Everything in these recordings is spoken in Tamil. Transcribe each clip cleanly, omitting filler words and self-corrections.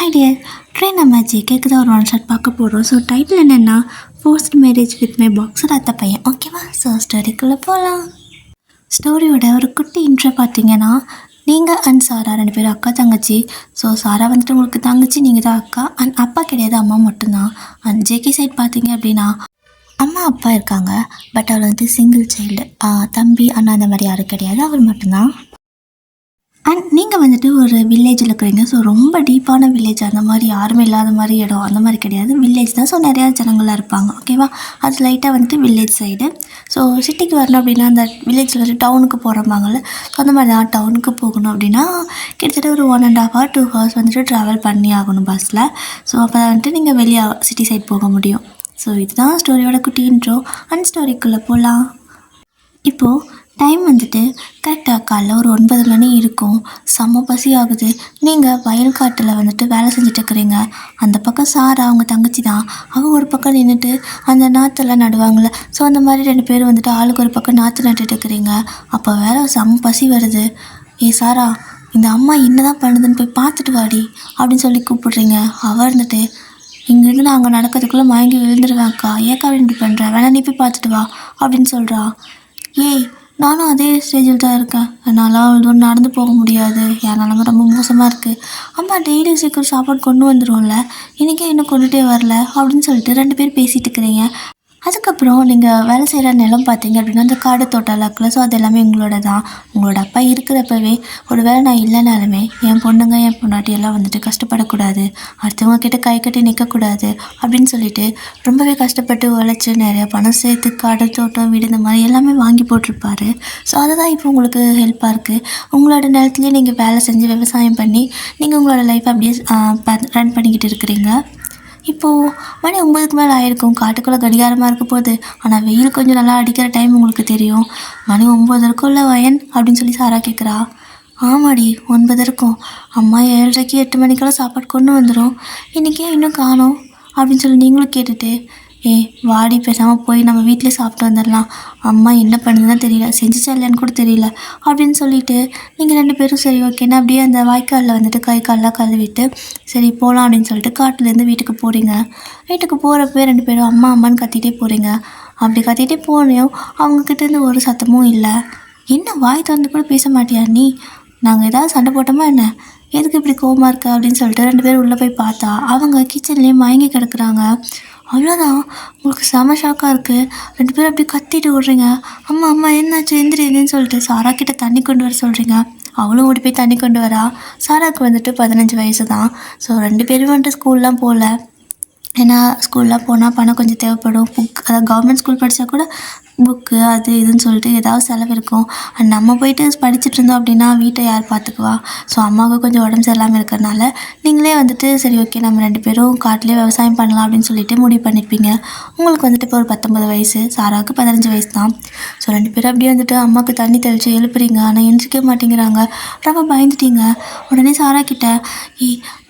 ஹாய் டியர், ட்ரே நம்ம ஜேகேக்கு தான் ஒரு ஒன் ஷாட் பார்க்க போகிறோம். ஸோ டைட்டில் என்னென்னா forced marriage with my boxer அத்தை பையன். ஓகேவா? ஸோ ஸ்டோரிக்குள்ளே போகலாம். ஸ்டோரியோட ஒரு குட்டி இன்ட்ரோ பார்த்தீங்கன்னா, நீங்கள் அண்ட் சாரா ரெண்டு பேரும் அக்கா தங்கச்சி. ஸோ சாரா வந்துட்டு உங்களுக்கு தங்கச்சி, நீங்கள் தான் அக்கா. அண்ட் அப்பா கிடையாது, அம்மா மட்டும்தான். அண்ட் ஜேகே சைட் பார்த்தீங்க அப்படின்னா அம்மா அப்பா இருக்காங்க, பட் அவள் வந்துட்டு சிங்கிள் சைல்டு. தம்பி அண்ணா அந்த மாதிரி யாரும் கிடையாது, அவள் மட்டும்தான். அண்ட் நீங்கள் வந்துட்டு ஒரு வில்லேஜில் இருக்கிறீங்க. ஸோ ரொம்ப டீப்பான வில்லேஜ், அந்த மாதிரி யாருமே இல்லாத மாதிரி இடம் அந்த மாதிரி கிடையாது, வில்லேஜ் தான். ஸோ நிறையா ஜனங்களாக இருப்பாங்க. ஓகேவா? அது லைட்டாக வந்துட்டு வில்லேஜ் சைடு. ஸோ சிட்டிக்கு வரணும் அப்படின்னா அந்த வில்லேஜில் வந்துட்டு டவுனுக்கு போகிறப்பாங்கல்ல, ஸோ அந்த மாதிரி தான். டவுனுக்கு போகணும் அப்படின்னா கிட்டத்தட்ட ஒரு 1.5 hour 2 hours வந்துட்டு ட்ராவல் பண்ணி ஆகணும் பஸ்ஸில். ஸோ அப்போ தான் வந்துட்டு நீங்கள் வெளியே சிட்டி சைட் போக முடியும். ஸோ இதுதான் ஸ்டோரியோட குட்டி இன்ட்ரோ. அண்ட் ஸ்டோரிக்குள்ளே போகலாம். இப்போது டைம் வந்துட்டு கரெக்டாக காலைல ஒரு 9 மணி இருக்கும். செம்ம பசி ஆகுது. நீங்கள் வயல் காட்டில் வந்துட்டு வேலை செஞ்சுட்ருக்குறீங்க. அந்த பக்கம் சாரா அவங்க தங்கச்சி தான். அவங்க ஒரு பக்கம் நின்றுட்டு அந்த நாற்றெல்லாம் நடுவாங்கள்ல, ஸோ அந்த மாதிரி 2 பேர் வந்துட்டு ஆளுக்கு ஒரு பக்கம் நாற்று நட்டுட்டுருக்குறீங்க. அப்போ வேறு செம்ம பசி வருது. சாரா, இந்த அம்மா என்ன தான் பண்ணுதுன்னு போய் பார்த்துட்டு வாடி அப்படின்னு சொல்லி கூப்பிட்றீங்க. அவள் இருந்துட்டு, இங்கேருந்து நான் அங்கே நடக்கிறதுக்குள்ளே மயங்கி விழுந்துருவேன்க்கா, ஏக்கா இப்படி பண்ணுறேன், வேணா நீ போய் பார்த்துட்டு வா அப்படின்னு சொல்கிறா. நானும் அதே ஸ்டேஜில் தான் இருக்கேன். என்னால் அவ்வளோ நடந்து போக முடியாது, என் நிலமை ரொம்ப மோசமாக இருக்குது. அம்மா டெய்லி சீக்கிரம் சாப்பாடு கொண்டு வந்துடும்ல, இன்றைக்கே இன்னும் கொண்டுகிட்டே வரல அப்படின்னு சொல்லிட்டு 2 பேர் பேசிகிட்டு இருக்கிறீங்க. அதுக்கப்புறம் நீங்கள் வேலை செய்கிற நிலம் பார்த்தீங்க அப்படின்னா அந்த காடு தோட்டம் இருக்குல்ல, ஸோ அது எல்லாமே உங்களோட தான். உங்களோட அப்பா இருக்கிறப்பவே ஒரு வேளை நான் இல்லைனாலுமே என் பொண்ணுங்க என் பொண்டாட்டி எல்லாம் வந்துட்டு கஷ்டப்படக்கூடாது, அடுத்தவங்க கிட்ட கை கட்டி நிற்கக்கூடாது அப்படின்னு சொல்லிட்டு ரொம்பவே கஷ்டப்பட்டு உழைச்சி நிறையா பணம் சேர்த்து காடு தோட்டம் வீடு இந்த மாதிரி எல்லாமே வாங்கி போட்டிருப்பாரு. ஸோ அதுதான் இப்போ உங்களுக்கு ஹெல்ப்பாக இருக்குது. உங்களோட நிலத்துலேயே நீங்கள் வேலை செஞ்சு விவசாயம் பண்ணி நீங்கள் உங்களோட லைஃப் அப்படியே ரன் பண்ணிக்கிட்டு இருக்கிறீங்க. இப்போது மணி 9க்கு மேலே ஆகிருக்கும். காட்டுக்குள்ளே கடிகாரமாக இருக்க போகுது. ஆனால் வெயில் கொஞ்சம் நல்லா அடிக்கிற டைம் உங்களுக்கு தெரியும். மணி 9 இருக்கும்ல வயன் அப்படின்னு சொல்லி சாரா கேட்குறா. ஆமாடி 9 இருக்கும். அம்மா 7:30 8 மணிக்கெல்லாம் சாப்பாடு கொண்டு வந்துடும். இன்றைக்கே இன்னும் காணோம் அப்படின்னு சொல்லி நீங்களும் கேட்டுட்டு, வாடி பேசாமல் போய் நம்ம வீட்டிலே சாப்பிட்டு வந்துடலாம், அம்மா என்ன பண்ணுதுன்னு தெரியல, செஞ்சுச்சா இல்லைன்னு கூட தெரியல அப்படின்னு சொல்லிட்டு நீங்கள் 2 பேரும் சரி ஓகேன்னா அப்படியே அந்த வாய்க்காலில் வந்துட்டு கை காலெலாம் கழுவிட்டு சரி போகலாம் அப்படின்னு சொல்லிட்டு காட்டிலேருந்து வீட்டுக்கு போகிறீங்க. வீட்டுக்கு போகிறப்ப 2 பேரும் அம்மா அம்மான்னு கத்திகிட்டே போகிறீங்க. அப்படி கத்திகிட்டே போனையும் அவங்கக்கிட்டேருந்து ஒரு சத்தமும் இல்லை. என்ன வாய் திறந்து கூட பேச மாட்டியா நீ? நாங்கள் ஏதாவது சண்டை போட்டோமா என்ன? எதுக்கு இப்படி கோவமாக இருக்கா அப்படின்னு சொல்லிட்டு 2 பேரும் உள்ளே போய் பார்த்தா அவங்க கிச்சன்லேயே மயங்கி கிடக்குறாங்க. அவ்வளோதான், உங்களுக்கு செம ஷாக்காக இருக்குது. 2 பேரும் அப்படி கத்திட்டு விட்றீங்க. அம்மா அம்மா என்னாச்சு எந்திரின்னு சொல்லிட்டு சாரா கிட்ட தண்ணி கொண்டு வர சொல்கிறீங்க. அவளும் ஓடி போய் தண்ணி கொண்டு வரா. சாராவுக்கு வந்துட்டு 15 வயசு தான். ஸோ 2 பேரும் வந்துட்டு ஸ்கூல்லாம் போகல. ஏன்னா ஸ்கூல்லாம் போனால் பணம் கொஞ்சம் தேவைப்படும். அதாவது கவர்மெண்ட் ஸ்கூல் படித்தா கூட புக்கு அது இதுன்னு சொல்லிட்டு ஏதாவது செலவு இருக்கும். நம்ம போயிட்டு படிச்சுட்டு இருந்தோம் அப்படின்னா வீட்டை யார் பார்த்துக்குவா? ஸோ அம்மாவுக்கு கொஞ்சம் உடம்பு சரியில்லாமல் இருக்கிறனால நீங்களே வந்துட்டு சரி ஓகே நம்ம 2 பேரும் காட்டிலே விவசாயம் பண்ணலாம் அப்படின்னு சொல்லிட்டு முடிவு பண்ணியிருப்பீங்க. உங்களுக்கு வந்துட்டு இப்போ ஒரு 19 வயசு, சாராவுக்கு 15 வயசு தான். ஸோ 2 பேரும் அப்படியே வந்துட்டு அம்மாவுக்கு தண்ணி தெளித்து எழுப்புறீங்க. ஆனால் எழுந்திரிக்க மாட்டேங்கிறாங்க. ரொம்ப பயந்துட்டீங்க. உடனே சாரா கிட்ட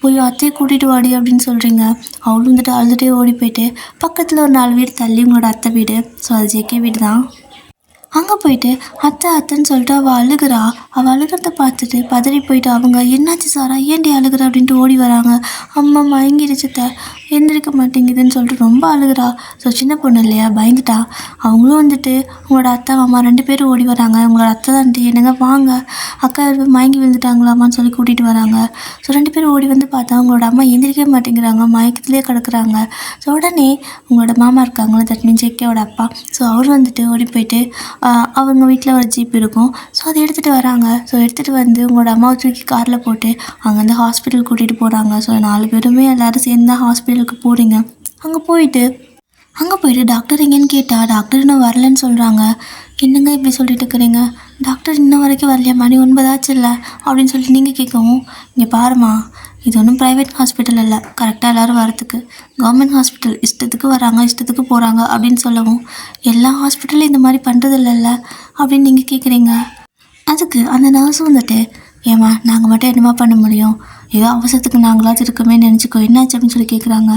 போய் அத்தையை கூட்டிகிட்டு வாடி அப்படின்னு சொல்கிறீங்க. அவளும் வந்துட்டு அழுதுகிட்டே ஓடி போயிட்டு பக்கத்தில் ஒரு 4 வீடு தள்ளி உங்களோட அத்தை வீடு, ஸோ அது ஜேகே வீடு தான். அங்கே போயிட்டு அத்தை அத்தைன்னு சொல்லிட்டு அவள் அழுகிறா. அவள் அழுகிறத பார்த்துட்டு பதறி போயிட்டு அவங்க என்னாச்சு சாரா ஏன்டி அழுகிற அப்படின்ட்டு ஓடி வராங்க. அம்மா மயங்கிடுச்சுத்த, எந்திரிக்க மாட்டேங்குதுன்னு சொல்லிட்டு ரொம்ப அழுகிறா. ஸோ சின்ன பொண்ணு இல்லையா, பயந்துட்டா. அவங்களும் வந்துட்டு உங்களோட அத்தை அம்மா 2 பேரும் ஓடி வராங்க. உங்களோட அத்தை தான் என்னங்க வாங்க அக்கா மயங்கி விழுந்துட்டாங்களாமான்னு சொல்லி கூட்டிகிட்டு வராங்க. ஸோ 2 பேரும் ஓடி வந்து பார்த்தா உங்களோட அம்மா எந்திரிக்கவே மாட்டேங்கிறாங்க, மயக்கத்துலேயே கிடக்குறாங்க. ஸோ உடனே உங்களோட மாமா இருக்காங்களா, தட் மீன்ஸ் ஜேகேவோட அப்பா, ஸோ அவர் வந்துட்டு ஓடி போயிட்டு அவங்க வீட்டில் ஒரு ஜீப் இருக்கும். ஸோ அதை எடுத்துகிட்டு வராங்க. ஸோ எடுத்துகிட்டு வந்து உங்களோட அம்மாவை தூக்கி காரில் போட்டு அங்கேருந்து ஹாஸ்பிட்டல் கூட்டிகிட்டு போகிறாங்க. ஸோ 4 பேருமே எல்லோரும் சேர்ந்து தான் ஹாஸ்பிட்டலுக்கு போகிறீங்க. அங்கே போயிட்டு டாக்டர் எங்கேன்னு கேட்டால் டாக்டர் இன்னும் வரலன்னு சொல்கிறாங்க. என்னங்க இப்படி சொல்லிட்டு இருக்கிறீங்க? டாக்டர் இன்னும் வரைக்கும் வரலையா? மணி 9 ஆச்சு இல்லை அப்படின்னு சொல்லிட்டு நீங்கள் கேட்கவும், இங்கே பாருமா, இது ஒன்றும் ப்ரைவேட் ஹாஸ்பிட்டல் இல்லை, கரெக்டாக எல்லோரும் வரத்துக்கு. கவர்மெண்ட் ஹாஸ்பிட்டல் இஷ்டத்துக்கு வராங்க இஷ்டத்துக்கு போகிறாங்க அப்படின்னு சொல்லவும், எல்லா ஹாஸ்பிட்டலும் இந்த மாதிரி பண்ணுறது இல்லைல்ல அப்படின்னு நீங்கள் கேட்குறீங்க. அதுக்கு அந்த நர்ஸும் வந்துட்டு, ஏம்மா நாங்கள் மட்டும் என்னமா பண்ண முடியும், ஏதோ அவசரத்துக்கு நாங்களாச்சும் இருக்கமே நினச்சிக்கோ, என்னாச்சு அப்படின்னு சொல்லி கேட்குறாங்க.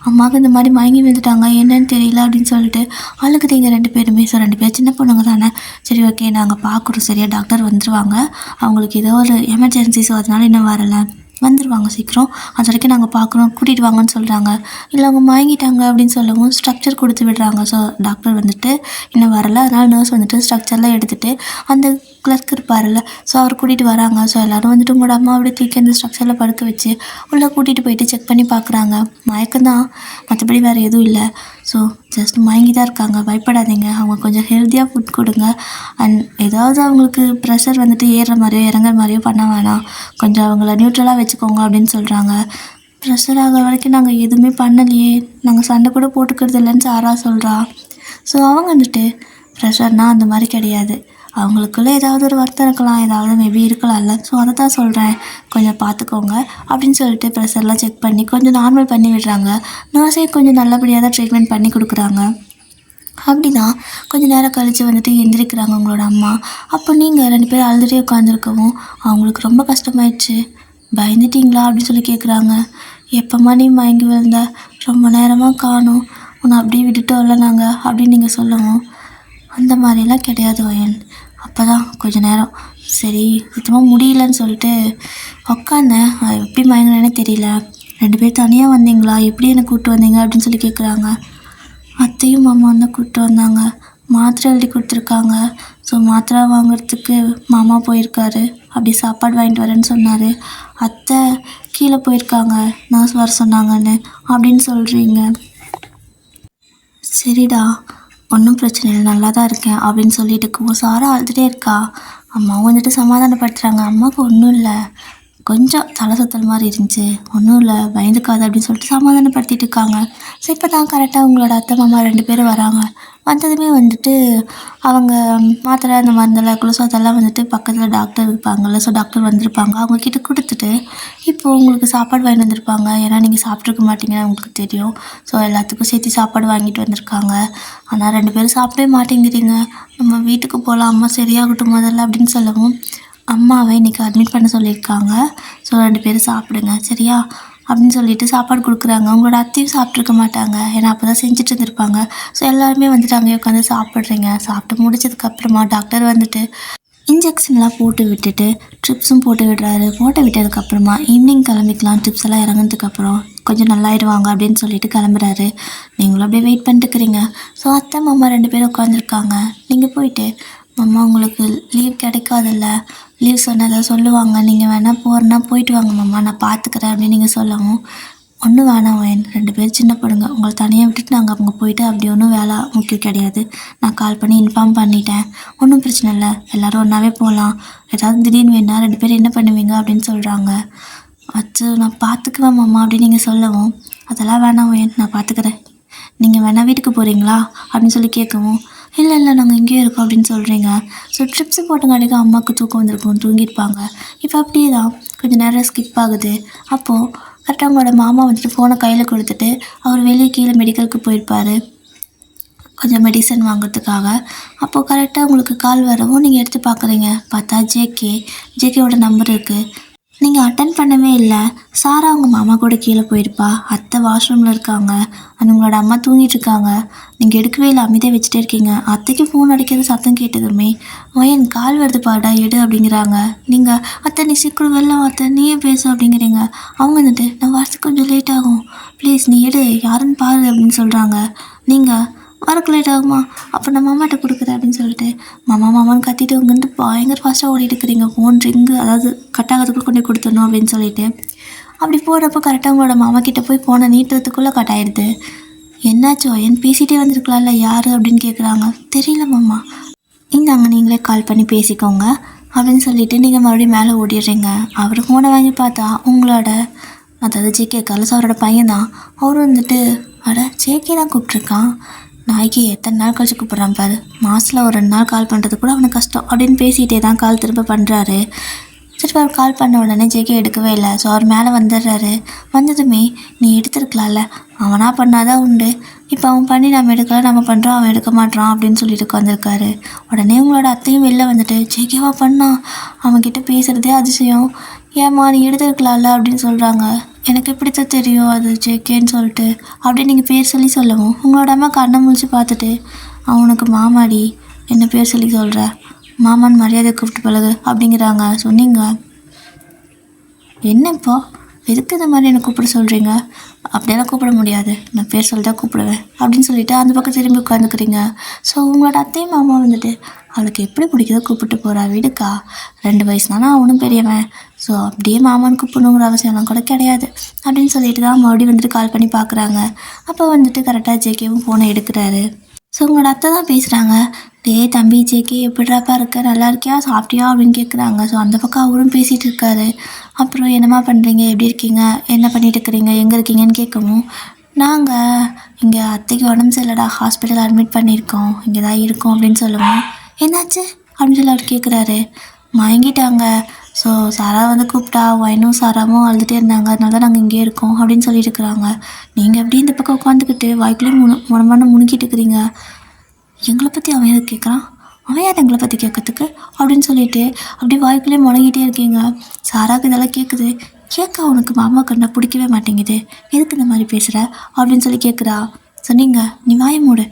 அம்மாவுக்கு இந்த மாதிரி மயங்கி விழுந்துட்டாங்க, என்னன்னு தெரியல அப்படின்னு சொல்லிட்டு அழுகுறீங்க 2 பேருமே. ஸோ 2 பேர் சின்ன பொண்ணுங்க தானே, சரி ஓகே நாங்கள் பார்க்குறோம், சரியா டாக்டர் வந்துடுவாங்க, அவங்களுக்கு ஏதோ ஒரு எமர்ஜென்சி, ஸோ அதனால இன்னும் வரலை வந்துடுவாங்க சீக்கிரம், அது வரைக்கும் நாங்கள் பார்க்குறோம், கூட்டிகிட்டு வாங்கன்னு சொல்கிறாங்க. இல்லை அவங்க மயங்கிட்டாங்க அப்படின்னு சொல்லவும் ஸ்ட்ரக்சர் கொடுத்து விடுறாங்க. ஸோ டாக்டர் வந்துட்டு இன்னும் வரல, அதனால் நர்ஸ் வந்துட்டு ஸ்ட்ரக்சர்லாம் எடுத்துகிட்டு அந்த கிளர்க் இருப்பார்ல, ஸோ அவர் கூட்டிகிட்டு வராங்க. ஸோ எல்லோரும் வந்துட்டு உங்களோட அம்மா அப்படியே தூக்கி அந்த ஸ்ட்ரக்சரில் படுக்க வச்சு உள்ளே கூட்டிகிட்டு போயிட்டு செக் பண்ணி பார்க்குறாங்க. மயக்கம்தான், மற்றபடி வேறு எதுவும் இல்லை. ஸோ ஜஸ்ட் மயங்கி தான் இருக்காங்க, பயப்படாதீங்க. அவங்க கொஞ்சம் ஹெல்த்தியாக ஃபுட் கொடுங்க. அண்ட் ஏதாவது அவங்களுக்கு ப்ரெஷர் வந்துட்டு ஏறுற மாதிரியோ இறங்குற மாதிரியோ பண்ண வேணாம், கொஞ்சம் அவங்கள நியூட்ரலாக வச்சுக்கோங்க அப்படின்னு சொல்கிறாங்க. ப்ரெஷர் ஆகிற வரைக்கும் நாங்கள் எதுவுமே பண்ணலையே, நாங்கள் சண்டை கூட போட்டுக்கிறது இல்லைன்னு சாரா சொல்கிறா. ஸோ அவங்க வந்துட்டு ப்ரெஷர்னால் அந்த மாதிரி கிடையாது, அவங்களுக்குள்ளே ஏதாவது ஒரு வருத்தம் இருக்கலாம், ஏதாவது மேபி இருக்கலாம்ல, ஸோ அதை தான் சொல்கிறேன், கொஞ்சம் பார்த்துக்கோங்க அப்படின்னு சொல்லிட்டு ப்ரெஷர்லாம் செக் பண்ணி கொஞ்சம் நார்மல் பண்ணி விடுறாங்க. நர்ஸே கொஞ்சம் நல்லபடியாக தான் ட்ரீட்மெண்ட் பண்ணி கொடுக்குறாங்க. அப்படின்னா கொஞ்சம் நேரம் கழித்து வந்துட்டு எந்திரிக்கிறாங்க உங்களோட அம்மா. அப்போ நீங்கள் 2 பேரும் அழுதுகிட்டே உட்காந்துருக்கவும் அவங்களுக்கு ரொம்ப கஷ்டமாயிடுச்சு. பயந்துட்டிங்களா அப்படின்னு சொல்லி கேட்குறாங்க. எப்போம்மா நீ மயங்கி விழுந்த, ரொம்ப நேரமாக காணும், உன்னை அப்படியே விட்டுட்டோம்ல நாங்கள் அப்படின்னு நீங்கள் சொல்லவும், அந்த மாதிரிலாம் கிடையாது வயன். அப்போ தான் கொஞ்சம் நேரம் சரி சுத்தமாக முடியலன்னு சொல்லிட்டு உக்காந்தேன், அது எப்படி மயங்கினேனே தெரியல. 2 பேர் தனியாக வந்தீங்களா, எப்படி என்னை கூப்பிட்டு வந்தீங்க அப்படின்னு சொல்லி கேட்குறாங்க. அத்தையும் மாமா தான் கூப்பிட்டு வந்தாங்க, மாத்திரை எழுதி கொடுத்துருக்காங்க. ஸோ மாத்திரை வாங்குறதுக்கு மாமா போயிருக்காரு, அப்படி சாப்பாடு வாங்கிட்டு வரேன்னு சொன்னார். அத்தை கீழே போயிருக்காங்க, நர்ஸ் வர சொன்னாங்கன்னு அப்படின்னு சொல்கிறீங்க. சரிடா, ஒன்றும் பிரச்சனை இல்லை, நல்லா தான் இருக்கேன் அப்படின்னு சொல்லிட்டு சாரா அழுதுகிட்டே இருக்கா. அம்மாவும் வந்துட்டு சமாதானப்படுத்துகிறாங்க. அம்மாவுக்கு ஒன்றும் இல்லை, கொஞ்சம் தலை சுத்தல் மாதிரி இருந்துச்சு, ஒன்றும் இல்லை, பயந்துக்காது அப்படின்னு சொல்லிட்டு சமாதானப்படுத்திட்டு இருக்காங்க. ஸோ இப்போ தான் கரெக்டாக உங்களோட அத்தை மாமா 2 பேரும் வராங்க. வந்ததுமே வந்துட்டு அவங்க மாத்திரை அந்த மருந்தெல்லாம் குளுசோ அதெல்லாம் வந்துட்டு பக்கத்தில் டாக்டர் இருப்பாங்கள்ல, ஸோ டாக்டர் வந்திருப்பாங்க, அவங்கக்கிட்ட கொடுத்துட்டு இப்போது உங்களுக்கு சாப்பாடு வாங்கிட்டு வந்திருப்பாங்க. ஏன்னா நீங்கள் சாப்பிட்ருக்க மாட்டீங்கன்னு உங்களுக்கு தெரியும். ஸோ எல்லாத்துக்கும் சேர்த்து சாப்பாடு வாங்கிட்டு வந்திருக்காங்க. ஆனால் 2 பேரும் சாப்பிடவே மாட்டேங்கிறீங்க, நம்ம வீட்டுக்கு போகலாம், அம்மா சரியாகட்டும் முதல்ல அப்படின்னு சொல்லவும், அம்மாவை இன்றைக்கி அட்மிட் பண்ண சொல்லியிருக்காங்க, ஸோ 2 பேரும் சாப்பிடுங்க சரியா அப்படின்னு சொல்லிட்டு சாப்பாடு கொடுக்குறாங்க. உங்களோட அத்தையும் சாப்பிட்ருக்க மாட்டாங்க, ஏன்னா அப்போ தான் செஞ்சுட்டு இருந்திருப்பாங்க. ஸோ எல்லாருமே வந்துட்டு அங்கேயே உட்காந்து சாப்பிட்றீங்க. சாப்பிட்டு முடிச்சதுக்கப்புறமா டாக்டர் வந்துட்டு இன்ஜெக்ஷன்லாம் போட்டு விட்டுட்டு ட்ரிப்ஸும் போட்டு விடுறாரு. போட்டு விட்டதுக்கப்புறமா ஈவினிங் கிளம்பிக்கலாம், ட்ரிப்ஸ் எல்லாம் இறங்கினதுக்கப்புறம் கொஞ்சம் நல்லாயிடுவாங்க அப்படின்னு சொல்லிட்டு கிளம்புறாரு. நீங்களும் அப்படியே வெயிட் பண்ணிட்டுக்கிறீங்க. ஸோ அத்தை மாமா 2 பேரும் உட்காந்துருக்காங்க. நீங்கள் போயிட்டு மாமா உங்களுக்கு லீவ் கிடைக்காதில்ல, லீவ் சொன்னதை சொல்லுவாங்க, நீங்கள் வேணால் போகிறனா போயிட்டு வாங்க மாமா, நான் பார்த்துக்கிறேன் அப்படின்னு நீங்கள் சொல்லவும், ஒன்றும் வேணாம் வயன், 2 பேர் சின்ன பொண்ணுங்க, உங்களை தனியாக விட்டுட்டு நாங்கள் அவங்க போயிட்டு அப்படி ஒன்றும் வேலை முக்கியம் கிடையாது, நான் கால் பண்ணி இன்ஃபார்ம் பண்ணிட்டேன், ஒன்றும் பிரச்சனை இல்லை, எல்லோரும் ஒன்றாவே போகலாம், ஏதாவது திடீர்னு வேணா 2 பேர் என்ன பண்ணுவீங்க அப்படின்னு சொல்கிறாங்க. அச்சு நான் பார்த்துக்குவேன் மாமா அப்படின்னு நீங்கள் சொல்லவும், அதெல்லாம் வேணாம் வயன், நான் பார்த்துக்கிறேன், நீங்கள் வேணால் வீட்டுக்கு போகிறீங்களா அப்படின்னு சொல்லி கேட்கவும், இல்லை நாங்கள் இங்கேயே இருக்கோம் அப்படின்னு சொல்கிறீங்க. ஸோ ட்ரிப்ஸு போட்டங்காட்டிக்கு அம்மாவுக்கு தூக்கம் வந்திருக்கும், தூங்கியிருப்பாங்க. இப்போ அப்படியே தான் கொஞ்சம் நேரம் ஸ்கிப் ஆகுது. அப்போது கரெக்டாக அவங்களோட மாமா வந்துட்டு ஃபோனை கையில் கொடுத்துட்டு அவர் வெளியே கீழே மெடிக்கலுக்கு போயிருப்பார் கொஞ்சம் மெடிசன் வாங்குறதுக்காக. அப்போது கரெக்டாக உங்களுக்கு கால் வரவும் நீங்கள் எடுத்து பார்க்குறீங்க. பார்த்தா ஜேகேவோட நம்பர் இருக்குது. நீங்கள் அட்டன் பண்ணவே இல்லை. சாரா அவங்க மாமா கூட கீழே போயிருப்பா, அத்தை வாஷ்ரூமில் இருக்காங்க, அது உங்களோட அம்மா தூங்கிட்டு இருக்காங்க, நீங்கள் எடுக்கவே இல்லை, அமைதியாக வச்சுட்டே இருக்கீங்க. அத்தைக்கு ஃபோன் அடிக்கிறது சத்தம் கேட்டதுமே வயன் கால் வருது பாடா எடு அப்படிங்கிறாங்க. நீங்கள் அத்தை நீ சீக்கிரம் வெளில அத்தை நீயே பேசு அப்படிங்கிறீங்க. அவங்க வந்துட்டு நான் வரத்துக்கு கொஞ்சம் லேட் ஆகும், ப்ளீஸ் நீ எடு, யாருன்னு பாரு அப்படின்னு சொல்கிறாங்க. நீங்கள் வரக்கு லேட் ஆகுமா, அப்போ நான் மாமாட்ட கொடுக்குறேன் அப்படின்னு சொல்லிட்டு மாமான்னு கத்திட்டு இங்கேருந்து பயங்கர ஃபாஸ்ட்டாக ஓடிட்டு இருக்கிறீங்க. ஃபோன் ரிங்கு அதாவது கட்டாகிறதுக்குள்ளே கொண்டு கொடுத்துடணும் அப்படின்னு சொல்லிட்டு அப்படி போகிறப்போ கரெக்டாக உங்களோட மாமா கிட்டே போய் ஃபோனை நீட்டுறதுக்குள்ளே கட் ஆகிடுது. என்னாச்சோ என் பேசிகிட்டே வந்திருக்கலாம்ல, யார் அப்படின்னு கேட்குறாங்க. தெரியல மாமா, இந்தாங்க நீங்களே கால் பண்ணி பேசிக்கோங்க அப்படின்னு சொல்லிவிட்டு நீங்கள் மறுபடியும் மேலே ஓடிடுறீங்க. அவர் ஃபோனை வாங்கி பார்த்தா உங்களோட அதாவது ஜேகே கலஸ் அவரோட பையன் தான். அவர் வந்துட்டு அட ஜேகே தான் கூப்பிட்ருக்கான், நாய்க்கு எத்தனை நாள் கழிச்சு கூப்பிட்றான் பாரு, மாதத்தில் ஒரு 2 நாள் கால் பண்ணுறது கூட அவனுக்கு கஷ்டம் அப்படின்னு பேசிகிட்டே தான் கால் திரும்ப பண்ணுறாரு. திரும்ப அவர் கால் பண்ண உடனே ஜேகே எடுக்கவே இல்லை. ஸோ அவர் மேலே வந்துடுறாரு. வந்ததுமே நீ எடுத்துருக்கலாம்ல, அவனாக பண்ணாதான் உண்டு, இப்போ அவன் பண்ணி நம்ம எடுக்கலாம், நம்ம பண்ணுறோம் அவன் எடுக்க மாட்டான் அப்படின்னு சொல்லிட்டு உட்காந்துருக்காரு. உடனே உங்களோட அத்தையும் வெளில வந்துட்டு ஜேகேவா பண்ணான், அவன்கிட்ட பேசுகிறதே அதிசயம், ஏம்மா நீ எடுத்துருக்கலாம்ல அப்படின்னு சொல்கிறாங்க. எனக்கு எப்படித்தான் தெரியும் அது ஜேகேன்னு சொல்லிட்டு அப்படின்னு நீங்கள் பேர் சொல்லவும் உங்களோட அம்மா கண்ணை முழிச்சு பார்த்துட்டு அவனுக்கு மாமாடி என்ன பேர் சொல்கிற, மாமான்னு மரியாதை கூப்பிட்டு பழகு அப்படிங்கிறாங்க. சொன்னீங்க என்ன இப்போ எதுக்கு இந்த மாதிரி என்னை கூப்பிட சொல்கிறீங்க? அப்படியெல்லாம் கூப்பிட முடியாது, நான் பேர் சொல்லி தான் கூப்பிடுவேன் அப்படின்னு சொல்லிட்டு அந்த பக்கம் திரும்பி உட்காந்துக்கிறீங்க. ஸோ உங்களோட அத்தையும் மாமா வந்துட்டு அவளுக்கு எப்படி பிடிக்குதோ கூப்பிட்டு போகிறா, வீடுக்கா 2 வயசுனாலும் அவனும் பெரியவன், ஸோ அப்படியே மாமான்னு கூப்பிடணுங்கிற அவசியம்லாம் கூட கிடையாது அப்படின்னு சொல்லிட்டு தான் மறுபடியும் வந்துட்டு கால் பண்ணி பார்க்குறாங்க. அப்போ வந்துட்டு கரெக்டாக ஜேகேவும் ஃபோனை எடுக்கிறாரு. ஸோ உங்களோட அத்தை தான் பேசுகிறாங்க. டேய் தம்பி ஜேகே, எப்படிராப்பா இருக்க, நல்லா இருக்கியா, சாப்பிட்டியா அப்படின்னு கேட்குறாங்க. ஸோ அந்த பக்கம் அவரும் பேசிகிட்டு இருக்காரு. அப்புறம் என்னம்மா பண்ணுறீங்க, எப்படி இருக்கீங்க, என்ன பண்ணிட்டு இருக்கிறீங்க, எங்கே இருக்கீங்கன்னு கேட்கவும், நாங்கள் இங்கே அத்தைக்கு உடம்பு சரியில்லடா, ஹாஸ்பிட்டல் அட்மிட் பண்ணியிருக்கோம், இங்கே தான் இருக்கோம் அப்படின்னு சொல்லுவோம். என்னாச்சு அப்படின்னு சொல்லி அவர் கேட்குறாரு. மயங்கிட்டாங்க. ஸோ சாரா வந்து கூப்பிட்டா வைனும் சாராவும் அழுதுகிட்டே இருந்தாங்க, அதனால தான் நாங்கள் இங்கே இருக்கோம் அப்படின்னு சொல்லிட்டு இருக்கிறாங்க. நீங்கள் அப்படியே இந்த பக்கம் உட்காந்துக்கிட்டு வாய்க்குள்ளேயே முனமான முணுக்கிட்டு இருக்கிறீங்க. எங்களை பற்றி அவன் எதுக்கு கேட்குறான், அவன் யார் எங்களை பற்றி கேட்கறதுக்கு அப்படின்னு சொல்லிட்டு அப்படியே வாய்க்குள்ளேயே முழங்கிட்டே இருக்கீங்க. சாராவுக்கு இதெல்லாம் கேட்குது. கேட்க உனக்கு மாமா கண்ணா பிடிக்கவே மாட்டேங்குது, எதுக்கு இந்த மாதிரி பேசுகிற அப்படின்னு சொல்லி கேட்குறா. சொன்னீங்க நீ வாய மூடு,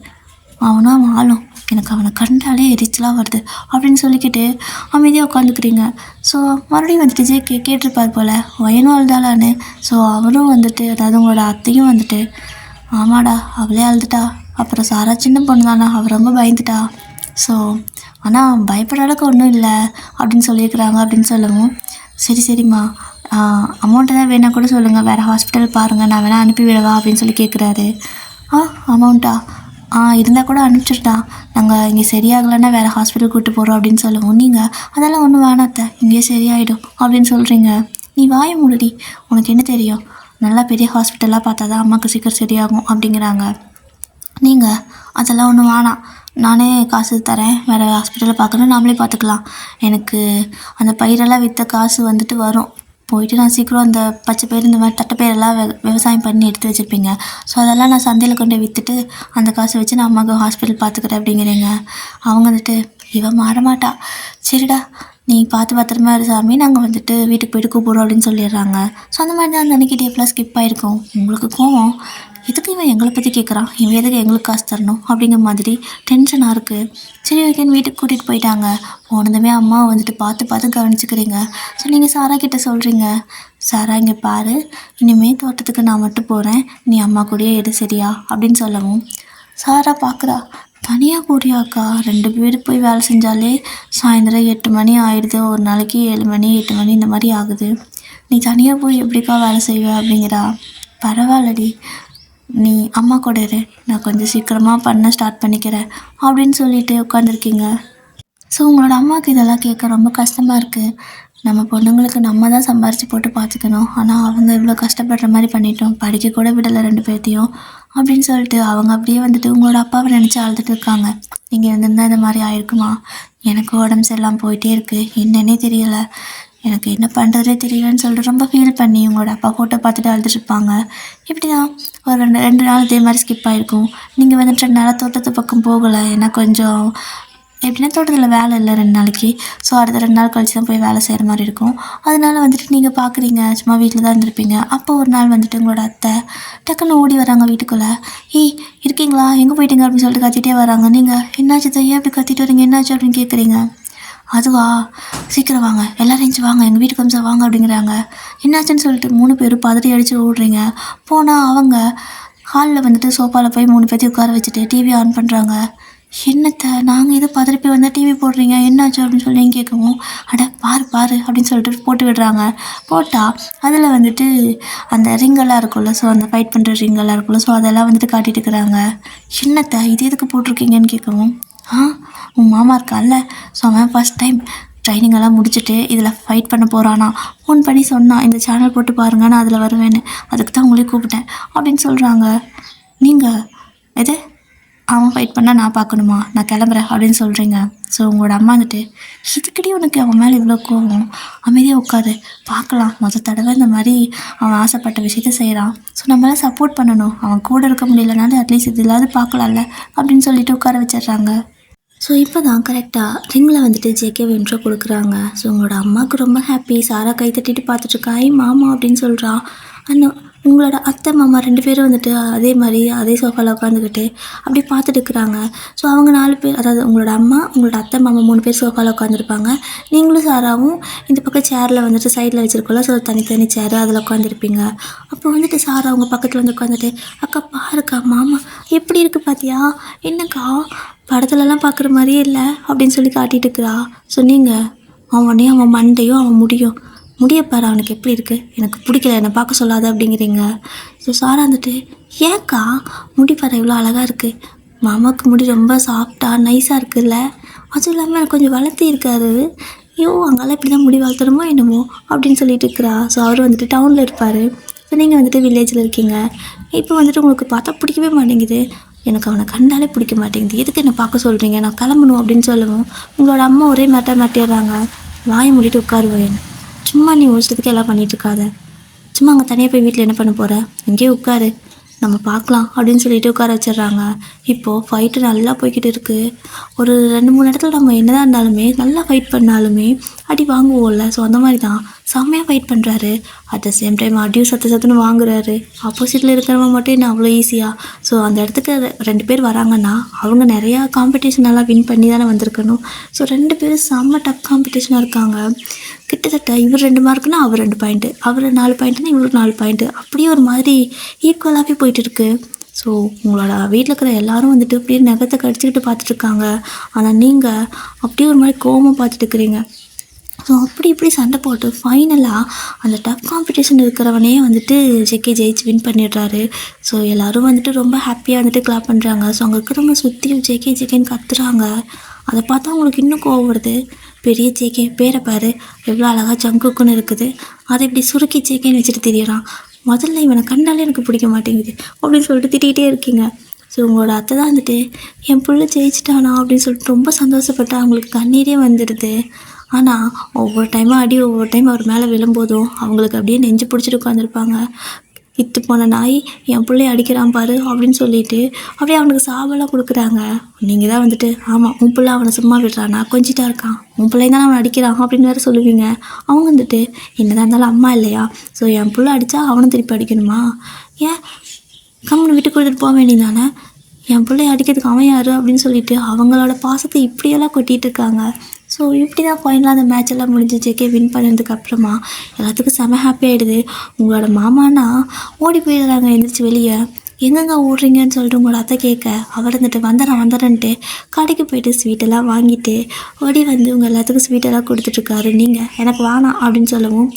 அவனும் அவன் ஆளும், எனக்கு அவனை கண்டாலே எரிச்சலாக வருது அப்படின்னு சொல்லிக்கிட்டு அமைதியாக உட்காந்துக்கிறீங்க. ஸோ மறுபடியும் வந்துட்டு ஜேகே கேட்டிருப்பார் போல் வயனும் அழுதாளான்னு. ஸோ அவரும் வந்துட்டு, அதாவது உங்களோட அத்தையும் வந்துட்டு, ஆமாடா அவளே அழுதுட்டா, அப்புறம் சாரா சின்ன பொண்ணு தானே, அவள் ரொம்ப பயந்துட்டா, ஸோ ஆனால் பயப்படுற அளவுக்கு ஒன்றும் இல்லை அப்படின்னு சொல்லியிருக்கிறாங்க அப்படின்னு சொல்லவும், சரி சரிம்மா, அமௌண்ட்டு தான் வேணால் கூட சொல்லுங்கள், வேறு ஹாஸ்பிட்டல் பாருங்கள், நான் வேணால் அனுப்பி விடவா அப்படின்னு சொல்லி கேட்குறாரு. அமௌண்ட்டா, இருந்தால் கூட அனுப்பிச்சிட்டா, நாங்கள் இங்கே சரியாகலைன்னா வேறு ஹாஸ்பிட்டல் கூப்பிட்டு போகிறோம் அப்படின்னு சொல்லவும், நீங்கள் அதெல்லாம் ஒன்றும் வேணாத்த, இங்கேயே சரியாயிடும் அப்படின்னு சொல்கிறீங்க. நீ வாய மூடுடி, உனக்கு என்ன தெரியும், நல்லா பெரிய ஹாஸ்பிட்டலாக பார்த்தா தான் அம்மாவுக்கு சீக்கிரம் சரியாகும் அப்படிங்கிறாங்க. நீங்கள் அதெல்லாம் ஒன்றும் வேணாம், நானே காசு தரேன், வேறு ஹாஸ்பிட்டலில் பார்க்கணும், நாமளே பார்த்துக்கலாம், எனக்கு அந்த பயிரெல்லாம் விற்ற காசு வந்துட்டு வரும், போயிட்டு நான் சீக்கிரம் அந்த பச்சை பயிர் இந்த மாதிரி தட்டைப்பயிரெல்லாம் விவசாயம் பண்ணி எடுத்து வச்சுருப்பீங்க, ஸோ அதெல்லாம் நான் சந்தையில் கொண்டு விற்றுட்டு அந்த காசை வச்சு நான் அம்மாவுக்கு ஹாஸ்பிட்டல் பார்த்துக்கிறேன் அப்படிங்கிறீங்க. அவங்க வந்துட்டு இவன் மாறமாட்டா, சரிடா நீ பார்த்து பத்திரமா இரு சாமி, நாங்கள் வந்துட்டு வீட்டுக்கு போய்ட்டு கூப்பிடுறோம் அப்படின்னு சொல்லிடுறாங்க. ஸோ அந்த மாதிரி தான் அந்த அன்றைக்கி டேஃப்லாம் ஸ்கிப் ஆகிருக்கும். உங்களுக்கு கோவம், எதுக்கு இவன் எங்களை பற்றி கேட்குறான், இவன் எதுக்கு எங்களுக்கு காசு தரணும் அப்படிங்கிற மாதிரி டென்ஷனாக இருக்குது. சரி ஓகேன்னு வீட்டுக்கு கூட்டிகிட்டு போயிட்டாங்க. போனதுமே அம்மா வந்துட்டு பார்த்து பார்த்து கவனிச்சுக்கிறீங்க. ஸோ நீங்கள் சாரா கிட்டே சொல்கிறீங்க, சாரா இங்கே பாரு, இனிமேல் தோட்டத்துக்கு நான் மட்டும் போகிறேன், நீ அம்மா கூடயே எடு சரியா அப்படின்னு சொல்லவும், சாரா பார்க்குறா, தனியாக போறியாக்கா, 2 பேர் போய் வேலை செஞ்சாலே சாயந்தரம் 8 மணி ஆயிடுது, ஒரு நாளைக்கு 7 மணி 8 மணி இந்த மாதிரி ஆகுது, நீ தனியாக போய் எப்படிக்கா வேலை செய்வ அப்படிங்கிறா. பரவாயில்லடி, நீ அம்மா கூட இரு, நான் கொஞ்சம் சீக்கிரமாக பண்ண ஸ்டார்ட் பண்ணிக்கிறேன் அப்படின்னு சொல்லிட்டு உட்காந்துருக்கீங்க. ஸோ உங்களோட அம்மாவுக்கு இதெல்லாம் கேட்க ரொம்ப கஷ்டமாக இருக்குது. நம்ம பொண்ணுங்களுக்கு நம்ம தான் சம்பாரித்து போட்டு பார்த்துக்கணும், ஆனால் அவங்க இவ்வளோ கஷ்டப்படுற மாதிரி பண்ணிட்டோம், படிக்க கூட விடலை 2 பேர்த்தையும் அப்படின்னு சொல்லிட்டு அவங்க அப்படியே வந்துட்டு உங்களோட அப்பாவை நினச்சி அழுதுட்டு இருக்காங்க. நீங்கள் இருந்திருந்தால் இந்த மாதிரி ஆயிருக்குமா, எனக்கு உடம்பு சரியில்லாமல் போயிட்டே இருக்குது, என்னன்னே தெரியலை, எனக்கு என்ன பண்ணுறதே தெரியலன்னு சொல்லிட்டு ரொம்ப ஃபீல் பண்ணி உங்களோட அப்பா ஃபோட்டோ பார்த்துட்டு அழுதுட்டுருப்பாங்க. இப்படி தான் ஒரு 2 நாள் இதே மாதிரி ஸ்கிப் ஆகிருக்கும். நீங்கள் வந்துட்டு 2 நாளாக தோட்டத்து பக்கம் போகலை, ஏன்னா கொஞ்சம் எப்படின்னா தோட்டத்தில் வேலை இல்லை 2 நாளைக்கு, ஸோ அடுத்த 2 நாள் கழிச்சு தான் போய் வேலை செய்கிற மாதிரி இருக்கும். அதனால வந்துட்டு நீங்கள் பார்க்குறீங்க, சும்மா வீட்டில் தான் இருந்திருப்பீங்க. அப்போ ஒரு நாள் வந்துட்டு உங்களோட அத்தை டக்குன்னு ஓடி வராங்க வீட்டுக்குள்ளே. ஏய் இருக்கீங்களா, எங்கே போயிட்டீங்க அப்படின்னு சொல்லிட்டு கத்திட்டே வராங்க. நீங்கள் என்னாச்சு தையா அப்படி கத்திட்டு வரீங்க, என்னாச்சு அப்படின்னு கேட்குறீங்க. அதுவா, சீக்கிரம் வாங்க, எல்லோரும் எழுந்து வாங்க, எங்கள் வீட்டுக்கு அம்சம் வாங்க அப்படிங்கிறாங்க. என்னாச்சுன்னு சொல்லிட்டு 3 பேரும் பதறி அடித்து ஓடுறீங்க. போனால் அவங்க ஹாலில் வந்துட்டு சோஃபாவில் போய் 3 பேர்த்தையும் உட்கார வச்சுட்டு டிவி ஆன் பண்ணுறாங்க. என்னத்தை, நாங்கள் எதோ பதறி போய் வந்தால் டிவி போடுறீங்க, என்னாச்சு அப்படின்னு சொல்லி கேட்கவும், அட பாரு பாரு அப்படின்னு சொல்லிட்டு போட்டு விடுறாங்க. போட்டால் அதில் வந்துட்டு அந்த ரிங்கெல்லாம் இருக்கும்ல, ஸோ அந்த ஃபைட் பண்ணுற ரிங்கெல்லாம் இருக்கும்ல, ஸோ அதெல்லாம் வந்துட்டு காட்டிட்டு இருக்கிறாங்க. என்னத்தை இது எதுக்கு போட்டிருக்கீங்கன்னு கேட்கவும், உன் மாமா இருக்கான்ல, ஸோ அவன் ஃபஸ்ட் டைம் ட்ரைனிங்கெல்லாம் முடிச்சுட்டு இதில் ஃபைட் பண்ண போகிறானா, ஃபோன் பண்ணி சொன்னான் இந்த சேனல் போட்டு பாருங்க, நான் அதில் வருவேன்னு, அதுக்கு தான் உங்களே கூப்பிட்டேன் அப்படின்னு சொல்கிறாங்க. நீங்கள் எது அவன் ஃபைட் பண்ணால் நான் பார்க்கணுமா, நான் கிளம்புறேன் அப்படின்னு சொல்கிறீங்க. ஸோ உங்களோட அம்மா வந்துட்டு இதுக்கடி உனக்கு அவன் மேலே இவ்வளோ கோவம், அமைதியாக உட்காரு, பார்க்கலாம், தடவை இந்த மாதிரி அவன் ஆசைப்பட்ட விஷயத்த செய்கிறான், ஸோ நம்மளால் சப்போர்ட் பண்ணணும், அவன் கூட இருக்க முடியலனாலும் அட்லீஸ்ட் இது இல்லாத பார்க்கலாம்ல அப்படின்னு சொல்லிட்டு உட்கார வச்சிடுறாங்க. ஸோ இப்போ தான் கரெக்டாக ரிங்கில் வந்துட்டு ஜேகே இன்ட்ரோ கொடுக்குறாங்க. ஸோ உங்களோட அம்மாவுக்கு ரொம்ப ஹாப்பி. சாரா கை தட்டிட்டு பார்த்துட்ருக்கா, ஐ மாமா அப்படின்னு சொல்கிறா. அந்த உங்களோட அத்தை மாமா 2 பேரும் வந்துட்டு அதே மாதிரி அதே சோஃபாவில் உட்காந்துக்கிட்டு அப்படியே பார்த்துட்டு இருக்கிறாங்க. ஸோ அவங்க 4 பேர், அதாவது உங்களோட அம்மா, உங்களோட அத்தை மாமா 3 பேர் சோஃபாவில் உட்காந்துருப்பாங்க. நீங்களும் சாராவும் இந்த பக்கம் சேரில் வந்துட்டு சைடில் வச்சுருக்கோம்ல, ஸோ தனித்தனி சேரு அதில் உட்காந்துருப்பீங்க. அப்போ வந்துட்டு சாரா அவங்க பக்கத்தில் வந்து உட்காந்துட்டு, அக்கா பாருக்கா மாமா எப்படி இருக்குது பார்த்தியா, என்னக்கா படத்துலலாம் பார்க்குற மாதிரியே இல்லை அப்படின்னு சொல்லி காட்டிகிட்டு இருக்கிறா. ஸோ நீங்கள் அவன் மண்டையும் அவன் முடியப்பாரு அவனுக்கு எப்படி இருக்குது, எனக்கு பிடிக்கல, என்னை பார்க்க சொல்லாத அப்படிங்கிறீங்க. ஸோ சாரா வந்துட்டு, ஏன்க்கா முடிப்பாரு இவ்வளோ அழகாக இருக்குது, மாமாவுக்கு முடி ரொம்ப சாஃப்டாக நைஸாக இருக்குல்ல, அதுவும் இல்லாமல் எனக்கு கொஞ்சம் வளர்த்தி இருக்காரு, ஐயோ அங்கெல்லாம் இப்படி தான் முடி வளர்த்துறமோ என்னமோ அப்படின்னு சொல்லிட்டு இருக்கிறா. ஸோ அவர் வந்துட்டு டவுனில் இருப்பார், ஸோ நீங்கள் வந்துட்டு வில்லேஜில் இருக்கீங்க. இப்போ வந்துட்டு உங்களுக்கு பார்த்தா பிடிக்கவே மாட்டேங்குது, எனக்கு அவனை கண்டாலே பிடிக்க மாட்டேங்குது, எதுக்கு என்னை பார்க்க சொல்கிறீங்க, நான் கிளம்பணும் அப்படின்னு சொல்லவும் உங்களோட அம்மா ஒரே மாட்டிடுறாங்க. வாயை மூடிட்டு உட்காருவேன், சும்மா நீ ஒரு எல்லாம் பண்ணிகிட்ருக்காத, சும்மா அங்கே தனியாக போய் வீட்டில் என்ன பண்ண போகிற, இங்கேயே உட்காரு நம்ம பார்க்கலாம் அப்படின்னு சொல்லிட்டு உட்கார வச்சிடுறாங்க. இப்போது ஃபைட்டு நல்லா போய்கிட்டு இருக்குது. ஒரு 2-3 இடத்துல நம்ம என்னதான் இருந்தாலுமே நல்லா ஃபைட் பண்ணாலுமே அடி வாங்குவோம்ல, ஸோ அந்த மாதிரி தான் செம்மையாக ஃபைட் பண்ணுறாரு. அட் த சேம் டைம் அடியும் சத்துன்னு வாங்குறாரு. ஆப்போசிட்டில் இருக்கிறவங்க மட்டும் என்ன அவ்வளோ ஈஸியாக. ஸோ அந்த இடத்துக்கு 2 பேர் வராங்கன்னா அவங்க நிறையா காம்படிஷன் எல்லாம் வின் பண்ணி தானே வந்திருக்கணும். ஸோ 2 பேரும் செம்ம டஃப் காம்படிஷனாக இருக்காங்க. கிட்டத்தட்ட இவர் 2 மார்க்குன்னா அவர் 2 பாயிண்ட்டு, அவர் 4 பாயிண்ட்டுன்னா இவருக்கு 4 பாயிண்ட்டு, அப்படியே ஒரு மாதிரி ஈக்குவலாகவே போயிட்டு இருக்கு. ஸோ உங்களோட வீட்டில் இருக்கிற எல்லாரும் வந்துட்டு அப்படியே நகத்தை கடிச்சிக்கிட்டு பார்த்துட்ருக்காங்க. ஆனால் நீங்கள் அப்படியே ஒரு மாதிரி கோபமாக பார்த்துட்டு இருக்கிறீங்க. ஸோ அப்படி இப்படி சண்டை போட்டு ஃபைனலாக அந்த டஃப் காம்படிஷன் இருக்கிறவனே வந்துட்டு ஜேகே ஜெயிச்சு வின் பண்ணிடுறாரு. ஸோ எல்லோரும் வந்துட்டு ரொம்ப ஹாப்பியாக வந்துட்டு கிளாப் பண்ணுறாங்க. ஸோ அங்கே இருக்கிறவங்க சுற்றியும் ஜேகேன்னு கத்துறாங்க. அதை பார்த்தா உங்களுக்கு இன்னும் கோவம் வருது. பெரிய ஜேகே பேரை பாரு எவ்வளோ அழகாக ஜங்குக்குன்னு இருக்குது, அதை இப்படி சுருக்கி ஜேகேன்னு வச்சுட்டு தெரியறான், முதல்ல இவனை கண்டாலே எனக்கு பிடிக்க மாட்டேங்குது அப்படின்னு சொல்லிட்டு திட்டிகிட்டே இருக்கீங்க. ஸோ உங்களோட அத்தை தான் வந்துட்டு என் பிள்ளை ஜெயிச்சிட்டானா அப்படின்னு சொல்லிட்டு ரொம்ப சந்தோஷப்பட்டு அவங்களுக்கு கண்ணீரே வந்துடுது. ஆனால் ஒவ்வொரு டைம் அவர் மேலே விழும்போதும் அவங்களுக்கு அப்படியே நெஞ்சு பிடிச்சிட்டு உட்காந்துருப்பாங்க. இத்து போன நாய் என் பிள்ளைய அடிக்கிறான் பாரு அப்படின்னு சொல்லிட்டு அப்படியே அவனுக்கு சாபெல்லாம் கொடுக்குறாங்க. நீங்கள் தான் வந்துட்டு ஆமாம் உன் பிள்ளை அவனை சும்மா விடுறானா, கொஞ்சிட்டா இருக்கான், உன் பிள்ளையும் தானே அவனை அடிக்கிறான் அப்படின்னு வேறு சொல்லுவீங்க. அவங்க வந்துட்டு என்னதான் இருந்தாலும் அம்மா இல்லையா, ஸோ என் பிள்ளை அடித்தா அவனும் திருப்பி அடிக்கணுமா, ஏன் கம்முன்னு விட்டு கொடுத்துட்டு போக வேண்டியதானே, என் பிள்ளைய அடிக்கிறதுக்கு அவன் யார் அப்படின்னு சொல்லிட்டு அவங்களோட பாசத்தை இப்படியெல்லாம் கொட்டிகிட்டு இருக்காங்க. ஸோ இப்படி தான் ஃபைனலாக அந்த மேட்ச் எல்லாம் முடிஞ்சு ஜேகே வின் பண்ணதுக்கு அப்புறமா எல்லாத்துக்கும் செம ஹாப்பி ஆகிடுது. உங்களோட மாமானா ஓடி போயிடுறாங்க எந்திரிச்சு வெளியே. எங்கெங்கே ஓடுறீங்கன்னு சொல்லிட்டு உங்களோட அத்தை கேட்க அவர் வந்துட்டு வந்துடுறேன்ட்டு கடைக்கு போயிட்டு ஸ்வீட்டெல்லாம் வாங்கிட்டு ஓடி வந்து உங்கள் எல்லாத்துக்கும் ஸ்வீட்டெல்லாம் கொடுத்துட்ருக்காரு. நீங்கள் எனக்கு வேணாம் அப்படின்னு சொல்லவும்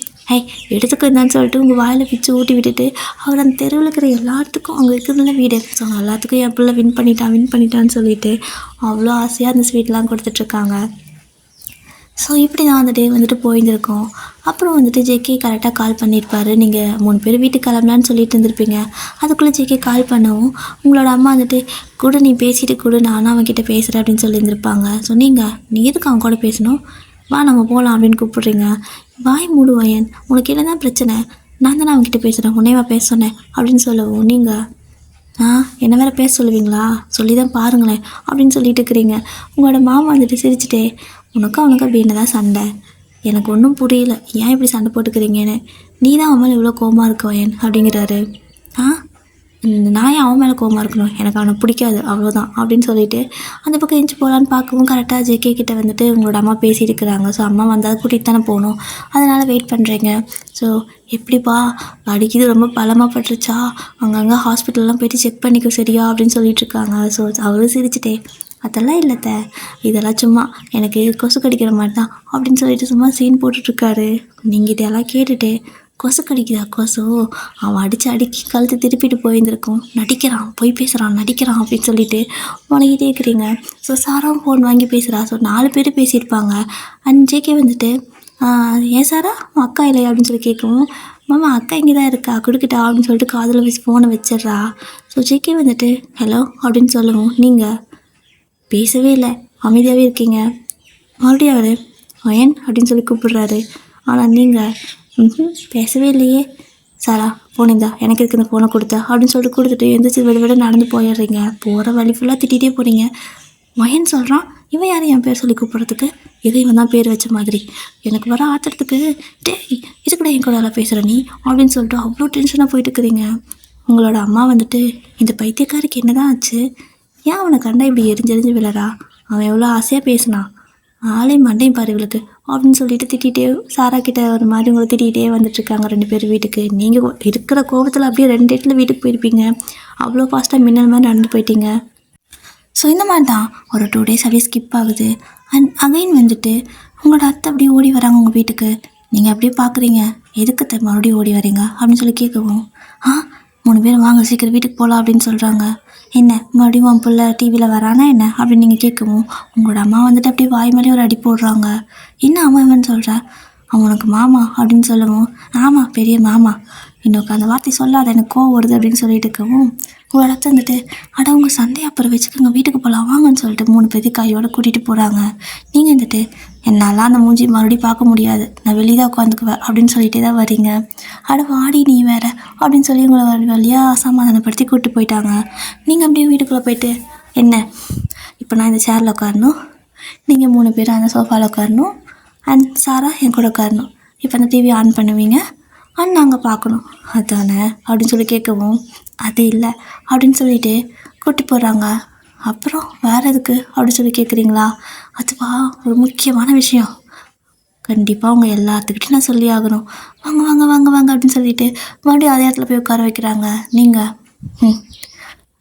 எடுத்துக்கிறதான்னு சொல்லிட்டு உங்கள் வாயில் பிச்சு ஊட்டி விட்டுட்டு அவர் அந்த தெருவில் இருக்கிற எல்லாத்துக்கும் அவங்க இருக்கிறதுல வீடு ஸோ எல்லாத்துக்கும் என் பிள்ளை வின் பண்ணிட்டான்னு சொல்லிட்டு அவ்வளோ ஆசையாக அந்த ஸ்வீட்லாம் கொடுத்துட்ருக்காங்க. ஸோ இப்படி தான் அந்த டே வந்துட்டு போயிருந்துருக்கோம். அப்புறம் வந்துட்டு ஜேகே கரெக்டாக கால் பண்ணியிருப்பார். நீங்கள் 3 பேர் வீட்டுக்கு கிளம்பலான்னு சொல்லிட்டு இருந்திருப்பீங்க. அதுக்குள்ளே ஜேகே கால் பண்ணவும் உங்களோட அம்மா வந்துட்டு கூட நீ பேசிட்டு கூட நானும் அவன்கிட்ட பேசுகிறேன் அப்படின்னு சொல்லியிருந்திருப்பாங்க. ஸோ நீ எதுக்கு அவன் கூட பேசணும், வா நம்ம போகலாம் அப்படின்னு கூப்பிட்றீங்க. வாய் மூடுவாயன், உனக்கு என்ன தான் பிரச்சனை, நான் தானே அவன்கிட்ட பேசுகிறேன், உன்னைவா பேச சொன்னேன் அப்படின்னு சொல்லவும் நீங்கள் என்ன வேறு பேச சொல்லுவீங்களா, சொல்லி தான் பாருங்களேன் அப்படின்னு சொல்லிட்டு இருக்கிறீங்க. உங்களோட மாமா வந்துட்டு சிரிச்சுட்டே அவனுக்கு அப்படி என்னதான் சண்டை, எனக்கு ஒன்றும் புரியல, ஏன் இப்படி சண்டை போட்டுக்கிறீங்கன்னு, நீ தான் அவன் மேலே இவ்வளோ கோவமாக இருக்கவன் அப்படிங்கிறாரு. நான் ஏன் அவன் மேலே கோவமாக இருக்கணும், எனக்கு அவனை பிடிக்காது அவ்வளோதான் அப்படின்னு சொல்லிட்டு அந்த பக்கம் எஞ்சி போகலான்னு பார்க்கவும் கரெக்டாக ஜேகே கிட்டே வந்துட்டு உங்களோட அம்மா பேசிட்டு இருக்கிறாங்க. ஸோ அம்மா வந்தால் கூட்டிகிட்டு தானே போகணும், அதனால் வெயிட் பண்ணுறீங்க. ஸோ எப்படிப்பா அடிக்குது, ரொம்ப பலமாக பட்டுருச்சா, அங்கங்கே ஹாஸ்பிட்டல்லாம் போய்ட்டு செக் பண்ணிக்க சரியா அப்படின்னு சொல்லிட்டுருக்காங்க. ஸோ அவரும் சிரிச்சிட்டே அதெல்லாம் இல்லைத்த, இதெல்லாம் சும்மா எனக்கு கொசு கடிக்கிற மாதிரி தான் அப்படின்னு சொல்லிட்டு சும்மா சீன் போட்டுட்ருக்காரு. நீங்கள் இதெல்லாம் கேட்டுட்டு கொசு கடிக்குதா, கொசு அவன் அடிக்கி கழுத்து திருப்பிட்டு போயிருந்துருக்கோம், போய் பேசுகிறான் நடிக்கிறான் அப்படின்னு சொல்லிட்டு முழங்கிட்டே இருக்கிறீங்க. ஸோ சாராவும் ஃபோன் வாங்கி பேசுகிறா. ஸோ 4 பேர் பேசியிருப்பாங்க. அண்ட் ஜேகே வந்துட்டு ஏன் சாரா உன் அக்கா இல்லையா அப்படின்னு சொல்லி கேட்கவும் மாமா அக்கா இங்கே தான் இருக்கா கொடுக்கிட்டா அப்படின்னு சொல்லிட்டு காதில் வச்சு ஃபோனை வச்சிட்றா. ஸோ ஜேகே வந்துட்டு ஹலோ அப்படின்னு சொல்லவும் நீங்கள் பேசவே இல்லை, அமைதியாகவே இருக்கீங்க. மறுபடியும் அவர் ஏன் அப்படின்னு சொல்லி கூப்பிடுறாரு. ஆனால் நீங்கள் பேசவே இல்லையே. சாரா போனீங்களா, எனக்கு இதுக்கு இந்த ஃபோனை கொடுத்தா அப்படின்னு சொல்லிட்டு கொடுத்துட்டு எந்திரிச்சு விட நடந்து போயிடுறீங்க. போகிற வழி ஃபுல்லாக திட்டிகிட்டே போகிறீங்க. மயன் சொல்கிறான், இவன் யாரும் என் பேர் சொல்லி கூப்பிட்றதுக்கு, இதை இவன் தான் பேர் வச்ச மாதிரி. எனக்கு வர ஆத்திரத்துக்கு, டேய் இதுக்கூட என் கூட பேசுகிற நீ அப்படின்னு சொல்லிட்டு அவ்வளோ டென்ஷனாக போயிட்டு இருக்கிறீங்க. உங்களோட அம்மா வந்துட்டு, இந்த பைத்தியக்காருக்கு என்ன தான் ஆச்சு, ஏன் அவனை கண்டா இப்படி எரிஞ்செறிஞ்சு விழறா, அவன் எவ்வளோ ஆசையாக பேசினான், ஆளே மண்டையும் பாரு இவளுக்கு அப்படின்னு சொல்லிட்டு திட்டிகிட்டே சாரா கிட்ட ஒரு மாதிரி உங்களை திட்டிகிட்டே வந்துட்டுருக்காங்க 2 பேர் வீட்டுக்கு. நீங்கள் இருக்கிற கோபத்தில் அப்படியே 2 இடத்துல வீட்டுக்கு போயிருப்பீங்க. அவ்வளோ ஃபாஸ்ட்டாக மின்னல் மாதிரி நடந்து போயிட்டீங்க. ஸோ இந்த மாதிரி தான் ஒரு 2 days அப்படியே ஸ்கிப் ஆகுது. அண்ட் அகைன் வந்துட்டு உங்களோட அத்தை அப்படியே ஓடி வராங்க உங்கள் வீட்டுக்கு. நீங்கள் அப்படியே பார்க்குறீங்க, எதுக்கு மறுபடியும் ஓடி வரீங்க அப்படின்னு சொல்லி கேட்கவும், 3 பேர் வாங்க சீக்கிரம் வீட்டுக்கு போகலாம் அப்படின்னு சொல்கிறாங்க. என்ன மறுபடியும் உன் பிள்ளை டிவியில் வரானா என்ன அப்படின்னு நீங்கள் கேட்கவும், உங்களோட அம்மா வந்துட்டு அப்படியே வாய் மேலே ஒரு அடி போடுறாங்க. என்ன அவன் சொல்கிறேன், அவன் உனக்கு மாமா அப்படின்னு சொல்லவும், ஆமாம் பெரிய மாமா, இன்னொரு அந்த வார்த்தை சொல்லாத எனக்கு கோவம் வருது அப்படின்னு சொல்லிட்டு இருக்கவும், உங்களோட அத்தை வந்துட்டு அட உங்கள் சண்டையை அப்புறம் வச்சுக்கோங்க வீட்டுக்கு போகலாம் வாங்கன்னு சொல்லிட்டு 3 பேருக்கு கையோடு கூட்டிகிட்டு போகிறாங்க. நீங்கள் வந்துட்டு என்னால் அந்த மூஞ்சி மறுபடியும் பார்க்க முடியாது, நான் வெளியே தான் உட்காந்துக்குவேன் அப்படின்னு சொல்லிட்டே தான் வரீங்க. அட வாடி நீ வேற அப்படின்னு சொல்லி உங்களை வழியாக சமாதானப்படுத்தி கூப்பிட்டு போயிட்டாங்க. நீங்கள் அப்படியே வீட்டுக்குள்ளே போயிட்டு, என்ன இப்போ நான் இந்த சேரில் உட்காரணும், நீங்கள் 3 பேர் அந்த சோஃபாவில் உட்காரணும், அண்ட் சாரா என் கூட உட்காரணும், இப்போ அந்த டிவி ஆன் பண்ணுவீங்க அண்ட் நாங்கள் பார்க்கணும் அதானே அப்படின்னு சொல்லி கேட்கவும், அது இல்லை அப்படின்னு சொல்லிட்டு கூட்டி போடுறாங்க. அப்புறம் வேறு எதுக்கு அப்படின்னு சொல்லி கேட்குறீங்களா, அதுவா ஒரு முக்கியமான விஷயம், கண்டிப்பாக அவங்க எல்லாத்துக்கிட்டையும் நான் சொல்லி ஆகணும், வாங்க வாங்க வாங்க வாங்க அப்படின்னு சொல்லிட்டு மறுபடியும் அதே இடத்துல போய் உட்கார வைக்கிறாங்க. நீங்கள்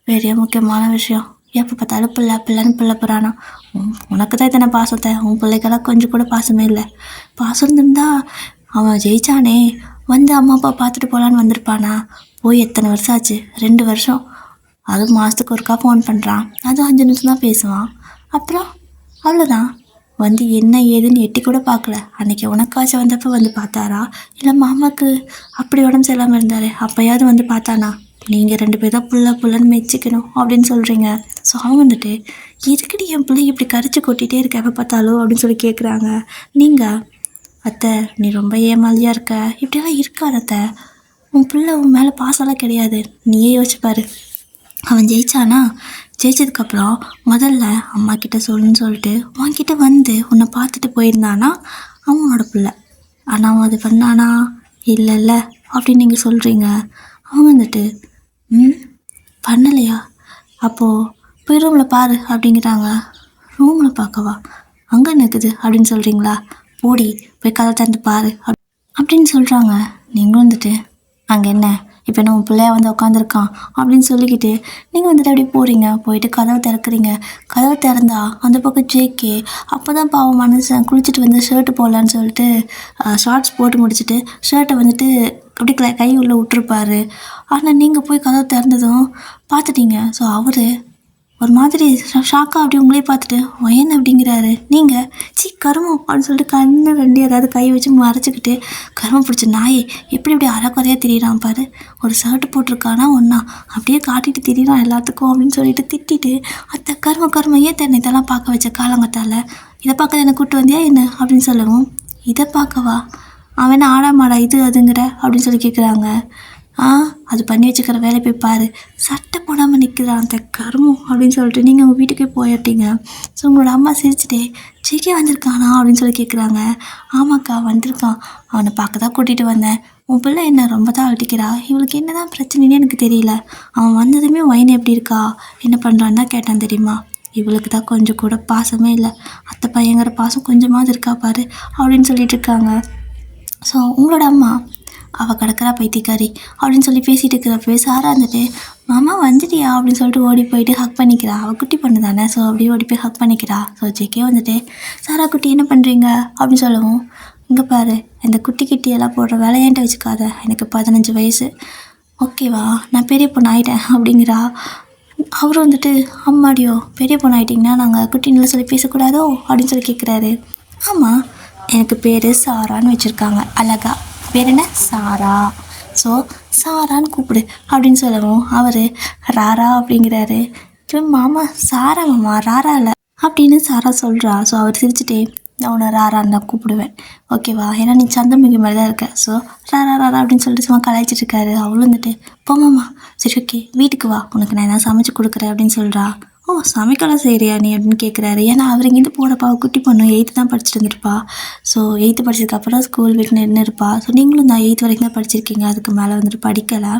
பெரிய முக்கியமான விஷயம், எப்போ பார்த்தாலும் பிள்ளைன்னு பிள்ளை போகிறானா, உனக்கு தான் இத்தனை பாசத்தை, உன் பிள்ளைக்கெல்லாம் கொஞ்சம் கூட பாசமே இல்லை, பாசம் இருந்திருந்தா அவன் ஜெயிச்சானே வந்து அம்மா அப்பா பார்த்துட்டு போகலான்னு வந்திருப்பானா, போய் எத்தனை வருஷம் ஆச்சு, 2 வருஷம், அதுவும் மாதத்துக்கு ஒருக்கா ஃபோன் பண்ணுறான், அதுவும் 5 நிமிஷம் தான் பேசுவான், அப்புறம் அவ்வளோதான், வந்து என்ன ஏதுன்னு எட்டி கூட பார்க்கல, அன்றைக்கி உனக்காச்சும் வந்தப்போ வந்து பார்த்தாரா, இல்லை மாமாவுக்கு அப்படி உடம்பு சரியில்லாமல் இருந்தார் அப்போயாவது வந்து பார்த்தானா, நீங்கள் 2 பேர் தான் புள்ளன்னு மெச்சிக்கணும் அப்படின்னு சொல்கிறீங்க. ஸோ அவங்க வந்துட்டு எதுக்கடி என் பிள்ளை இப்படி கரைச்சி கொட்டிகிட்டே இருக்க எப்போ பார்த்தாலும் அப்படின்னு சொல்லி கேட்குறாங்க. நீங்கள் அத்தை நீ ரொம்ப ஏமாலியாக இருக்க, இப்படியெல்லாம் இருக்காது அத்தை, உன் பிள்ளை உன் மேலே பாசம்லாம் கிடையாது, நீயே யோசிச்சுப்பாரு, அவன் ஜெயிச்சானா, ஜெயிச்சதுக்கப்புறம் முதல்ல அம்மா கிட்ட சொல்லுன்னு சொல்லிட்டு உன்கிட்ட வந்து உன்னை பார்த்துட்டு போயிருந்தானா அவனோட பிள்ளை, ஆனால் அவன் அது பண்ணானா இல்லைல்ல அப்படின்னு நீங்கள் சொல்கிறீங்க. அவன் வந்துட்டு பண்ணலையா, அப்போது போய் ரூமில் பாரு அப்படிங்கிறாங்க. ரூமில் பார்க்கவா, அங்கே நிற்குது அப்படின்னு சொல்கிறீங்களா, போடி போய் கதை திறந்து பாரு அப்படின்னு சொல்கிறாங்க. நீங்களும் வந்துட்டு அங்கே என்ன இப்போ நான் உன் பிள்ளையா வந்து உட்காந்துருக்கான் அப்படின்னு சொல்லிக்கிட்டு நீங்கள் வந்துட்டு அப்படியே போகிறீங்க, போயிட்டு கதவை திறக்கிறீங்க. கதவை திறந்தா அந்த பக்கம் ஜேகே அப்போ தான் பாவம் மனுஷன் குளிச்சுட்டு வந்து ஷர்ட்டு போடலான்னு சொல்லிட்டு ஷார்ட்ஸ் போட்டு முடிச்சுட்டு ஷர்ட்டை வந்துட்டு அப்படி கை உள்ளே விட்டுருப்பாரு. ஆனால் நீங்கள் போய் கதவை திறந்ததும் பார்த்துட்டீங்க. ஸோ அவர் ஒரு மாதிரி ஷாக்காக அப்படி உங்களே பார்த்துட்டு வயன் அப்படிங்கிறாரு. நீங்கள் கருமம் அப்படின்னு சொல்லிட்டு கண்ணு 2 ஏதாவது கை வச்சு மறைச்சிக்கிட்டு, கருமம் பிடிச்ச நாயே எப்படி இப்படி அரைக்குறையாக திரியிறான் பாரு, ஒரு ஷர்ட்டு போட்டிருக்கானா ஒன்றா அப்படியே காட்டிட்டு திரியிறான் எல்லாத்துக்கும் அப்படின்னு சொல்லிட்டு திட்டிட்டு, அத்தை கரும ஏன் தென்னை இதெல்லாம் பார்க்க வச்ச காலங்கத்தால், இதை பார்க்க என்னை கூப்பிட்டு வந்தியா என்ன அப்படின்னு சொல்லவும், இதை பார்க்கவா, அவன் ஆடாமாடா இது அதுங்கிற அப்படின்னு சொல்லி கேட்குறாங்க. அது பண்ணி வச்சுக்கிற வேலை போய் பாரு, சட்டை போடாமல் நிற்கிறான் அந்த கருமம் அப்படின்னு சொல்லிட்டு நீங்கள் உங்கள் வீட்டுக்கே போயிட்டீங்க. ஸோ உங்களோட அம்மா சிரிச்சுட்டே ஜெகே வந்திருக்கானா அப்படின்னு சொல்லி கேட்குறாங்க. ஆமாக்கா வந்திருக்கான், அவனை பார்க்க தான் கூட்டிகிட்டு வந்தேன், உன் பிள்ளை என்ன ரொம்ப தான் அழட்டிக்கிறா, இவளுக்கு என்ன தான் பிரச்சனைன்னு எனக்கு தெரியல, அவன் வந்ததுமே ஒயின் எப்படி இருக்கா என்ன பண்ணுறான்னு தான் கேட்டான் தெரியுமா, இவளுக்கு தான் கொஞ்சம் கூட பாசமே இல்லை, அத்தை பையங்கிற பாசம் கொஞ்சமாவது இருக்கா பாரு அப்படின்னு சொல்லிட்டு இருக்காங்க. ஸோ உங்களோட அம்மா அவள் கிடக்கிறா பைத்தியக்காரி அப்படின்னு சொல்லி பேசிகிட்டு இருக்கிறப்பவே சாரா இருந்துட்டு மாமா வந்துட்டியா அப்படின்னு சொல்லிட்டு ஓடி போயிட்டு ஹக் பண்ணிக்கிறா. அவள் குட்டி பொண்ணு தானே, ஸோ அப்படியே ஓடி போய் ஹக் பண்ணிக்கிறா. ஸோ ஜெகே வந்துட்டு சாரா குட்டி என்ன பண்ணுறீங்க அப்படின்னு சொல்லவும், இங்கே பாரு இந்த குட்டியெல்லாம் போடுற வேலை ஏன்ட்ட வச்சுக்காத, எனக்கு 15 வயசு ஓகேவா, நான் பெரிய பொண்ணு ஆகிட்டேன் அப்படிங்கிறா. அவர் வந்துட்டு அம்மாடியோ பெரிய பொண்ணு ஆகிட்டிங்கன்னா நாங்கள் குட்டின்னு சொல்லி பேசக்கூடாதோ அப்படின்னு சொல்லி கேட்குறாரு. ஆமாம் எனக்கு பேர் சாரான்னு வச்சுருக்காங்க, அழகா பேர் என்ன சாரா, ஸோ சாரான்னு கூப்பிடு அப்படின்னு சொல்லவும் அவர் ராரா அப்படிங்கிறாரு. மாமா சாரா மாமா ராரா இல்லை அப்படின்னு சாரா சொல்கிறா. ஸோ அவர் சிரிச்சுட்டே நான் உன்னை ராரான்னு தான் கூப்பிடுவேன் ஓகேவா, ஏன்னா நீ சந்திரமுகி மாதிரி தான் இருக்க, ஸோ ராரா ராரா அப்படின்னு சொல்லிட்டு சும்மா கலாய்ச்சிட்டு இருக்காரு. அவளும் வந்துட்டு போமாம்மா சரி ஓகே வீட்டுக்கு வா, உனக்கு நான் எதாவது சமைச்சு கொடுக்குறேன் அப்படின்னு சொல்கிறா. ஓ, சமைக்கலாம் செய்கிறியா நீ அப்படின்னு கேட்குறாரு. ஏன்னா அவர் இங்கேருந்து போகிறப்பா குட்டி பொண்ணு 8th தான் படிச்சுட்டு இருந்திருப்பா. ஸோ 8th படிச்சதுக்கப்புறம் ஸ்கூல் விட்டு நின்று இருப்பா. ஸோ நீங்களும் தான் 8th வரைக்கும் தான் படிச்சிருக்கீங்க, அதுக்கு மேலே வந்துட்டு படிக்கலை.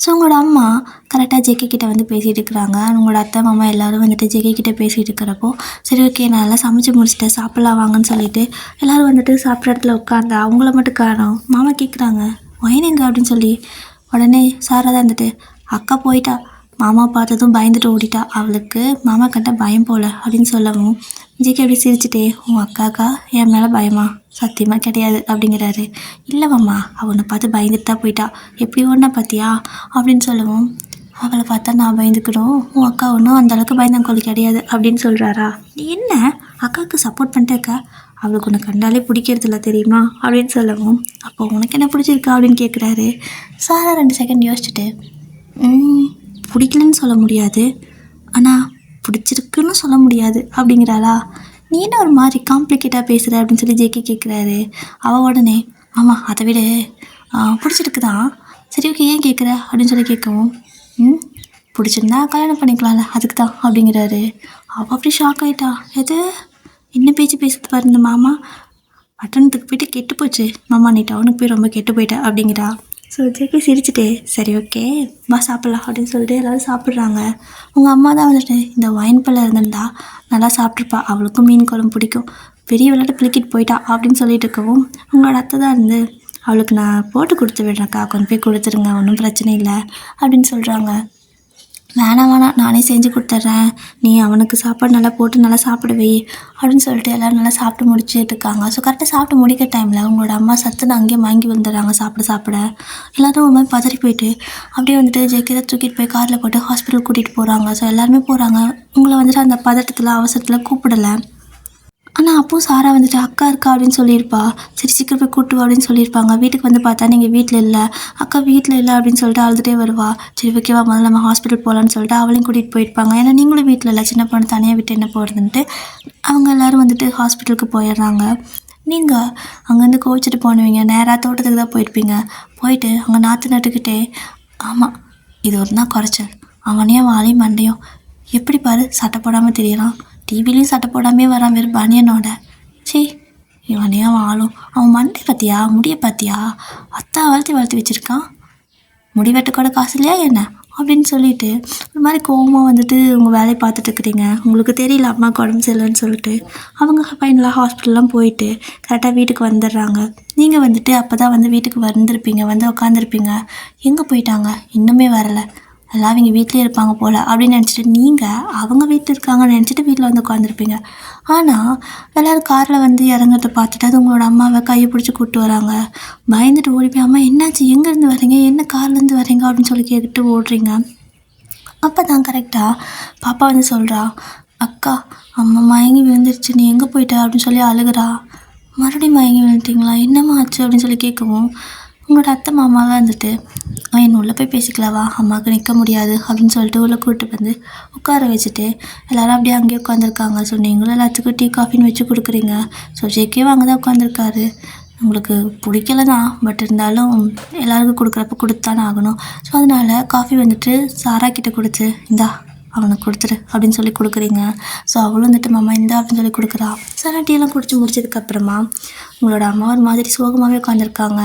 ஸோ உங்களோட அம்மா கரெக்டாக ஜேகே கிட்ட வந்து பேசிகிட்டு இருக்கிறாங்க. உங்களோட அத்தை மாமா எல்லோரும் வந்துட்டு ஜேகே கிட்ட பேசிகிட்டு இருக்கிறப்போ, சரி ஓகே நான் நல்லா சமைச்சு முடிச்சுட்டேன் சாப்பிட்லாம் வாங்கன்னு சொல்லிட்டு எல்லோரும் வந்துட்டு சாப்பிட்ற இடத்துல உட்காந்தா அவங்கள மட்டும் காணோம். மாமா கேட்குறாங்க வயனுங்க அப்படின்னு சொல்லி. உடனே சாரா தான் இருந்துட்டு அக்கா போயிட்டா, மாமா பார்த்ததும் பயந்துட்டு ஓடிட்டா, அவளுக்கு மாமா கண்ட பயம் போல அப்படின்னு சொல்லவும் ஜிகே அப்படி சிரிச்சுட்டே, உன் அக்காக்கா என் மேலே பயமா? சத்தியமாக கிடையாது அப்படிங்கிறாரு. இல்லை மாமா, அவனை பார்த்து பயந்துட்டு தான் போயிட்டா, எப்படி ஒன்றா பார்த்தியா அப்படின்னு சொல்லவும், அவளை பார்த்தா நான் பயந்துக்கணும், உன் அக்கா ஒன்றும் அந்தளவுக்கு பயந்தங்கோழி கிடையாது அப்படின்னு சொல்கிறாரா. நீ என்ன அக்காவுக்கு சப்போர்ட் பண்ணிட்டேக்கா, அவளுக்கு உன்னை கண்டாலே பிடிக்கிறதில்ல தெரியுமா அப்படின்னு சொல்லவும், அப்போ உனக்கு என்ன பிடிச்சிருக்கா அப்படின்னு கேட்குறாரு. சாரா 2 செகண்ட் யோசிச்சுட்டு, பிடிக்கலன்னு சொல்ல முடியாது, ஆனால் பிடிச்சிருக்குன்னு சொல்ல முடியாது அப்படிங்கிறாளா. நீ என்ன ஒரு மாதிரி காம்ப்ளிகேட்டாக பேசுகிற அப்படின்னு சொல்லி ஜேகே கேட்குறாரு. அவள் உடனே ஆமாம் அதை விட பிடிச்சிருக்கு தான், சரி ஓகே ஏன் கேட்குற அப்படின்னு சொல்லி கேட்கவும், பிடிச்சிருந்தா கல்யாணம் பண்ணிக்கலாம்ல அதுக்கு தான் அப்படிங்கிறாரு. அவள் அப்படி ஷாக் ஆகிட்டா. எது என்ன பேச்சு பேசுறது பாரு இந்த மாமா, பட்டணத்துக்கு போயிட்டு கெட்டு போச்சு மாமா, நீ டவுனுக்கு போய் ரொம்ப கெட்டு போயிட்ட அப்படிங்கிறா. ஸோ ஜேகே சிரிச்சுட்டே சரி ஓகே வா சாப்பிட்லாம் அப்படின்னு சொல்லிட்டு எல்லோரும் சாப்பிட்றாங்க. உங்கள் அம்மா தான் வந்துட்டு இந்த ஒயின் பல்ல இருந்திருந்தா நல்லா சாப்பிட்ருப்பா, அவளுக்கும் மீன் குழம்பு பிடிக்கும், பெரிய விளையாட்டு பிளிக்கிட்டு போயிட்டா அப்படின்னு சொல்லிட்டு இருக்கவும், உங்களோட அத்தை தான் இருந்து அவளுக்கு நான் போட்டு கொடுத்து விடுறேன்க்கா, கொண்டு போய் கொடுத்துருங்க ஒன்றும் பிரச்சனை இல்லை அப்படின்னு சொல்கிறாங்க. வேணாம் நானே செஞ்சு கொடுத்துட்றேன், நீ அவனுக்கு சாப்பாடு நல்லா போட்டு நல்லா சாப்பிட வை அப்படின்னு சொல்லிட்டு எல்லோரும் நல்லா சாப்பிட்டு முடிச்சுட்டு இருக்காங்க. ஸோ கரெக்டாக சாப்பிட்டு முடிக்கிற டைமில் உங்களோட அம்மா சத்துன்னு அங்கேயே வாங்கி வந்துடுறாங்க சாப்பிட. எல்லோரும் ஒரு மாதிரி பதறி போயிட்டு அப்படியே வந்துட்டு ஜெயிக்கிறத தூக்கிட்டு போய் காரில் போட்டு ஹாஸ்பிட்டல் கூட்டிகிட்டு போகிறாங்க. ஸோ எல்லாருமே போகிறாங்க. உங்களை வந்துட்டு அந்த பதட்டத்தில் அவசரத்தில் கூப்பிடலை. ஆனால் அப்போது சாரா வந்துட்டு அக்கா இருக்கா அப்படின்னு சொல்லியிருப்பா, சரி சீக்கிரம் போய் கூட்டு வா அப்படின்னு சொல்லியிருப்பாங்க. வீட்டுக்கு வந்து பார்த்தா நீங்கள் வீட்டில் இல்லை, அக்கா வீட்டில் இல்லை அப்படின்னு சொல்லிட்டு அழுதுகிட்டே வருவா. சரி ஓகேவா முதல்ல நம்ம ஹாஸ்பிட்டல் போகலான்னு சொல்லிட்டு அவளையும் கூட்டிகிட்டு போயிருப்பாங்க. ஏன்னா நீங்களும் வீட்டில் இல்லை, சின்ன பொண்ணு தனியாக விட்டு என்ன போகிறதுன்ட்டு அவங்க எல்லோரும் வந்துட்டு ஹாஸ்பிட்டலுக்கு போயிடுறாங்க. நீங்கள் அங்கேருந்து கோவிச்சிட்டு போனுவீங்க, நேராக தோட்டத்துக்கு தான் போயிருப்பீங்க. போயிட்டு அங்கே நாற்று நட்டுக்கிட்டே, ஆமாம் இது ஒரு தான் குறைச்சல், அவனையும் வாழையும் மண்டையும் எப்படி பாரு சட்டை போடாமல் தெரியலாம், டிவிலையும் சட்டை போடாமே வரான் வெறும் பனியனோட, சரி இவனையும் வாழும், அவன் மண்டை பார்த்தியா முடிய பார்த்தியா, அத்தா வளர்த்தி வச்சுருக்கான், முடி வெட்ட கூட காசு இல்லையா என்ன அப்படின்னு சொல்லிட்டு ஒரு மாதிரி கோவமாக வந்துட்டு உங்கள் வேலையை பார்த்துட்டு இருக்கிறீங்க. உங்களுக்கு தெரியல அம்மாவுக்கு உடம்பு சரியில்லைன்னு சொல்லிட்டு அவங்க ஃபைனலாக ஹாஸ்பிட்டல்லாம் போயிட்டு கரெக்டாக வீட்டுக்கு வந்துடுறாங்க. நீங்கள் வந்துட்டு அப்போ தான் வந்து வீட்டுக்கு வந்திருப்பீங்க, வந்து உட்காந்துருப்பீங்க. எங்கே போயிட்டாங்க இன்னுமே வரலை, எல்லாம் அவங்க வீட்டிலே இருப்பாங்க போல் அப்படின்னு நினச்சிட்டு நீங்கள் அவங்க வீட்டில் இருக்காங்கன்னு நினச்சிட்டு வீட்டில் வந்து உட்காந்துருப்பீங்க. ஆனால் எல்லோரும் காரில் வந்து இறங்குறத பார்த்துட்டு அது உங்களோட அம்மாவை கையை பிடிச்சி கூப்பிட்டு வராங்க. பயந்துட்டு ஓடி போய் அம்மா என்னாச்சு, எங்கேருந்து வரீங்க, என்ன கார்லேருந்து வரீங்க அப்படின்னு சொல்லி கேட்டுட்டு ஓடுறீங்க. அப்போ தான் கரெக்டாக பாப்பா வந்து சொல்கிறா, அக்கா அம்மா மயங்கி விழுந்துருச்சு, நீ எங்கே போயிட்ட அப்படின்னு சொல்லி அழுகிறா. மறுபடியும் மயங்கி விழுந்துட்டிங்களா, என்னம்மா ஆச்சு அப்படின்னு சொல்லி கேட்கவும், உங்களோட அத்தை மாமாவை வந்துட்டு என்ன உள்ளே போய் பேசிக்கலாவா, அம்மாவுக்கு நிற்க முடியாது அப்படின்னு சொல்லிட்டு உள்ளே கூப்பிட்டு வந்து உட்கார வச்சுட்டு எல்லோரும் அப்படியே அங்கேயே உட்காந்துருக்காங்க. ஸோ நீங்களும் எல்லாத்துக்கும் டீ காஃபின்னு வச்சு கொடுக்குறீங்க. ஸோ ஜேகேவும் அங்கே தான் உட்காந்துருக்காரு. உங்களுக்கு பிடிக்கல தான், பட் இருந்தாலும் எல்லாருக்கும் கொடுக்குறப்ப கொடுத்தானே ஆகணும். ஸோ அதனால் காஃபி வந்துட்டு சாரா கிட்டே கொடுத்து இந்தா அவனுக்கு கொடுத்துரு அப்படின்னு சொல்லி கொடுக்குறீங்க. ஸோ அவளும் வந்துட்டு மாமா இந்தா அப்படின்னு சொல்லி கொடுக்குறா. சாரா டீலாம் குடிச்சு முடிச்சதுக்கப்புறமா உங்களோட அம்மா ஒரு மாதிரி சோகமாகவே உட்காந்துருக்காங்க.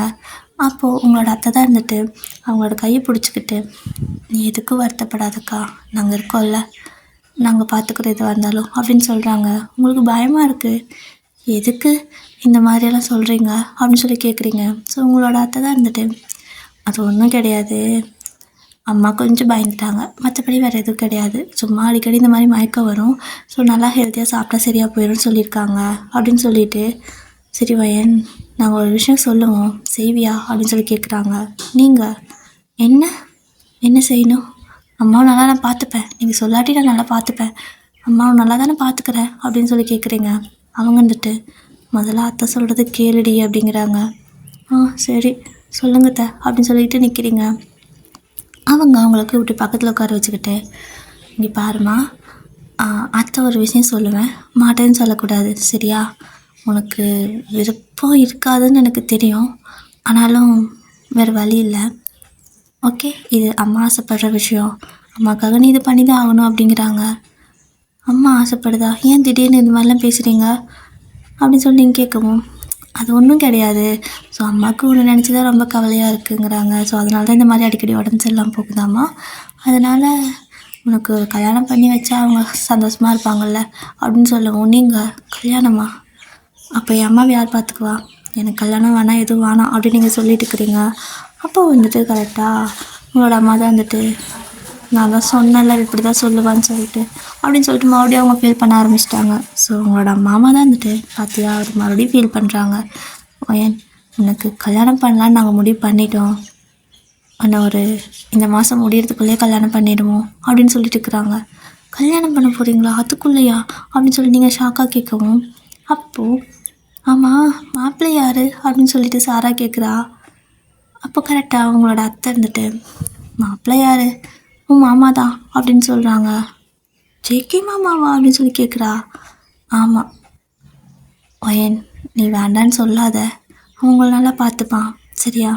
அப்போது உங்களோட அத்தை தான் இருந்துட்டு அவங்களோட கையை பிடிச்சிக்கிட்டு, நீ எதுக்கும் வருத்தப்படாதக்கா, நாங்கள் இருக்கோம்ல, நாங்கள் பார்த்துக்குறது எதுவாக இருந்தாலும் அப்படின்னு சொல்கிறாங்க. உங்களுக்கு பயமாக இருக்குது, எதுக்கு இந்த மாதிரியெல்லாம் சொல்கிறீங்க அப்படின்னு சொல்லி கேட்குறீங்க. ஸோ உங்களோட அத்தை தான் இருந்துட்டு அது ஒன்றும் கிடையாது, அம்மா கொஞ்சம் பயந்துட்டாங்க, மற்றபடி வேறு எதுவும் கிடையாது, சும்மா அடிக்கடி இந்த மாதிரி மயக்கம் வரும், ஸோ நல்லா ஹெல்த்தியாக சாப்பிட்டா சரியாக போயிடும்னு சொல்லியிருக்காங்க அப்படின்னு சொல்லிட்டு, சரி வயன் நாங்கள் ஒரு விஷயம் சொல்லுவோம் செய்வியா அப்படின்னு சொல்லி கேட்குறாங்க. நீங்கள் என்ன செய்யணும், அம்மாவும் நல்லா நான் பார்த்துப்பேன், நீங்கள் சொல்லாட்டி நான் நல்லா பார்த்துப்பேன், அம்மாவும் நல்லா தானே பார்த்துக்கிறேன் அப்படின்னு சொல்லி கேட்குறீங்க. அவங்க வந்துட்டு முதல்ல அத்தை சொல்கிறது கேளுடி அப்படிங்கிறாங்க. சரி சொல்லுங்கத்த அப்படின்னு சொல்லிட்டு நிற்கிறீங்க. அவங்க அவங்களுக்கு இப்படி பக்கத்தில் உட்கார வச்சுக்கிட்டு, இங்கே பாருமா, அத்தை ஒரு விஷயம் சொல்லுவேன், மாட்டேன்னு சொல்லக்கூடாது சரியா, உனக்கு விருப்பம் இருக்காதுன்னு எனக்கு தெரியும், ஆனாலும் வேறு வழி இல்லை, ஓகே இது அம்மா ஆசைப்படுற விஷயம், அம்மாக்காக நீ இது பண்ணி தான் ஆகணும் அப்படிங்கிறாங்க. அம்மா ஆசைப்படுதா, ஏன் திடீர்னு இந்த மாதிரிலாம் பேசுகிறீங்க அப்படின்னு சொல்லி நீங்கள் கேட்கவும், அது ஒன்றும் கிடையாது. ஸோ அம்மாவுக்கு ஒன்று நினச்சி தான் ரொம்ப கவலையாக இருக்குங்கிறாங்க. ஸோ அதனால தான் இந்த மாதிரி அடிக்கடி உடம்பு சரியில்லாமல் போகுதாம்மா. அதனால் உனக்கு கல்யாணம் பண்ணி வச்சா அவங்க சந்தோஷமாக இருப்பாங்கள்ல அப்படின்னு சொல்லவும், நீங்கள் கல்யாணமா, அப்போ என் அம்மாவை யார் பார்த்துக்குவா, எனக்கு கல்யாணம் வேணாம் எதுவும் வேணாம் அப்படின்னு நீங்கள் சொல்லிட்டு இருக்கிறீங்க. அப்போ வந்துட்டு கரெக்டாக உங்களோட அம்மா தான் வந்துட்டு, நான் தான் சொன்னேன்ல இப்படி தான் சொல்லுவான்னு சொல்லிட்டு அப்படின்னு சொல்லிட்டு மறுபடியும் அவங்க ஃபீல் பண்ண ஆரம்பிச்சிட்டாங்க. ஸோ உங்களோட மாமா தான் வந்துட்டு பார்த்தியா அவர் மறுபடியும் ஃபீல் பண்ணுறாங்க. ஏன் உனக்கு கல்யாணம் பண்ணலான்னு நாங்கள் முடிவு பண்ணிட்டோம், ஆனால் இந்த மாதம் முடியறதுக்குள்ளேயே கல்யாணம் பண்ணிவிடுவோம் அப்படின்னு சொல்லிட்டு இருக்கிறாங்க. கல்யாணம் பண்ண போகிறீங்களா, அதுக்குள்ளேயா அப்படின்னு சொல்லி நீங்கள் ஷாக்காக கேட்கவும், அப்போது ஆமாம் மாப்பிள்ளை யார் அப்படின்னு சொல்லிட்டு சாரா கேட்குறா. அப்போ கரெக்டாக அவங்களோட அத்தை இருந்துட்டு, மாப்பிள்ளை யார், உன் மாமா தான் அப்படின்னு சொல்கிறாங்க. ஜேகே மாமாவா அப்படின்னு சொல்லி கேட்குறா. ஆமாம் ஒயன், நீ வேண்டான்னு சொல்லாத, அவங்கள நல்லா பார்த்துப்பான் சரியா,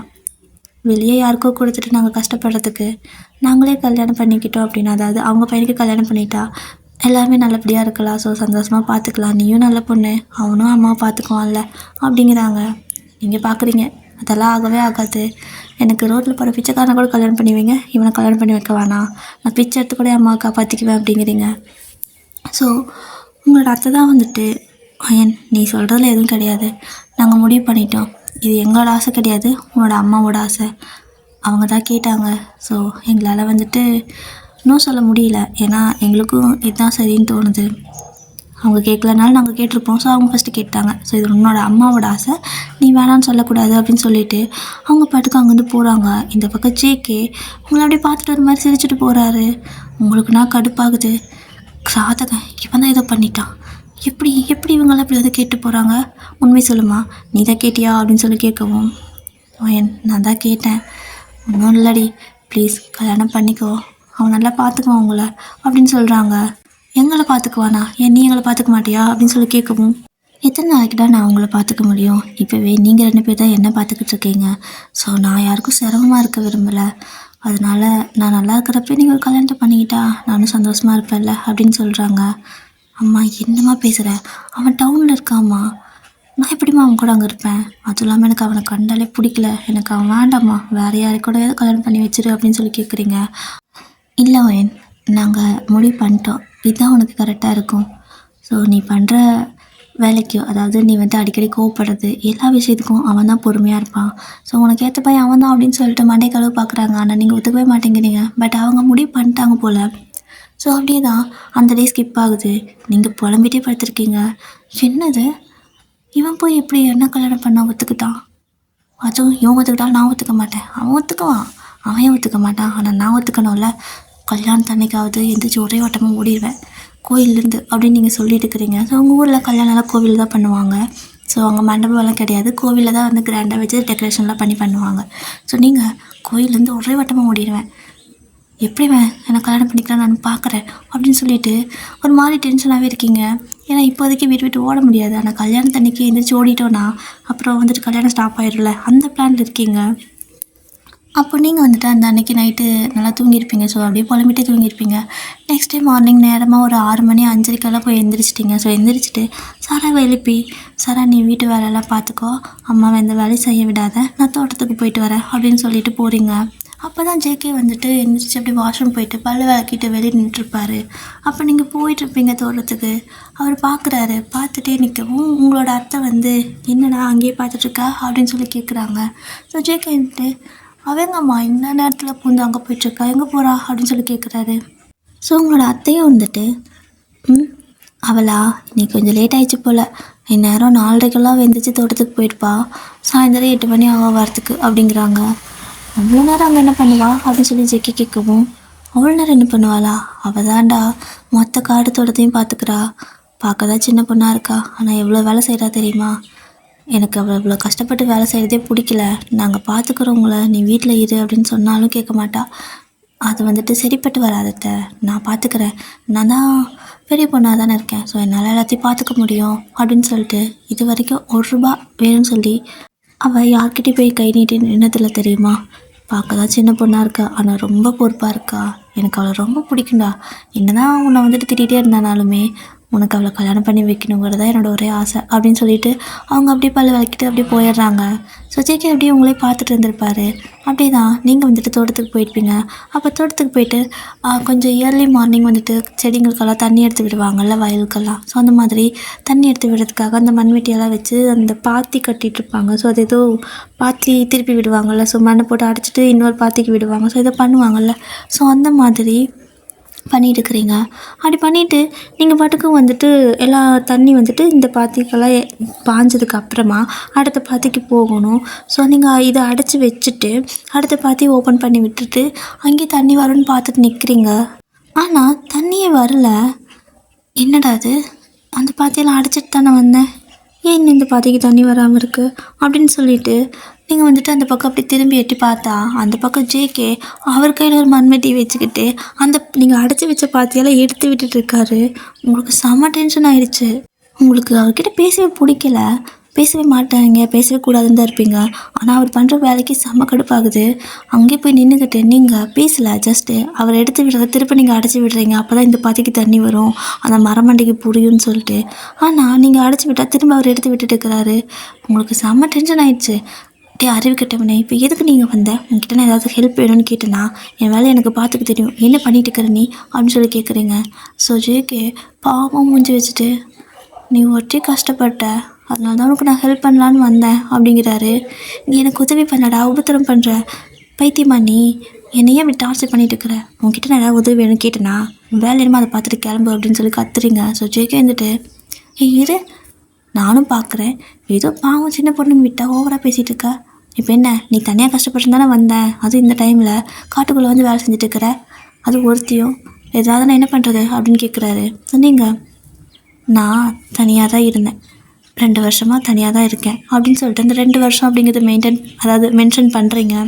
வெளியே யாருக்கோ கொடுத்துட்டு நாங்கள் கஷ்டப்படுறதுக்கு நாங்களே கல்யாணம் பண்ணிக்கிட்டோம் அப்படின்னா, அதாவது அவங்க பையனுக்கு கல்யாணம் பண்ணிட்டா எல்லாருமே நல்லபடியாக இருக்கலாம், ஸோ சந்தோஷமாக பார்த்துக்கலாம், நீயும் நல்ல பொண்ணு, அவனும் அம்மாவை பார்த்துக்குவான்ல அப்படிங்கிறாங்க. நீங்கள் பார்க்குறீங்க அதெல்லாம் ஆகவே ஆகாது, எனக்கு ரோட்டில் போகிற பிச்சைக்காரனை கூட கல்யாணம் பண்ணி வைங்க, இவனை கல்யாணம் பண்ணி வைக்க வேணாம், நான் பிச்சை எடுத்து கூட அம்மாவை காப்பாற்றிக்குவேன் அப்படிங்கிறீங்க. ஸோ உங்களோட அத்தை தான் வந்துட்டு, அயன் நீ சொல்கிறதுல எதுவும் கிடையாது, நாங்கள் முடிவு பண்ணிட்டோம், இது எங்களோட ஆசை கிடையாது, உன்னோட அம்மாவோட ஆசை, அவங்க தான் கேட்டாங்க, ஸோ எங்களால் வந்துட்டு இன்னும் சொல்ல முடியல, ஏன்னா எங்களுக்கும் இதுதான் சரின்னு தோணுது, அவங்க கேட்கலனாலும் நாங்கள் கேட்டிருப்போம், ஸோ அவங்க ஃபஸ்ட்டு கேட்டாங்க, ஸோ இது உன்னோட அம்மாவோட ஆசை, நீ வேணான்னு சொல்லக்கூடாது அப்படின்னு சொல்லிட்டு அவங்க பாட்டுக்கு அங்கேருந்து போகிறாங்க. இந்த பக்கம் ஜேகே உங்களை அப்படியே பார்த்துட்டு ஒரு மாதிரி சிரிச்சுட்டு போகிறாரு. உங்களுக்கு நான் கடுப்பாகுது, சாதகன் இவன் தான் ஏதோ பண்ணிட்டான், எப்படி எப்படி இவங்களாம் அப்படி வந்து கேட்டு போகிறாங்க, உண்மை சொல்லுமா, நீ தான் கேட்டியா அப்படின்னு சொல்லி கேட்கவும், நான் தான் கேட்டேன், ஒன்றும் இல்லடி ப்ளீஸ் கல்யாணம் பண்ணிக்கோ, அவன் நல்லா பார்த்துக்குவான் உங்களை அப்படின்னு சொல்கிறாங்க. எங்களை பார்த்துக்குவானா, ஏன் நீ எங்களை பார்த்துக்க மாட்டியா அப்படின்னு சொல்லி கேட்கவும், எத்தனை நாளைக்கு தான் நான் உங்களை பார்த்துக்க முடியும், இப்போவே நீங்கள் 2 பேர் தான் என்ன பார்த்துக்கிட்டு இருக்கீங்க, ஸோ நான் யாருக்கும் சிரமமாக இருக்க விரும்பலை, அதனால் நான் நல்லா இருக்கிறப்ப நீங்கள் ஒரு கல்யாணத்தை பண்ணிக்கிட்டா நானும் சந்தோஷமாக இருப்பேன்ல அப்படின்னு சொல்கிறாங்க. அம்மா என்னம்மா பேசுகிறேன், அவன் டவுனில் இருக்காம்மா, நான் எப்படிம்மா அவன் கூட அங்கே இருப்பேன், அதுவும் இல்லாமல் எனக்கு அவனை கண்டாலே பிடிக்கல, எனக்கு அவன் வேண்டாம்மா, வேறு யாரை கூட கல்யாணம் பண்ணி வச்சிரு அப்படின்னு சொல்லி கேட்குறீங்க. இல்லை ஒயன், நாங்கள் முடிவு பண்ணிட்டோம், இதுதான் உனக்கு கரெக்டாக இருக்கும், ஸோ நீ பண்ணுற வேலைக்கு, அதாவது நீ வந்து அடிக்கடி கோவப்படுறது எல்லா விஷயத்துக்கும் அவன் தான் பொறுமையாக இருப்பான், ஸோ உனக்கு ஏற்ற பையன் அவன் தான் அப்படின்னு சொல்லிட்டு மண்டை கழுவு பார்க்குறாங்க, ஆனால் நீங்கள் ஒத்துக்கவே மாட்டேங்கிறீங்க, பட் அவங்க முடிவு பண்ணிட்டாங்க போல். ஸோ அப்படியே தான் அந்த டே ஸ்கிப் ஆகுது, நீங்கள் புலம்பிட்டே படுத்துருக்கீங்க, என்னது இவன் போய் எப்படி என்ன கல்யாணம் பண்ண ஒத்துக்கிட்டான், அதுவும் இவன் ஒத்துக்கிட்டாலும் நான் ஒத்துக்க மாட்டேன், அவன் ஒத்துக்குவான், அவன் ஒத்துக்க மாட்டான், ஆனால் நான் ஒத்துக்கணும்ல, கல்யாணத்தன்னைக்காவது எந்திரிச்சு ஒரே வட்டமாக ஓடிடுவேன் கோயிலேருந்து அப்படின்னு நீங்கள் சொல்லிட்டு இருக்கிறீங்க. ஸோ உங்கள் ஊரில் கல்யாணம்லாம் கோவில் தான் பண்ணுவாங்க, ஸோ அவங்க மண்டபம்லாம் கிடையாது, கோவிலில் தான் வந்து கிராண்டாக வச்சு டெக்கரேஷன்லாம் பண்ணுவாங்க. ஸோ நீங்கள் கோயிலேருந்து ஒரே வட்டமாக ஓடிடுவேன், எப்படி எனக்கு கல்யாணம் பண்ணிக்கலாம் நான் பார்க்குறேன் அப்படின்னு சொல்லிட்டு ஒரு மாதிரி டென்ஷனாகவே இருக்கீங்க. ஏன்னா இப்போதைக்கு விட்டு ஓட முடியாது, ஆனால் கல்யாணத்தன்னைக்கு எந்திரிச்சு ஓடிட்டோன்னா அப்புறம் வந்துட்டு கல்யாணம் ஸ்டாப் ஆகிடும்ல, அந்த பிளான் இருக்கீங்க. அப்போ நீங்கள் வந்துட்டு அந்த அன்றைக்கி நைட்டு நல்லா தூங்கியிருப்பீங்க, ஸோ அப்படியே புலம்பிட்டே தூங்கியிருப்பீங்க. நெக்ஸ்ட் டே மார்னிங் நேரமாக ஒரு 6 மணி 5:30 போய் எந்திரிச்சிட்டிங்க. ஸோ எந்திரிச்சிட்டு சாராவை எழுப்பி, சாரா நீ வீட்டு வேலையெல்லாம் பார்த்துக்கோ, அம்மாவை எந்த வேலையும் செய்ய விடாத, நான் தோட்டத்துக்கு போயிட்டு வரேன் அப்படின்னு சொல்லிட்டு போகிறீங்க. அப்போ தான் ஜேகே வந்துட்டு எந்திரிச்சு அப்படியே வாஷ்ரூம் போயிட்டு பல்லு விளக்கிட்டு வெளியே நின்றுருப்பார். அப்போ நீங்கள் போயிட்டுருப்பீங்க தோட்டத்துக்கு, அவர் பார்க்குறாரு, பார்த்துட்டே நிற்கவும் உங்களோட அத்தை வந்து என்னடா அங்கேயே பார்த்துட்ருக்கா அப்படின்னு சொல்லி கேட்குறாங்க. ஸோ ஜேகே வந்துட்டு அவங்கம்மா இந்த நேரத்தில் பூந்து அங்கே போயிட்டுருக்கா, எங்கே போகிறா அப்படின்னு சொல்லி கேட்குறாரு. ஸோ உங்களோட அத்தையும் வந்துட்டு அவளா நீ கொஞ்சம் லேட் ஆகிடுச்சு போல், இந்நேரம் 4:30 வெந்துச்சு தோட்டத்துக்கு போயிட்டுப்பா, சாயந்தரம் 8 மணி ஆகும் வரத்துக்கு அப்படிங்கிறாங்க. அவ்வளோ நேரம் அங்கே என்ன பண்ணுவா அப்படின்னு சொல்லி ஜெக்கி கேட்கவும், அவ்வளோ நேரம் என்ன பண்ணுவாளா, அவள் தாண்டா மொத்த காடு தோட்டத்தையும் பார்த்துக்கிறா, பார்க்க தான் சின்ன பொண்ணாக இருக்கா, ஆனால் எவ்வளோ வேலை செய்கிறா தெரியுமா, எனக்கு அவள் இவ்வளோ கஷ்டப்பட்டு வேலை செய்கிறதே பிடிக்கல, நாங்கள் பார்த்துக்குறோங்கள, நீ வீட்டில் இரு அப்படின்னு சொன்னாலும் கேட்க மாட்டா, அது வந்துட்டு சரிப்பட்டு வராதத்த, நான் பார்த்துக்கிறேன், நான் தான் பெரிய பொண்ணாக தானே இருக்கேன், ஸோ என்னால் எல்லாத்தையும் பார்த்துக்க முடியும் அப்படின்னு சொல்லிட்டு இது வரைக்கும் 1 ரூபா வேணும்னு சொல்லி அவள் யார்கிட்டையும் போய் கை நீட்டி நின்னதில்லை தெரியுமா, பார்க்க தான் சின்ன பொண்ணாக இருக்கா, ஆனால் ரொம்ப பொறுப்பாக இருக்கா. எனக்கு அவளை ரொம்ப பிடிக்கும்டா. என்னதான் உன்னை வந்துட்டு திட்டிகிட்டே இருந்தானாலுமே உனக்கு அவளை கல்யாணம் பண்ணி வைக்கணுங்கிறது தான் என்னோட ஒரே ஆசை அப்படின்னு சொல்லிட்டு அவங்க அப்படியே பல்ல விளக்கிட்டு அப்படியே போயிடுறாங்க. ஸோ ஜேகே அப்படியே உங்களே பார்த்துட்டு இருந்திருப்பாரு. அப்படியே தான் நீங்கள் வந்துட்டு தோட்டத்துக்கு போயிருப்பீங்க. அப்போ தோட்டத்துக்கு போயிட்டு கொஞ்சம் இயர்லி மார்னிங் வந்துட்டு செடிங்களுக்கெல்லாம் தண்ணி எடுத்து விடுவாங்கள்ல, வயலுக்கெல்லாம். ஸோ அந்த மாதிரி தண்ணி எடுத்து விடுறதுக்காக அந்த மண்வெட்டியெல்லாம் வச்சு அந்த பாத்தி கட்டிகிட்டு இருப்பாங்க. ஸோ அது ஏதோ பாத்தி திருப்பி விடுவாங்கள்ல, ஸோ மண்ணை போட்டு அடைச்சிட்டு இன்னொரு பாத்திக்கு விடுவாங்க. ஸோ இதை பண்ணுவாங்கள்ல, ஸோ அந்த மாதிரி பண்ணிகிட்டு இருக்கிறீங்க. அப்படி பண்ணிவிட்டு நீங்கள் பாட்டுக்கும் வந்துட்டு எல்லா தண்ணி வந்துட்டு இந்த பாத்திக்கெல்லாம் பாஞ்சதுக்கு அப்புறமா அடுத்த பாத்திக்கு போகணும். ஸோ நீங்கள் இதை அடைச்சி வச்சுட்டு அடுத்த பாத்தி ஓப்பன் பண்ணி விட்டுட்டு அங்கேயே தண்ணி வரும்னு பார்த்துட்டு நிற்கிறீங்க. ஆனால் தண்ணியே வரல. என்னடா அது, அந்த பாத்தியெல்லாம் அடைச்சிட்டு தானே வந்தேன், ஏன் இன்னும் இந்த பாத்திக்கு தண்ணி வராமல் இருக்குது அப்படின்னு சொல்லிட்டு நீங்கள் வந்துட்டு அந்த பக்கம் அப்படி திரும்பி எட்டி பார்த்தா அந்த பக்கம் ஜேகே அவர் கையில் ஒரு மண்வெட்டி வச்சுக்கிட்டு அந்த நீங்கள் அடைச்சி வச்ச பாத்தியெல்லாம் எடுத்து விட்டுட்டு இருக்காரு. உங்களுக்கு செம்ம டென்ஷன் ஆயிடுச்சு. உங்களுக்கு அவர்கிட்ட பேசவே பிடிக்கல, பேசவே மாட்டாங்க, பேசவே கூடாதுன்னு தான் இருப்பீங்க. ஆனால் அவர் பண்ணுற வேலைக்கு செம்ம கடுப்பாகுது. அங்கே போய் நின்றுக்கிட்டு நீங்கள் பேசலை, ஜஸ்ட்டு அவர் எடுத்து விடுறத திருப்பி நீங்கள் அடைச்சி விடுறீங்க. அப்போ தான் இந்த பாத்திக்கு தண்ணி வரும், அந்த மரமண்டைக்கு புரியும்னு சொல்லிட்டு. ஆனால் நீங்கள் அடைச்சி விட்டால் திரும்ப அவர் எடுத்து விட்டுட்டு இருக்கிறாரு. உங்களுக்கு செம்ம டென்ஷன் ஆயிடுச்சு. டே அறிவு கட்டவனே, இப்போ எதுக்கு நீங்கள் வந்த, உங்ககிட்ட நான் ஏதாவது ஹெல்ப் வேணும்னு கேட்டேன்னா என் வேலையை எனக்கு பார்த்துக்க தெரியும், என்ன பண்ணிட்டு இருக்கிற நீ அப்படின்னு சொல்லி கேட்குறீங்க. ஸோ ஜேகே பாவம் மூஞ்சி வச்சுட்டு, நீ ஒட்டி கஷ்டப்பட்ட, அதனால தான் உனக்கு நான் ஹெல்ப் பண்ணலான்னு வந்தேன் அப்படிங்கிறாரு. நீ எனக்கு உதவி பண்ணடா, உபத்திரம் பண்ணுற பைத்தியமா நீ, என்னையே அப்படி டார்ச்சர் பண்ணிட்டு இருக்கிற, உங்ககிட்ட நான் ஏதாவது உதவி வேணும்னு கேட்டேன்னா வேலை என்னமோ அதை பார்த்துட்டு கிளம்பு அப்படின்னு சொல்லி கத்துறீங்க. ஸோ ஜேகே வந்துட்டு, இரு நானும் பார்க்குறேன், ஏதோ பாவம் சின்ன பொண்ணுன்னு விட்டால் ஓவராக பேசிகிட்டு இருக்கா. இப்போ என்ன, நீ தனியாக கஷ்டப்பட்டு தானே வந்தேன், அதுவும் இந்த டைமில் காட்டுக்குள்ளே வந்து வேலை செஞ்சுட்டு இருக்கிற, அது ஒருத்தியும் ஏதாவது நான் என்ன பண்ணுறது அப்படின்னு கேட்குறாரு. சொன்னீங்க, நான் தனியாக தான் இருந்தேன், 2 வருஷமாக தனியாக தான் இருக்கேன் அப்படின்னு சொல்லிட்டு அந்த 2 வருஷம் அப்படிங்கிறது மென்ஷன் பண்ணுறீங்க.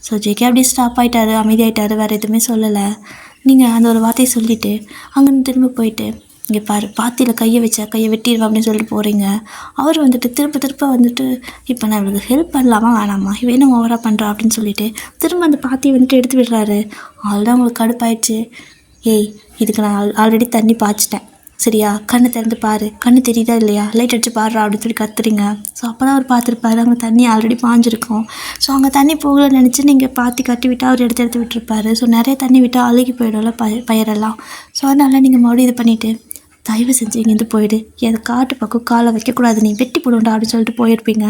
ஸோ ஜேகே அப்படியே ஸ்டாப் ஆகிட்டாரு, அமைதியாகிட்டாரு, வேறு எதுவுமே சொல்லலை. நீங்கள் அந்த ஒரு வார்த்தையை சொல்லிவிட்டு அங்கேருந்து திரும்ப போயிட்டு, இங்கே பாரு பாத்தியில் கையை வெட்டிடுவா அப்படின்னு சொல்லிட்டு போகிறீங்க. அவர் வந்துட்டு திரும்ப வந்துட்டு, இப்போ நான் இவளுக்கு ஹெல்ப் பண்ணலாமா வேணாமா, இவன் என்ன ஓவராக பண்ணுறா அப்படின்னு சொல்லிட்டு திரும்ப அந்த பாத்தியை வந்துட்டு எடுத்து விடுறாரு. அதுதான் உங்களுக்கு கடுப்பாயிடுச்சு. ஏய், இதுக்கு நான் ஆல்ரெடி தண்ணி பாய்ச்சிட்டேன், சரியா, கண்ணை திறந்து பாரு, கண்ணு தெரியுதா இல்லையா, லைட் அடிச்சு பாடுறா அப்படின்னு சொல்லி கத்துறீங்க. ஸோ அப்போ தான் அவர் பார்த்துருப்பாரு, அங்கே தண்ணி ஆல்ரெடி பாஞ்சிருக்கும். ஸோ அங்கே தண்ணி போகலன்னு நினச்சி நீங்கள் பாத்தி கட்டி விட்டால் அவர் எடுத்து விட்டுருப்பாரு. ஸோ நிறைய தண்ணி விட்டால் அழுகி போயிடும்ல பயிரெல்லாம். ஸோ அதனால நீங்கள் மறுபடியும் இது பண்ணிவிட்டு, தயவு செஞ்சு இங்கேருந்து போயிடு, என் காட்டு பக்கம் காலை வைக்கக்கூடாது, நீ வெட்டி போடுண்டா அப்படின்னு சொல்லிட்டு போயிருப்பீங்க.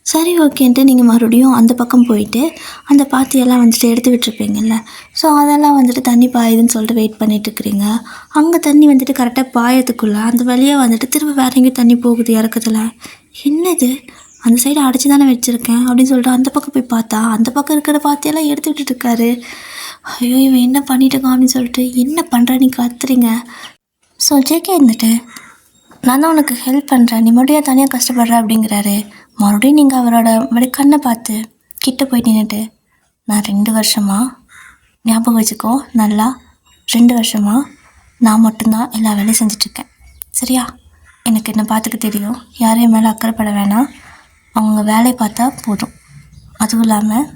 சரி ஓகேன்ட்டு நீங்கள் மறுபடியும் அந்த பக்கம் போயிட்டு அந்த பாத்தியெல்லாம் வந்துட்டு எடுத்து விட்டுருப்பீங்கல்ல. ஸோ அதெல்லாம் வந்துட்டு தண்ணி பாயுதுன்னு சொல்லிட்டு வெயிட் பண்ணிட்டுருக்கிறீங்க. அங்கே தண்ணி வந்துட்டு கரெக்டாக பாயத்துக்குள்ளே அந்த வழியாக வந்துட்டு திரும்ப வேற எங்கேயும் தண்ணி போகுது இறக்கத்தில். என்னது, அந்த சைடு அடைச்சி தானே வச்சுருக்கேன் அப்படின்னு சொல்லிட்டு அந்த பக்கம் போய் பார்த்தா அந்த பக்கம் இருக்கிற பாத்தியெல்லாம் எடுத்து விட்டுட்டு இருக்காரு. ஐயோ, இவன் என்ன பண்ணிட்டுருக்கான் அப்படின்னு சொல்லிட்டு என்ன பண்ணுற நீ கத்துறீங்க. ஸோ ஜேகே இருந்துட்டு, நான் தான் உனக்கு ஹெல்ப் பண்ணுறேன், நீ மறுபடியும் தனியாக கஷ்டப்படுற அப்படிங்கிறாரு. மறுபடியும் நீங்கள் அவரோட கண்ணை பார்த்து கிட்ட போய் நின்றுட்டு, நான் 2 வருஷமாக, ஞாபகம் வச்சுக்கோ நல்லா, 2 வருஷமாக நான் மட்டும்தான் எல்லா வேலையும் செஞ்சிட்ருக்கேன், சரியா, எனக்கு என்ன பார்த்துக்க தெரியும், யாரையும் மேலே அக்கறைப்பட வேணாம், அவங்க வேலையை பார்த்தா போதும். அதுவும் இல்லாமல்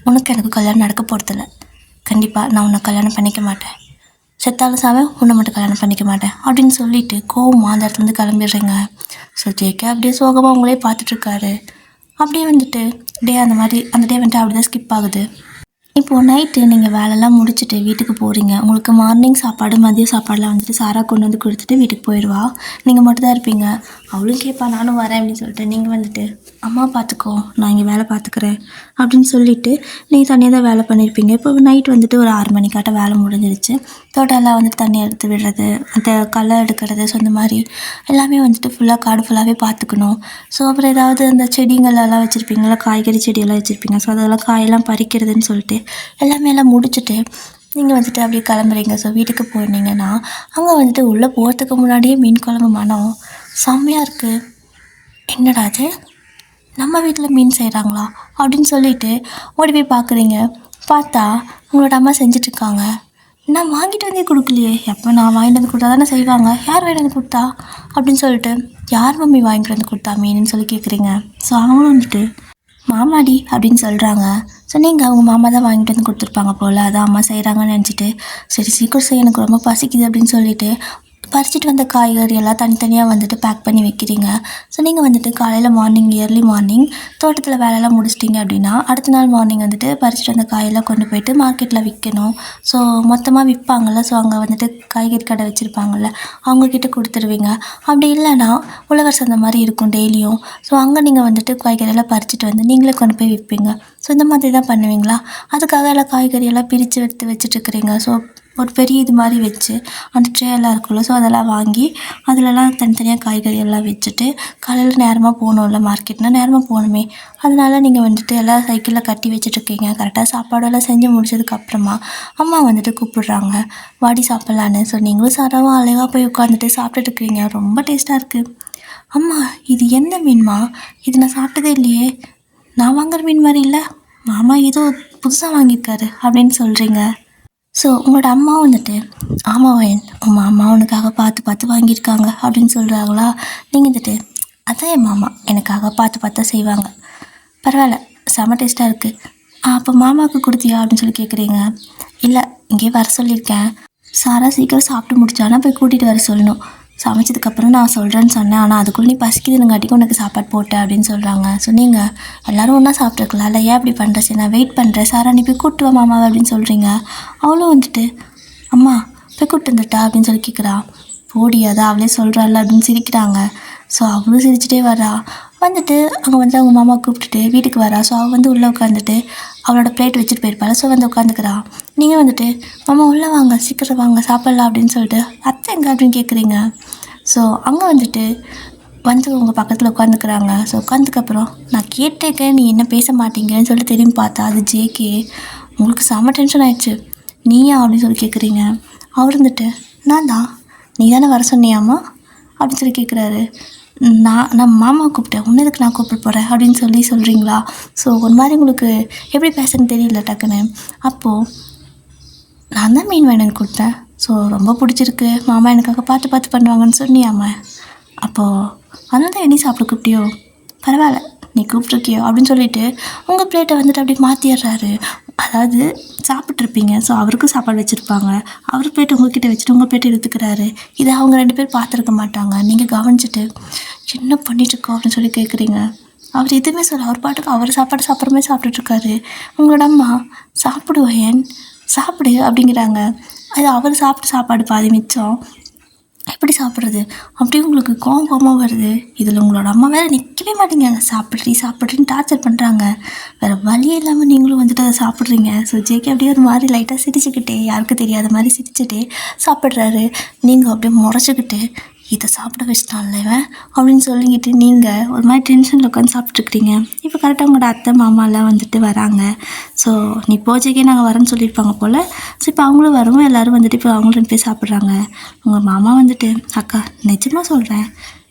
உனக்கு எனக்கு கல்யாணம் நடக்க போகிறதில்ல, கண்டிப்பாக நான் உன்னை கல்யாணம் பண்ணிக்க மாட்டேன், செத்தாலும் சாவேன், உன்னை மட்டும் கல்யாணம் பண்ணிக்க மாட்டேன் அப்படின்னு சொல்லிட்டு கோவமாக அந்த இடத்துலேருந்து கிளம்பிடுறீங்க. ஸோ ஜேகே அப்படியே சோகமாக அவங்களே பார்த்துட்ருக்காரு. அப்படியே வந்துட்டு அந்த டே வந்துட்டு அப்படி தான் ஸ்கிப் ஆகுது. இப்போது நைட்டு நீங்கள் வேலைலாம் முடிச்சுட்டு வீட்டுக்கு போகிறீங்க. உங்களுக்கு மார்னிங் சாப்பாடு மதிய சாப்பாடெலாம் வந்துட்டு சாரா கொண்டு வந்து கொடுத்துட்டு வீட்டுக்கு போயிடுவா. நீங்கள் மட்டும் தான் இருப்பீங்க. அவளும் கேட்பா, நானும் வரேன் அப்படின்னு சொல்லிட்டு. நீங்கள் வந்துட்டு, அம்மா பார்த்துக்கோ, நான் இங்கே வேலை பார்த்துக்கிறேன் அப்படின்னு சொல்லிவிட்டு நீங்கள் தனியாக தான் வேலை பண்ணியிருப்பீங்க. இப்போ நைட் வந்துட்டு ஒரு 6 மணிக்காட்ட வேலை முடிஞ்சிருச்சு. தோட்டம்லாம் வந்துட்டு தண்ணி எடுத்து விடுறது, அந்த களை எடுக்கிறது, ஸோ இந்த மாதிரி எல்லாமே வந்துட்டு ஃபுல்லாக காடு ஃபுல்லாகவே பார்த்துக்கணும். ஸோ அப்புறம் ஏதாவது அந்த செடிங்களெல்லாம் வச்சுருப்பீங்களா, காய்கறி செடியெல்லாம் வச்சுருப்பீங்க. ஸோ அதெல்லாம் காயெல்லாம் பறிக்கிறதுன்னு சொல்லிட்டு எல்லாம் முடிச்சுட்டு நீங்கள் வந்துட்டு அப்படியே கிளம்புறீங்க. ஸோ வீட்டுக்கு போனீங்கன்னா அங்கே வந்துட்டு உள்ளே போகிறதுக்கு முன்னாடியே மீன் குழம்பு மனம் செம்மையாக இருக்குது. என்னடா அது, நம்ம வீட்டில் மீன் செய்கிறாங்களா அப்படின்னு சொல்லிட்டு ஓடி போய் பார்க்குறீங்க. பார்த்தா உங்களோட அம்மா செஞ்சிட்ருக்காங்க. நான் வாங்கிட்டு வந்தே கொடுக்கலையே, எப்போ நான் வாங்கிட்டு வந்து கொடுத்தா தானே செய்வாங்க, யார் வாங்கிட்டு வந்து கொடுத்தா அப்படின்னு சொல்லிட்டு, யார் மம்மி வாங்கிட்டு வந்து கொடுத்தா மீனுன்னு சொல்லி கேட்குறீங்க. ஸோ அவங்களும் வந்துட்டு மாமாடி அப்படின்னு சொல்கிறாங்க. ஸோ நீங்கள் அவங்க மாமா தான் வாங்கிட்டு வந்து கொடுத்துருப்பாங்க போல், அதான் அம்மா செய்கிறாங்கன்னு நினச்சிட்டு சரி சீக்கிரம் செய்ய எனக்கு ரொம்ப பசிக்குது அப்படின்னு சொல்லிட்டு பறிச்சிட்டு வந்த காய்கறி எல்லாம் தனித்தனியாக வந்துட்டு பேக் பண்ணி வைக்கிறீங்க. ஸோ நீங்கள் வந்துட்டு காலையில் மார்னிங் ஏர்லி மார்னிங் தோட்டத்தில் வேலையெல்லாம் முடிச்சிட்டிங்க அப்படின்னா அடுத்த நாள் மார்னிங் வந்துட்டு பறிச்சிட்டு வந்த காயெல்லாம் கொண்டு போயிட்டு மார்க்கெட்டில் விற்கணும். ஸோ மொத்தமாக விற்பாங்கள்ல, ஸோ அங்கே வந்துட்டு காய்கறி கடை வச்சுருப்பாங்கள்ல, அவங்கக்கிட்ட கொடுத்துருவீங்க. அப்படி இல்லைன்னா உழவர் சந்தை மாதிரி இருக்கும் டெய்லியும். ஸோ அங்கே நீங்கள் வந்துட்டு காய்கறியெல்லாம் பறிச்சிட்டு வந்து நீங்களே கொண்டு போய் விற்பீங்க. ஸோ இந்த மாதிரி தான் பண்ணுவீங்களா? அதுக்காக எல்லாம் காய்கறியெல்லாம் பிரித்து எடுத்து வச்சுட்ருக்குறீங்க. ஸோ ஒரு பெரிய இது மாதிரி வச்சு அந்த ட்ரே எல்லாம் இருக்குல்ல, ஸோ அதெல்லாம் வாங்கி அதிலலாம் தனித்தனியாக காய்கறி எல்லாம் வச்சுட்டு காலையில் நேரமாக போகணும்ல, மார்க்கெட்னால் நேரமாக போகணுமே, அதனால் நீங்கள் வந்துட்டு எல்லாம் சைக்கிளில் கட்டி வச்சுட்ருக்கீங்க. கரெக்டாக சாப்பாடெல்லாம் செஞ்சு முடிச்சதுக்கப்புறமா அம்மா வந்துட்டு கூப்பிடுறாங்க, வாடி சாப்பிட்லான்னு. ஸோ நீங்களும் சாராவும் அழகாக போய் உட்காந்துட்டு சாப்பிட்டுட்ருக்கீங்க. ரொம்ப டேஸ்ட்டாக இருக்குது. அம்மா இது எந்த மீன்மா? இது நான் சாப்பிட்டதே இல்லையே, நான் வாங்குற மீன் மாதிரி இல்லை, மாமா ஏதோ புதுசாக வாங்கியிருக்காரு அப்படின்னு சொல்கிறீங்க. ஸோ உங்களோட அம்மா வந்துட்டு ஆமாவன் உங்கள் அம்மா உனக்காக பார்த்து பார்த்து வாங்கியிருக்காங்க அப்படின்னு சொல்கிறாங்களா? நீங்கள் வந்துட்டு அதான் என் மாமா எனக்காக பார்த்து பார்த்தா செய்வாங்க, பரவாயில்ல செம டேஸ்ட்டாக இருக்குது. அப்போ மாமாவுக்கு கொடுத்தியா அப்படின்னு சொல்லி கேட்குறீங்க. இல்லை இங்கே வர சொல்லியிருக்கேன், சாரா சீக்கிரம் சாப்பிட்டு முடிச்சானா போய் கூட்டிகிட்டு வர சொல்லணும், சமைச்சதுக்கப்புறம் நான் சொல்கிறேன்னு சொன்னேன், ஆனால் அதுக்குள்ளே நீ பசிக்குதுங்காட்டிக்கு உனக்கு சாப்பாடு போட்டேன் அப்படின்னு சொல்கிறாங்க. ஸோ நீங்கள் எல்லோரும் ஒன்றா சாப்பிட்ருக்கலாம் இல்லை, ஏன் அப்படி பண்ணுற? சரி நான் வெயிட் பண்ணுறேன், சாரா நீ போய் கூப்பிட்டு வா மாமாவை அப்படின்னு சொல்கிறீங்க. அவளும் வந்துட்டு அம்மா போய் கூப்பிட்டு வந்துட்டா அப்படின்னு சொல்லி கேட்குறா. போடி அதான் அவளே சொல்கிறாள் அப்படின்னு சிரிக்கிறாங்க. ஸோ அவளும் சிரிச்சிட்டே வரா. வந்துட்டு அங்கே வந்து அவங்க மாமா கூப்பிட்டுட்டு வீட்டுக்கு வரா. ஸோ அவள் வந்து உள்ளே உட்காந்துட்டு அவளோட பிளேட் வச்சுட்டு போயிருப்பாள். ஸோ வந்து உட்காந்துக்கிறா. நீங்கள் வந்துட்டு மாமா உள்ளே வாங்க சீக்கிரம் வாங்க சாப்பிட்லாம் அப்படின்னு சொல்லிட்டு அத்தை எங்கே அப்படின்னு கேட்குறீங்க. ஸோ அங்கே வந்துட்டு வந்து உங்கள் பக்கத்தில் உட்காந்துக்கிறாங்க. ஸோ உட்காந்துக்கப்புறம் நான் கேட்டிருக்கேன் நீ என்ன பேச மாட்டீங்கன்னு சொல்லிட்டு திரும்பி பார்த்தா அது ஜேகே. உங்களுக்கு செம்ம டென்ஷன் ஆயிடுச்சு. நீயா அப்படின்னு சொல்லி கேட்குறீங்க. அவர் இருந்துட்டு நான் தான், நீ தானே வர சொன்னியாம்மா அப்படின்னு சொல்லி கேட்குறாரு. நான் மாமா கூப்பிட்டேன், உன்ன எதுக்கு நான் கூப்பிட்டு போகிறேன் அப்படின்னு சொல்கிறீங்களா? ஸோ ஒரு மாதிரி உங்களுக்கு எப்படி பேசுன்னு தெரியல டக்குன்னு. அப்போது நான் தான் மீன் வேணுன்னு கொடுத்தேன், ஸோ ரொம்ப பிடிச்சிருக்கு, மாமா எனக்காக பார்த்து பார்த்து பண்ணுவாங்கன்னு சொன்னியாம்மா, அப்போது அதனால தான் என்னை சாப்பிட கூப்பிட்டியோ, பரவாயில்ல நீ கூப்பிட்ருக்கியோ அப்படின்னு சொல்லிட்டு உங்கள் பிளேட்டை வந்துட்டு அப்படியே மாற்றிடுறாரு. அதாவது சாப்பிட்ருப்பீங்க, ஸோ அவருக்கும் சாப்பாடு வச்சுருப்பாங்க, அவர் பிளேட் உங்கள்கிட்ட வச்சுட்டு உங்கள் பிளேட்டை எடுத்துக்கிறாரு. இதை அவங்க 2 பேர் பார்த்துருக்க மாட்டாங்க. நீங்கள் கவனிச்சிட்டு என்ன பண்ணிட்டுருக்கோம் அப்படின்னு சொல்லி கேட்குறீங்க. அவர் எதுவுமே சொல்ல, அவர் பாட்டுக்கு அவர் சாப்பாடு சாப்பிட்றமே சாப்பிட்டுட்ருக்காரு. உங்களோட அம்மா சாப்பிடுவேன் சாப்பிடு அப்படிங்கிறாங்க. அது அவர் சாப்பிட்டு சாப்பாடு பாதி மிச்சம், எப்படி சாப்பிட்றது அப்படியே உங்களுக்கு கோபமாக வருது. இதில் உங்களோட அம்மா வேறு நிற்கவே மாட்டேங்கிறாங்க, சாப்பிட்றீன்னு டார்ச்சர் பண்ணுறாங்க. வேறு வழியே இல்லாமல் நீங்களும் வந்துட்டு அதை சாப்பிட்றீங்க. ஸோ ஜேகே அப்படியே ஒரு மாதிரி லைட்டாக சிரிச்சுக்கிட்டே யாருக்கும் தெரியாத மாதிரி சிரிச்சுட்டே சாப்பிட்றாரு. நீங்கள் அப்படியே முறைச்சிக்கிட்டு இதை சாப்பிட வச்சிட்டான்ல இவன் அப்படின்னு சொல்லிக்கிட்டு நீங்கள் ஒரு மாதிரி டென்ஷனில் உட்காந்து சாப்பிட்ருக்குறீங்க. இப்போ கரெக்டாக உங்களோட அத்தை மாமாலாம் வந்துட்டு வராங்க. ஸோ நீ போஜைக்கே நாங்கள் வரேன்னு சொல்லியிருப்பாங்க போல். ஸோ இப்போ அவங்களும் வரவும் எல்லோரும் வந்துட்டு இப்போ அவங்களும் 2 பேர் சாப்பிட்றாங்க. உங்கள் மாமா வந்துட்டு அக்கா நிஜமாக சொல்கிறேன்,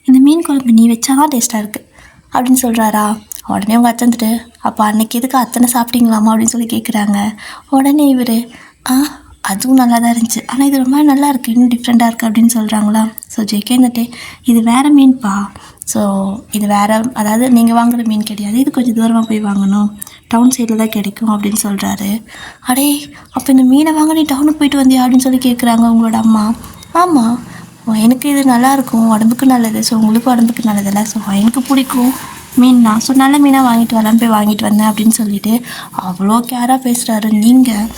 இந்த மீன் குழம்பு நீ வச்சாதான் டேஸ்ட்டாக இருக்குது அப்படின்னு சொல்கிறாரா? உடனே உங்கள் அத்தை வந்துட்டு அப்போ அன்றைக்கி எதுக்கு அத்தனை சாப்பிட்டீங்களாமா அப்படின்னு சொல்லி கேட்குறாங்க. உடனே இவர் அதுவும் நல்லா தான் இருந்துச்சு, ஆனால் இது ரொம்ப நல்லா இருக்குது, இன்னும் டிஃப்ரெண்ட்டாக இருக்குது அப்படின்னு சொல்கிறாங்களா? ஸோ ஜேகே வந்துட்டு இது வேறு மீன்பா, ஸோ இது வேறு, அதாவது நீங்கள் வாங்குகிற மீன் கிடையாது, இது கொஞ்சம் தூரமாக போய் வாங்கணும், டவுன் சைடில் தான் கிடைக்கும் அப்படின்னு சொல்கிறாரு. அடே அப்போ இந்த மீனை வாங்க நீ டவுனுக்கு போயிட்டு வந்தியா அப்படின்னு சொல்லி கேட்குறாங்க உங்களோட அம்மா. ஆமாம் எனக்கு இது நல்லாயிருக்கும், உடம்புக்கு நல்லது, ஸோ உங்களுக்கு உடம்புக்கு நல்லதில்ல, ஸோ எனக்கு பிடிக்கும் மீன்னா, ஸோ நல்ல மீனாக வாங்கிட்டு வரலான்னு போய் வாங்கிட்டு வந்தேன் அப்படின்னு சொல்லிட்டு அவ்வளோ கேராக பேசுகிறாரு. நீங்கள்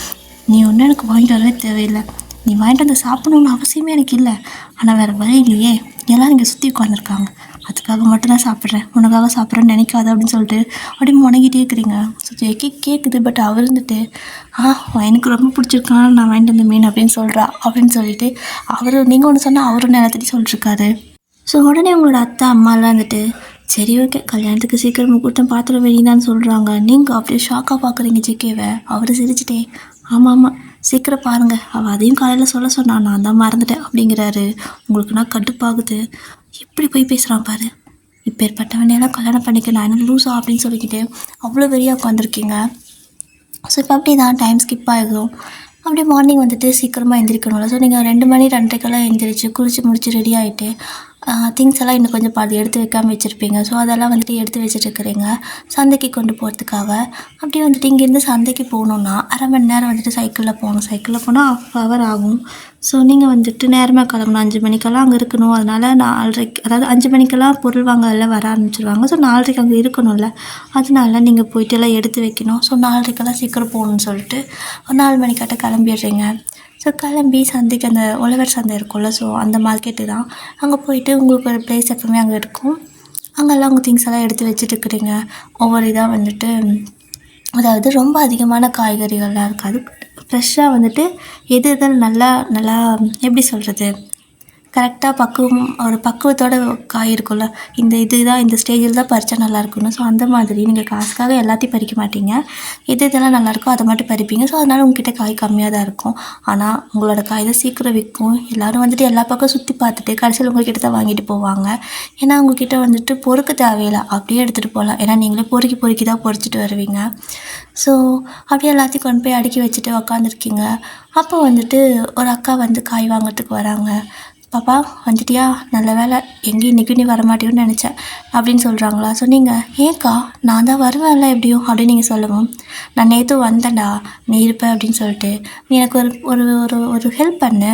நீ ஒன்றும் எனக்கு வாங்கிட்டு வரவே தேவையில்லை, நீ வாங்கிட்டு வந்து சாப்பிடணுன்னு அவசியமே எனக்கு இல்லை, ஆனால் வேறு வழி இல்லையே, எல்லோரும் இங்கே சுற்றி உட்காந்துருக்காங்க, அதுக்காக மட்டும்தான் சாப்பிட்றேன், உனக்காக சாப்பிட்றேன்னு நினைக்காத அப்படின்னு சொல்லிட்டு அப்படியே முடங்கிட்டே இருக்கிறீங்க. ஸோ ஜேகே கேட்குது. பட் அவர் இருந்துட்டு எனக்கு ரொம்ப பிடிச்சிருக்கான், நான் வாங்கிட்டு வந்த மீன் அப்படின்னு சொல்கிறா அப்படின்னு சொல்லிட்டு அவர் நீங்கள் ஒன்று சொன்னால் அவரும் நிலத்தடி சொல்லிட்டுருக்காரு. ஸோ உடனே உங்களோட அத்தை அம்மாலாம் வந்துட்டு சரி ஓகே கல்யாணத்துக்கு சீக்கிரம் முகூர்த்தம் பார்த்துட வேண்டியதான்னு சொல்கிறாங்க. நீங்கள் அப்படியே ஷாக்காக பார்க்குறீங்க ஜேகேவை. அவர் சிரிச்சிட்டே ஆமாம் சீக்கிரம் பாருங்கள், அவள் அதையும் காலையில் சொல்ல சொன்னான், நான் தான் மறந்துட்டேன் அப்படிங்கிறாரு. உங்களுக்குன்னா கடுப்பாகுது, எப்படி போய் பேசுகிறான் பாரு, இப்போ ஏற்பட்டவனையெல்லாம் கல்யாணம் பண்ணிக்க நான் என்ன லூஸா அப்படின்னு சொல்லிக்கிட்டு அவ்வளோ வெறியாக உட்காந்துருக்கீங்க. ஸோ இப்போ அப்படி தான் டைம் ஸ்கிப் ஆகிடும். அப்படியே மார்னிங் வந்துட்டு சீக்கிரமாக எழுந்திரிக்கணும்ல. ஸோ நீங்கள் 2 மணி 2:30க்கெல்லாம் எழுந்திரிச்சு குளிச்சு முடிச்சு ரெடி ஆகிட்டு திங்ஸ் எல்லாம் இன்னும் கொஞ்சம் பாதி எடுத்து வைக்காமல் வச்சுருப்பீங்க. ஸோ அதெல்லாம் வந்துட்டு எடுத்து வச்சுட்டுருக்கிறீங்க சந்தைக்கு கொண்டு போகிறதுக்காக. அப்படியே வந்துட்டு இங்கேருந்து சந்தைக்கு போகணுன்னா 1/2 மணி நேரம் வந்துட்டு சைக்கிளில் போகணும். சைக்கிளில் போனால் 1/2 ஹவர் ஆகும். ஸோ நீங்கள் வந்துட்டு நேரமாக கிளம்பணும். 5 மணிக்கெல்லாம் அங்கே இருக்கணும். அதனால் 4:30 அதாவது 5 மணிக்கெல்லாம் பொருள் வாங்க எல்லாம் வர ஆரம்பிச்சிருவாங்க. ஸோ 4:30 அங்கே இருக்கணும்ல, அதனால நீங்கள் போயிட்டு எல்லாம் எடுத்து வைக்கணும். ஸோ 4:30 சீக்கிரம் போகணுன்னு சொல்லிட்டு ஒரு 4 மணிக்காட்ட கிளம்பிடுறீங்க. ஸோ கிளம்பி சந்தைக்கு அந்த உழவர் சந்தை இருக்கும்ல, ஸோ அந்த மார்க்கெட்டு தான். அங்கே போயிட்டு உங்களுக்கு ஒரு ப்ளேஸ் எப்போவுமே அங்கே இருக்கும். அங்கெல்லாம் உங்கள் திங்ஸ் எல்லாம் எடுத்து வச்சுட்டுருக்குறீங்க. ஒவ்வொரு இதாக வந்துட்டு அதாவது ரொம்ப அதிகமான காய்கறிகள்லாம் இருக்காது. ஃப்ரெஷ்ஷாக வந்துட்டு எது எதில் நல்லா நல்லா எப்படி சொல்கிறது, கரெக்டாக ஒரு பக்குவத்தோட காய் இருக்கும்ல, இதுதான் இந்த ஸ்டேஜில் தான் பறித்தா நல்லா இருக்கும்னு. ஸோ அந்த மாதிரி நீங்கள் காசுக்காக எல்லாத்தையும் பறிக்க மாட்டீங்க. இதெல்லாம் நல்லாயிருக்கோ அதை மட்டும் பறிப்பீங்க. ஸோ அதனால் உங்ககிட்ட காய் கம்மியாக தான் இருக்கும். ஆனால் உங்களோட காய் தான் சீக்கிரம் விற்கும். எல்லோரும் வந்துட்டு எல்லா பக்கம் சுற்றி பார்த்துட்டு கடைசியில் உங்கள்கிட்ட தான் வாங்கிட்டு போவாங்க. ஏன்னா உங்கள்கிட்ட வந்துட்டு பொறுக்க தேவையில்லை, அப்படியே எடுத்துகிட்டு போகலாம். ஏன்னா நீங்களே பொறுக்கி தான் பொறிச்சிட்டு வருவீங்க. ஸோ அப்படியே எல்லாத்தையும் கொண்டு போய் அடுக்கி வச்சுட்டு உக்காந்துருக்கீங்க. அப்போ வந்துட்டு ஒரு அக்கா வந்து காய் வாங்கிறதுக்கு வராங்க. பாப்பா வந்துட்டியா, நல்ல வேலை, எங்கேயும் இன்றைக்கும் நீ வரமாட்டியோன்னு நினச்சேன் அப்படின்னு சொல்கிறாங்களா. ஸோ நீங்கள் ஏன்க்கா நான் தான் வருவேன்ல எப்படியும் அப்படின்னு நீங்கள் சொல்லவும், நான் நேற்று வந்தேன்டா நீ இருப்ப அப்படின்னு சொல்லிட்டு நீ எனக்கு ஒரு ஒரு ஒரு ஒரு ஹெல்ப் பண்ணு.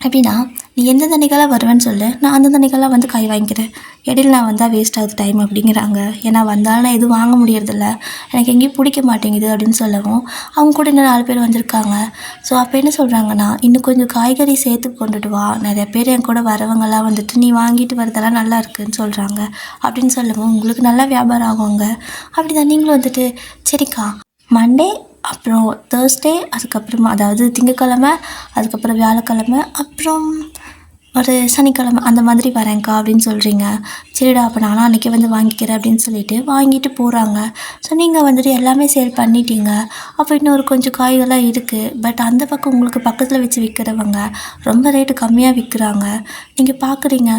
எப்படின்னா, நீ எந்த தண்ணிக்கெல்லாம் வருவேன்னு சொல்லு, நான் அந்த தண்ணிக்கெல்லாம் வந்து காய் வாங்கிக்கிறேன். இடையில நான் வந்தால் வேஸ்ட் ஆகுது டைம் அப்படிங்கிறாங்க. ஏன்னா வந்தாலும் நான் எதுவும் வாங்க முடியறதில்ல, எனக்கு எங்கேயும் பிடிக்க மாட்டேங்குது அப்படின்னு சொல்லவும், அவங்க கூட இன்னும் 4 பேர் வந்திருக்காங்க. ஸோ அப்போ என்ன சொல்கிறாங்கன்னா, இன்னும் கொஞ்சம் காய்கறி சேர்த்து கொண்டுட்டு வா, நிறைய பேர் என் கூட வரவங்கெல்லாம் வந்துட்டு நீ வாங்கிட்டு வரதெல்லாம் நல்லா இருக்குதுன்னு சொல்கிறாங்க அப்படின்னு சொல்லவும், உங்களுக்கு நல்லா வியாபாரம் ஆகுங்க. அப்படி தான் நீங்களும் வந்துட்டு சரிக்கா மண்டே அப்புறம் தேர்ஸ்டே அதுக்கப்புறமா அதாவது திங்கக்கிழமை அதுக்கப்புறம் வியாழக்கிழமை அப்புறம் ஒரு சனிக்கிழமை அந்த மாதிரி வரேன்க்கா அப்படின்னு சொல்கிறீங்க. சரிடா அப்போ நானும் அன்றைக்கி வந்து வாங்கிக்கிறேன் அப்படின்னு சொல்லிட்டு வாங்கிட்டு போகிறாங்க. ஸோ நீங்கள் வந்துட்டு எல்லாமே சேல் பண்ணிட்டீங்க. அப்போ இன்னொரு கொஞ்சம் காய்கள்லாம் இருக்குது. பட் அந்த பக்கம் உங்களுக்கு பக்கத்தில் வச்சு விற்கிறவங்க ரொம்ப ரேட்டு கம்மியாக விற்கிறாங்க. நீங்கள் பார்க்குறீங்க,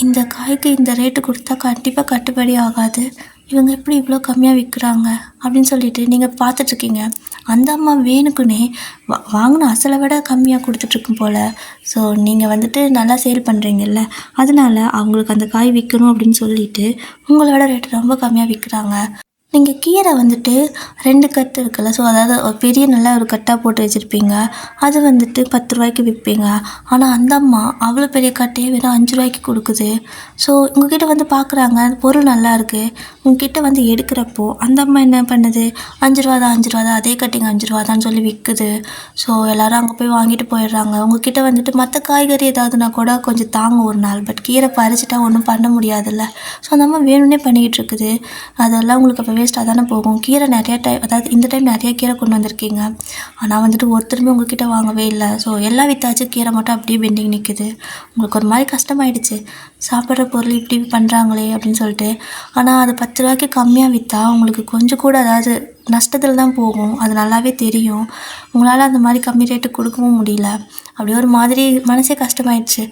இந்த காய்க்கு இந்த ரேட்டு கொடுத்தா கண்டிப்பாக கட்டுப்படி ஆகாது, இவங்க எப்படி இவ்வளோ கம்மியாக விற்கிறாங்க அப்படின்னு சொல்லிட்டு நீங்கள் பார்த்துட்ருக்கீங்க. அந்த அம்மா வேணுக்குன்னே வாங்கின அசலை விட கம்மியாக கொடுத்துட்ருக்கும் போல். ஸோ நீங்கள் வந்துட்டு நல்லா சேல் பண்ணுறீங்கல்ல, அதனால் அவங்களுக்கு அந்த காய் விற்கணும் அப்படின்னு சொல்லிட்டு உங்களோட ரேட்டு ரொம்ப கம்மியாக விற்கிறாங்க. நீங்கள் கீரை வந்துட்டு 2 கட்டு இருக்குல்ல, ஸோ அதாவது ஒரு பெரிய நல்லா ஒரு கட்டாக போட்டு வச்சுருப்பீங்க. அது வந்துட்டு 10 ரூபாய்க்கு விற்பீங்க. ஆனால் அந்த அம்மா அவ்வளோ பெரிய கட்டையே வெறும் 5 ரூபாய்க்கு கொடுக்குது. ஸோ உங்ககிட்ட வந்து பார்க்குறாங்க, பொருள் நல்லா இருக்குது, உங்ககிட்ட வந்து எடுக்கிறப்போ அந்த அம்மா என்ன பண்ணுது, 5 ரூபா தான் 5 ரூபா தான், அதே கட்டிங்க 5 ரூபா தான் சொல்லி விற்குது. ஸோ எல்லோரும் அங்கே போய் வாங்கிட்டு போயிடுறாங்க. உங்ககிட்ட வந்துட்டு மற்ற காய்கறி ஏதாவதுனா கூட கொஞ்சம் தாங்க ஒரு நாள், பட் கீரை பறிச்சிட்டா ஒன்றும் பண்ண முடியாதுல்ல. ஸோ அந்த அம்மா வேணும்னே பண்ணிக்கிட்டு இருக்குது. அதெல்லாம் உங்களுக்கு அப்போ வேஸ்ட்டாக தானே போகும். கீரை நிறையா அதாவது இந்த டைம் நிறைய கீரை கொண்டு வந்திருக்கீங்க. ஆனால் வந்துட்டு ஒருத்தருமே உங்ககிட்ட வாங்கவே இல்லை. ஸோ எல்லாம் விற்றாச்சு, கீரை மட்டும் அப்படியே பெண்டிங் நிற்குது. உங்களுக்கு ஒரு மாதிரி கஷ்டமாயிடுச்சு, சாப்பிட்ற பொருள் இப்படி பண்ணுறாங்களே அப்படின்னு சொல்லிட்டு. ஆனால் அது 10 ரூபாய்க்கு கம்மியாக விற்றா உங்களுக்கு கொஞ்சம் கூட அதாவது நஷ்டத்தில் தான் போகும். அது நல்லாவே தெரியும். உங்களால் அந்த மாதிரி கம்மி ரேட்டு கொடுக்கவும் முடியல. அப்படியே ஒரு மாதிரி மனசே கஷ்டமாயிடுச்சு.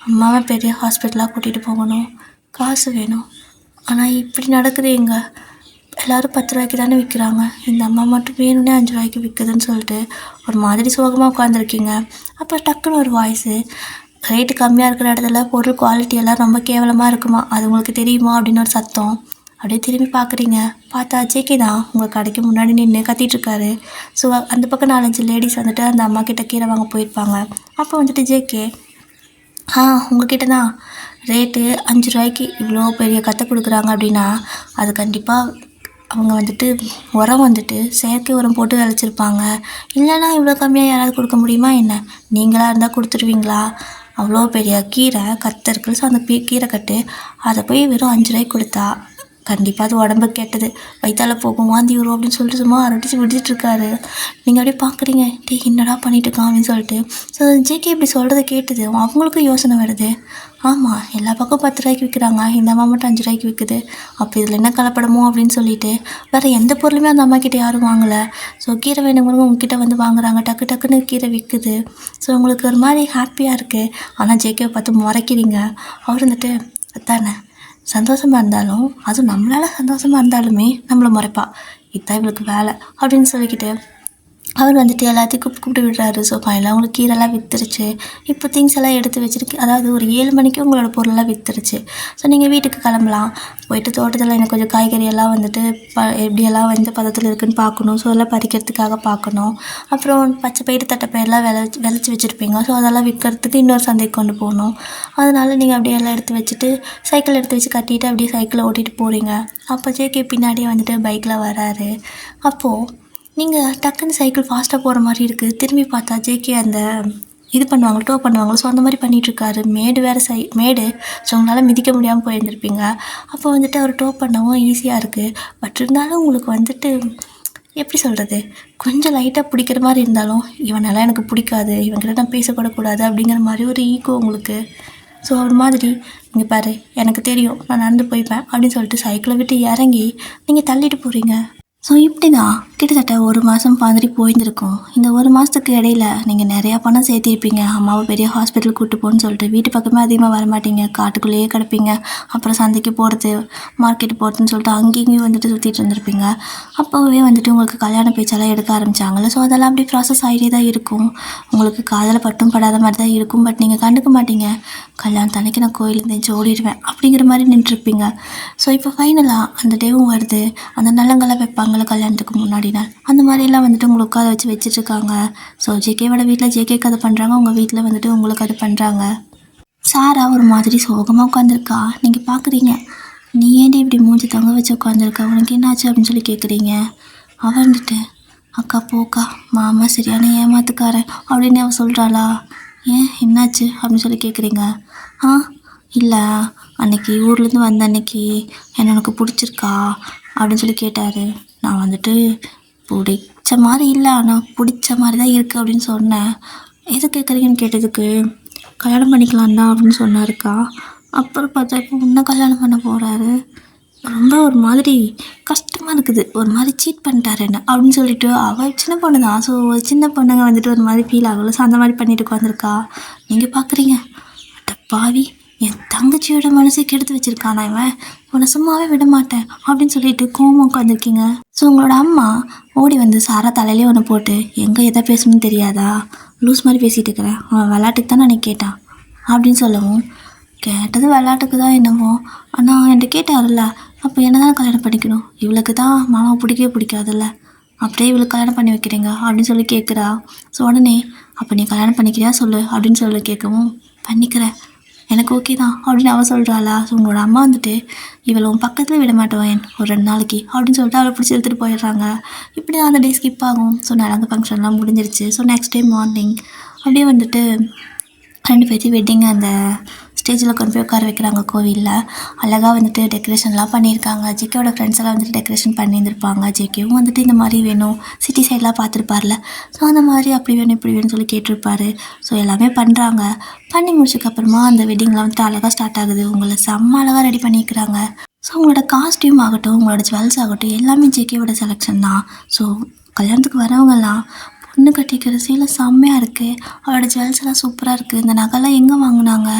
அம்மாவை பெரிய ஹாஸ்பிட்டலாக கூட்டிகிட்டு போகணும், காசு வேணும், ஆனால் இப்படி நடக்குது. எல்லோரும் 10 ரூபாய்க்கு தானே விற்கிறாங்க, இந்த அம்மா மட்டும் வேணும்னே 5 ரூபாய்க்கு விற்குதுன்னு சொல்லிட்டு ஒரு மாதிரி சோகமாக உட்காந்துருக்கீங்க. அப்போ டக்குன்னு ஒரு வாய்ஸு, ரேட்டு கம்மியாக இருக்கிற இடத்துல பொருள் குவாலிட்டியெல்லாம் ரொம்ப கேவலமாக இருக்குமா, அது உங்களுக்கு தெரியுமா அப்படின்னு ஒரு சத்தம். அப்படியே திரும்பி பார்க்குறீங்க, பார்த்தா ஜேகே தான் உங்கள் கடைக்கு முன்னாடி நின்று கத்திகிட்ருக்காரு. ஸோ அந்த பக்கம் 4-5 லேடிஸ் வந்துட்டு அந்த அம்மா கிட்ட கீரை வாங்க போயிருப்பாங்க. அப்போ வந்துட்டு ஜேகே, உங்கள்கிட்ட தான் ரேட்டு 5 ரூபாய்க்கு இவ்வளோ பெரிய கத்தை கொடுக்குறாங்க அப்படின்னா அது கண்டிப்பாக அவங்க வந்துட்டு உரம் வந்துட்டு செயற்கை உரம் போட்டு விளைச்சிருப்பாங்க. இல்லைன்னா இவ்வளோ கம்மியாக யாராவது கொடுக்க முடியுமா என்ன? நீங்களாக இருந்தால் கொடுத்துருவீங்களா? அவ்வளோ பெரிய கீரை கத்தை இருக்குது. ஸோ அந்த கீரை கட்டு அதை போய் வெறும் 5 ரூபாய்க்கு கொடுத்தா கண்டிப்பாக அது உடம்புக்கு கெட்டது, வயிற்றால போகும், வாந்தி வரும் அப்படின்னு சொல்லிட்டு சும்மா அரடிச்சு விடிச்சிட்ருக்காரு. நீங்கள் அப்படியே பார்க்குறீங்க, டே என்னடா பண்ணிட்டு இருக்கான் அப்படின்னு சொல்லிட்டு. ஸோ ஜேகே இப்படி சொல்கிறத கேட்டுது அவங்களுக்கும் யோசனை வருது. ஆமாம், எல்லா பக்கம் 10 ரூபாய்க்கு விற்கிறாங்க, இந்த அம்மா மட்டும் 5 ரூபாய்க்கு விற்குது, அப்போ இதில் என்ன கலப்படமோ அப்படின்னு சொல்லிட்டு வேறு எந்த பொருளுமே அந்த அம்மா கிட்டே யாரும் வாங்கலை. ஸோ கீரை வேணுங்கிறவங்க உங்ககிட்ட வந்து வாங்குறாங்க, டக்குன்னு கீரை விற்குது. ஸோ உங்களுக்கு ஒரு மாதிரி ஹாப்பியாக இருக்குது. ஆனால் ஜேகேவை பார்த்து முறைக்கிறீங்க. அவர் வந்துட்டு அதானே சந்தோஷமாக இருந்தாலும், அதுவும் நம்மளால் சந்தோஷமாக இருந்தாலுமே நம்மளை முறைப்பா, இதுதான் இவளுக்கு வேலை அப்படின்னு சொல்லிக்கிட்டு அவர் வந்துட்டு எல்லாத்தையும் கூப்பிட்டு விடுறாரு. ஸோ ஃபைனலாக உங்களுக்கு கீரெல்லாம் விற்றுருச்சு. இப்போ திங்ஸ் எல்லாம் எடுத்து வச்சுருக்கு. அதாவது ஒரு 7 மணிக்கு உங்களோட பொருளெல்லாம் விற்றுருச்சு. ஸோ நீங்கள் வீட்டுக்கு கிளம்பலாம். போயிட்டு தோட்டத்தில் எனக்கு கொஞ்சம் காய்கறி எல்லாம் வந்துட்டு எப்படியெல்லாம் வந்து பதத்தில் இருக்குதுன்னு பார்க்கணும். ஸோ அதெல்லாம் பறிக்கிறதுக்காக பார்க்கணும். அப்புறம் பச்சை பயிறு தட்டைப்பயிரெலாம் விளைச்சி வச்சுருப்பீங்க. ஸோ அதெல்லாம் விற்கிறதுக்கு இன்னொரு சந்தைக்கு கொண்டு போகணும். அதனால் நீங்கள் அப்படியே எல்லாம் எடுத்து வச்சுட்டு சைக்கிள் எடுத்து வச்சு கட்டிட்டு அப்படியே சைக்கிளை ஓட்டிகிட்டு போகிறீங்க. அப்போ ஜேகே பின்னாடியே வந்துட்டு பைக்கில் வராரு. அப்போது நீங்கள் டக்குன்னு சைக்கிள் ஃபாஸ்ட்டாக போகிற மாதிரி இருக்குது. திரும்பி பார்த்தா ஜேகே அந்த இது பண்ணுவாங்க, டோ பண்ணுவாங்க. ஸோ அந்த மாதிரி பண்ணிகிட்ருக்காரு. மேடு வேறு மேடு. ஸோ உங்களால் மிதிக்க முடியாமல் போயிருந்துருப்பீங்க. அப்போ வந்துட்டு அவர் டோ பண்ணவும் ஈஸியாக இருக்குது. பட் இருந்தாலும் உங்களுக்கு வந்துட்டு எப்படி சொல்கிறது, கொஞ்சம் லைட்டாக பிடிக்கிற மாதிரி இருந்தாலும் இவனெல்லாம் எனக்கு பிடிக்காது, இவன்கிட்ட நான் பேசக்கூடக்கூடாது அப்படிங்கிற மாதிரி ஒரு ஈகோ உங்களுக்கு. ஸோ ஒரு மாதிரி இங்கே பாரு, எனக்கு தெரியும் நான் நடந்து போய்ப்பேன் அப்படின்னு சொல்லிட்டு சைக்கிளை விட்டு இறங்கி நீங்கள் தள்ளிட்டு போகிறீங்க. ஸோ இப்படி தான் கிட்டத்தட்ட 1 மாதம் மாதிரி போயிருந்துருக்கும். இந்த 1 மாதத்துக்கு இடையில நீங்கள் நிறையா பணம் சேர்த்திருப்பீங்க. அம்மாவை பெரிய ஹாஸ்பிட்டல் கூப்பிட்டு போகணுன்னு சொல்லிட்டு வீட்டு பக்கமே அதிகமாக வரமாட்டீங்க. காட்டுக்குள்ளேயே கிடப்பீங்க. அப்புறம் சந்தைக்கு போகிறது, மார்க்கெட்டு போகிறதுன்னு சொல்லிட்டு அங்கேயும் வந்துட்டு சுற்றிட்டு இருந்திருப்பீங்க. அப்போவே வந்துட்டு உங்களுக்கு கல்யாண பேச்செல்லாம் எடுக்க ஆரம்பித்தாங்கள்ல. ஸோ அதெல்லாம் அப்படி ப்ராசஸ் ஆகிட்டே தான் இருக்கும். உங்களுக்கு காதில் பட்டும் படாத மாதிரி தான் இருக்கும். பட் நீங்கள் கண்டுக்க மாட்டீங்க. கல்யாணத்தன்னைக்கு நான் கோயிலேருந்து எஞ்சி ஓடிடுவேன் அப்படிங்கிற மாதிரி நின்றுருப்பீங்க. ஸோ இப்போ ஃபைனலாக அந்த டேவும் வருது. அந்த நல்லங்கெல்லாம் வைப்பாங்கள்ல கல்யாணத்துக்கு முன்னாடி நாள், அந்த மாதிரிலாம் வந்துட்டு உங்களை உட்கார வச்சுட்ருக்காங்க. ஸோ ஜேகேவோட வீட்டில் ஜேகேக்கு அது பண்ணுறாங்க, உங்கள் வீட்டில் வந்துட்டு உங்களுக்கு அது பண்ணுறாங்க. சாரா ஒரு மாதிரி சோகமாக உட்காந்துருக்கா. நீங்கள் பார்க்குறீங்க, நீ ஏன்டி இப்படி மூஞ்சி தொங்க வச்சு உட்காந்துருக்கா, உனக்கு என்னாச்சு அப்படின்னு சொல்லி கேட்குறீங்க. அவன் வந்துட்டு அக்கா போக்கா, மாமா சரியான ஏமாத்துக்காரன் அப்படின்னு அவன் சொல்கிறாளா. ஏன் என்னாச்சு அப்படின்னு சொல்லி கேட்குறீங்க. இல்லை, அன்னைக்கு ஊர்லேருந்து வந்த அன்னைக்கு என்ன உனக்கு பிடிச்சிருக்கா அப்படின்னு சொல்லி கேட்டார். நான் வந்துட்டு பிடிச்ச மாதிரி இல்லை, ஆனால் பிடிச்ச மாதிரி தான் இருக்குது அப்படின்னு சொன்னேன். எது கேட்குறீங்கன்னு கேட்டதுக்கு கல்யாணம் பண்ணிக்கலாம் தான் அப்படின்னு சொன்னாருக்கா. அப்புறம் பார்த்தா இப்போ இன்னும் கல்யாணம் பண்ண போகிறாரு. ரொம்ப ஒரு மாதிரி கஷ்டமாக இருக்குது. ஒரு மாதிரி சீட் பண்ணிட்டாரு என்ன அப்படின்னு சொல்லிட்டு அவள் சின்ன பொண்ணு தான். ஸோ சின்ன பொண்ணுங்க வந்துட்டு ஒரு மாதிரி ஃபீல் ஆகல. ஸோ அந்த மாதிரி பண்ணிட்டு உட்காந்துருக்கா. நீங்கள் பார்க்குறீங்க, அட பாவி, என் தங்கச்சியோட மனசை கெடுத்து வச்சுருக்கானா இவன், உன்னை சும்மாவே விட மாட்டேன் அப்படின்னு சொல்லிட்டு கோவம் உட்காந்துருக்கீங்க. ஸோ உங்களோட அம்மா ஓடி வந்து சாரா தலையிலே ஒன்று போட்டு, எங்கே எதை பேசணும்னு தெரியாதா, லூஸ் மாதிரி பேசிகிட்டு இருக்கிறேன், அவன் விளையாட்டுக்கு தானே அன்னைக்கு கேட்டான் அப்படின்னு சொல்லவும், கேட்டது விளையாட்டுக்கு தான் என்னவோ, ஆனால் என்கிட்ட கேட்டார்ல, அப்போ என்ன தான் கல்யாணம் பண்ணிக்கணும், இவளுக்கு தான் மாமா பிடிக்கவே பிடிக்காதுல்ல, அப்படியே இவளுக்கு கல்யாணம் பண்ணி வைக்கிறீங்க அப்படின்னு சொல்லி கேட்குறா. ஸோ உடனே அப்போ நீ கல்யாணம் பண்ணிக்கிறியா சொல்லு அப்படின்னு சொல்லி கேட்கவும், பண்ணிக்கிறேன், எனக்கு ஓகே தான் அப்படின்னு அவள் சொல்கிறாளா. ஸோ உங்களோட அம்மா வந்துட்டு இவளை உன் பக்கத்தில் விட மாட்டேன் ஒரு 2 நாளைக்கு அப்படின்னு சொல்லிட்டு அவளை பிடிச்சி எடுத்துகிட்டு போயிடுறாங்க. இப்படி தான் அந்த டே ஸ்கிப் ஆகும். ஸோ நடந்த ஃபங்க்ஷன்லாம் முடிஞ்சிருச்சு. ஸோ நெக்ஸ்ட் டே மார்னிங் அப்படியே வந்துட்டு 2 பேர்த்தையும் வெட்டிங் அந்த ஸ்டேஜில் கொண்டு போய் உட்கார வைக்கிறாங்க கோவிலில். அழகாக வந்துட்டு டெக்கரேஷன்லாம் பண்ணியிருக்காங்க. ஜேகேவோட ஃப்ரெண்ட்ஸ் எல்லாம் வந்துட்டு டெக்கரேஷன் பண்ணியிருந்திருப்பாங்க. ஜேகேவும் வந்துட்டு இந்த மாதிரி வேணும், சிட்டி சைட்லாம் பார்த்துருப்பார்ல, ஸோ அந்த மாதிரி அப்படி வேணும் இப்படி வேணும்னு சொல்லி கேட்டிருப்பாரு. ஸோ எல்லாமே பண்ணுறாங்க. பண்ணி முடிச்சதுக்கப்புறமா அந்த வெட்டிங்லாம் வந்துட்டு அழகாக ஸ்டார்ட் ஆகுது. உங்களை செம்ம அழகாக ரெடி பண்ணிக்கிறாங்க. ஸோ உங்களோட காஸ்டியூம் ஆகட்டும், உங்களோட ஜுவல்ஸ் ஆகட்டும், எல்லாமே ஜேகேவோட செலெக்ஷன் தான். ஸோ கல்யாணத்துக்கு வரவங்கெல்லாம் பொண்ணு கட்டிக்கிற சீலை செம்மையாக இருக்குது, அவளோட ஜுவல்ஸ் எல்லாம் சூப்பராக இருக்குது, இந்த நகைலாம் எங்கே வாங்கினாங்க,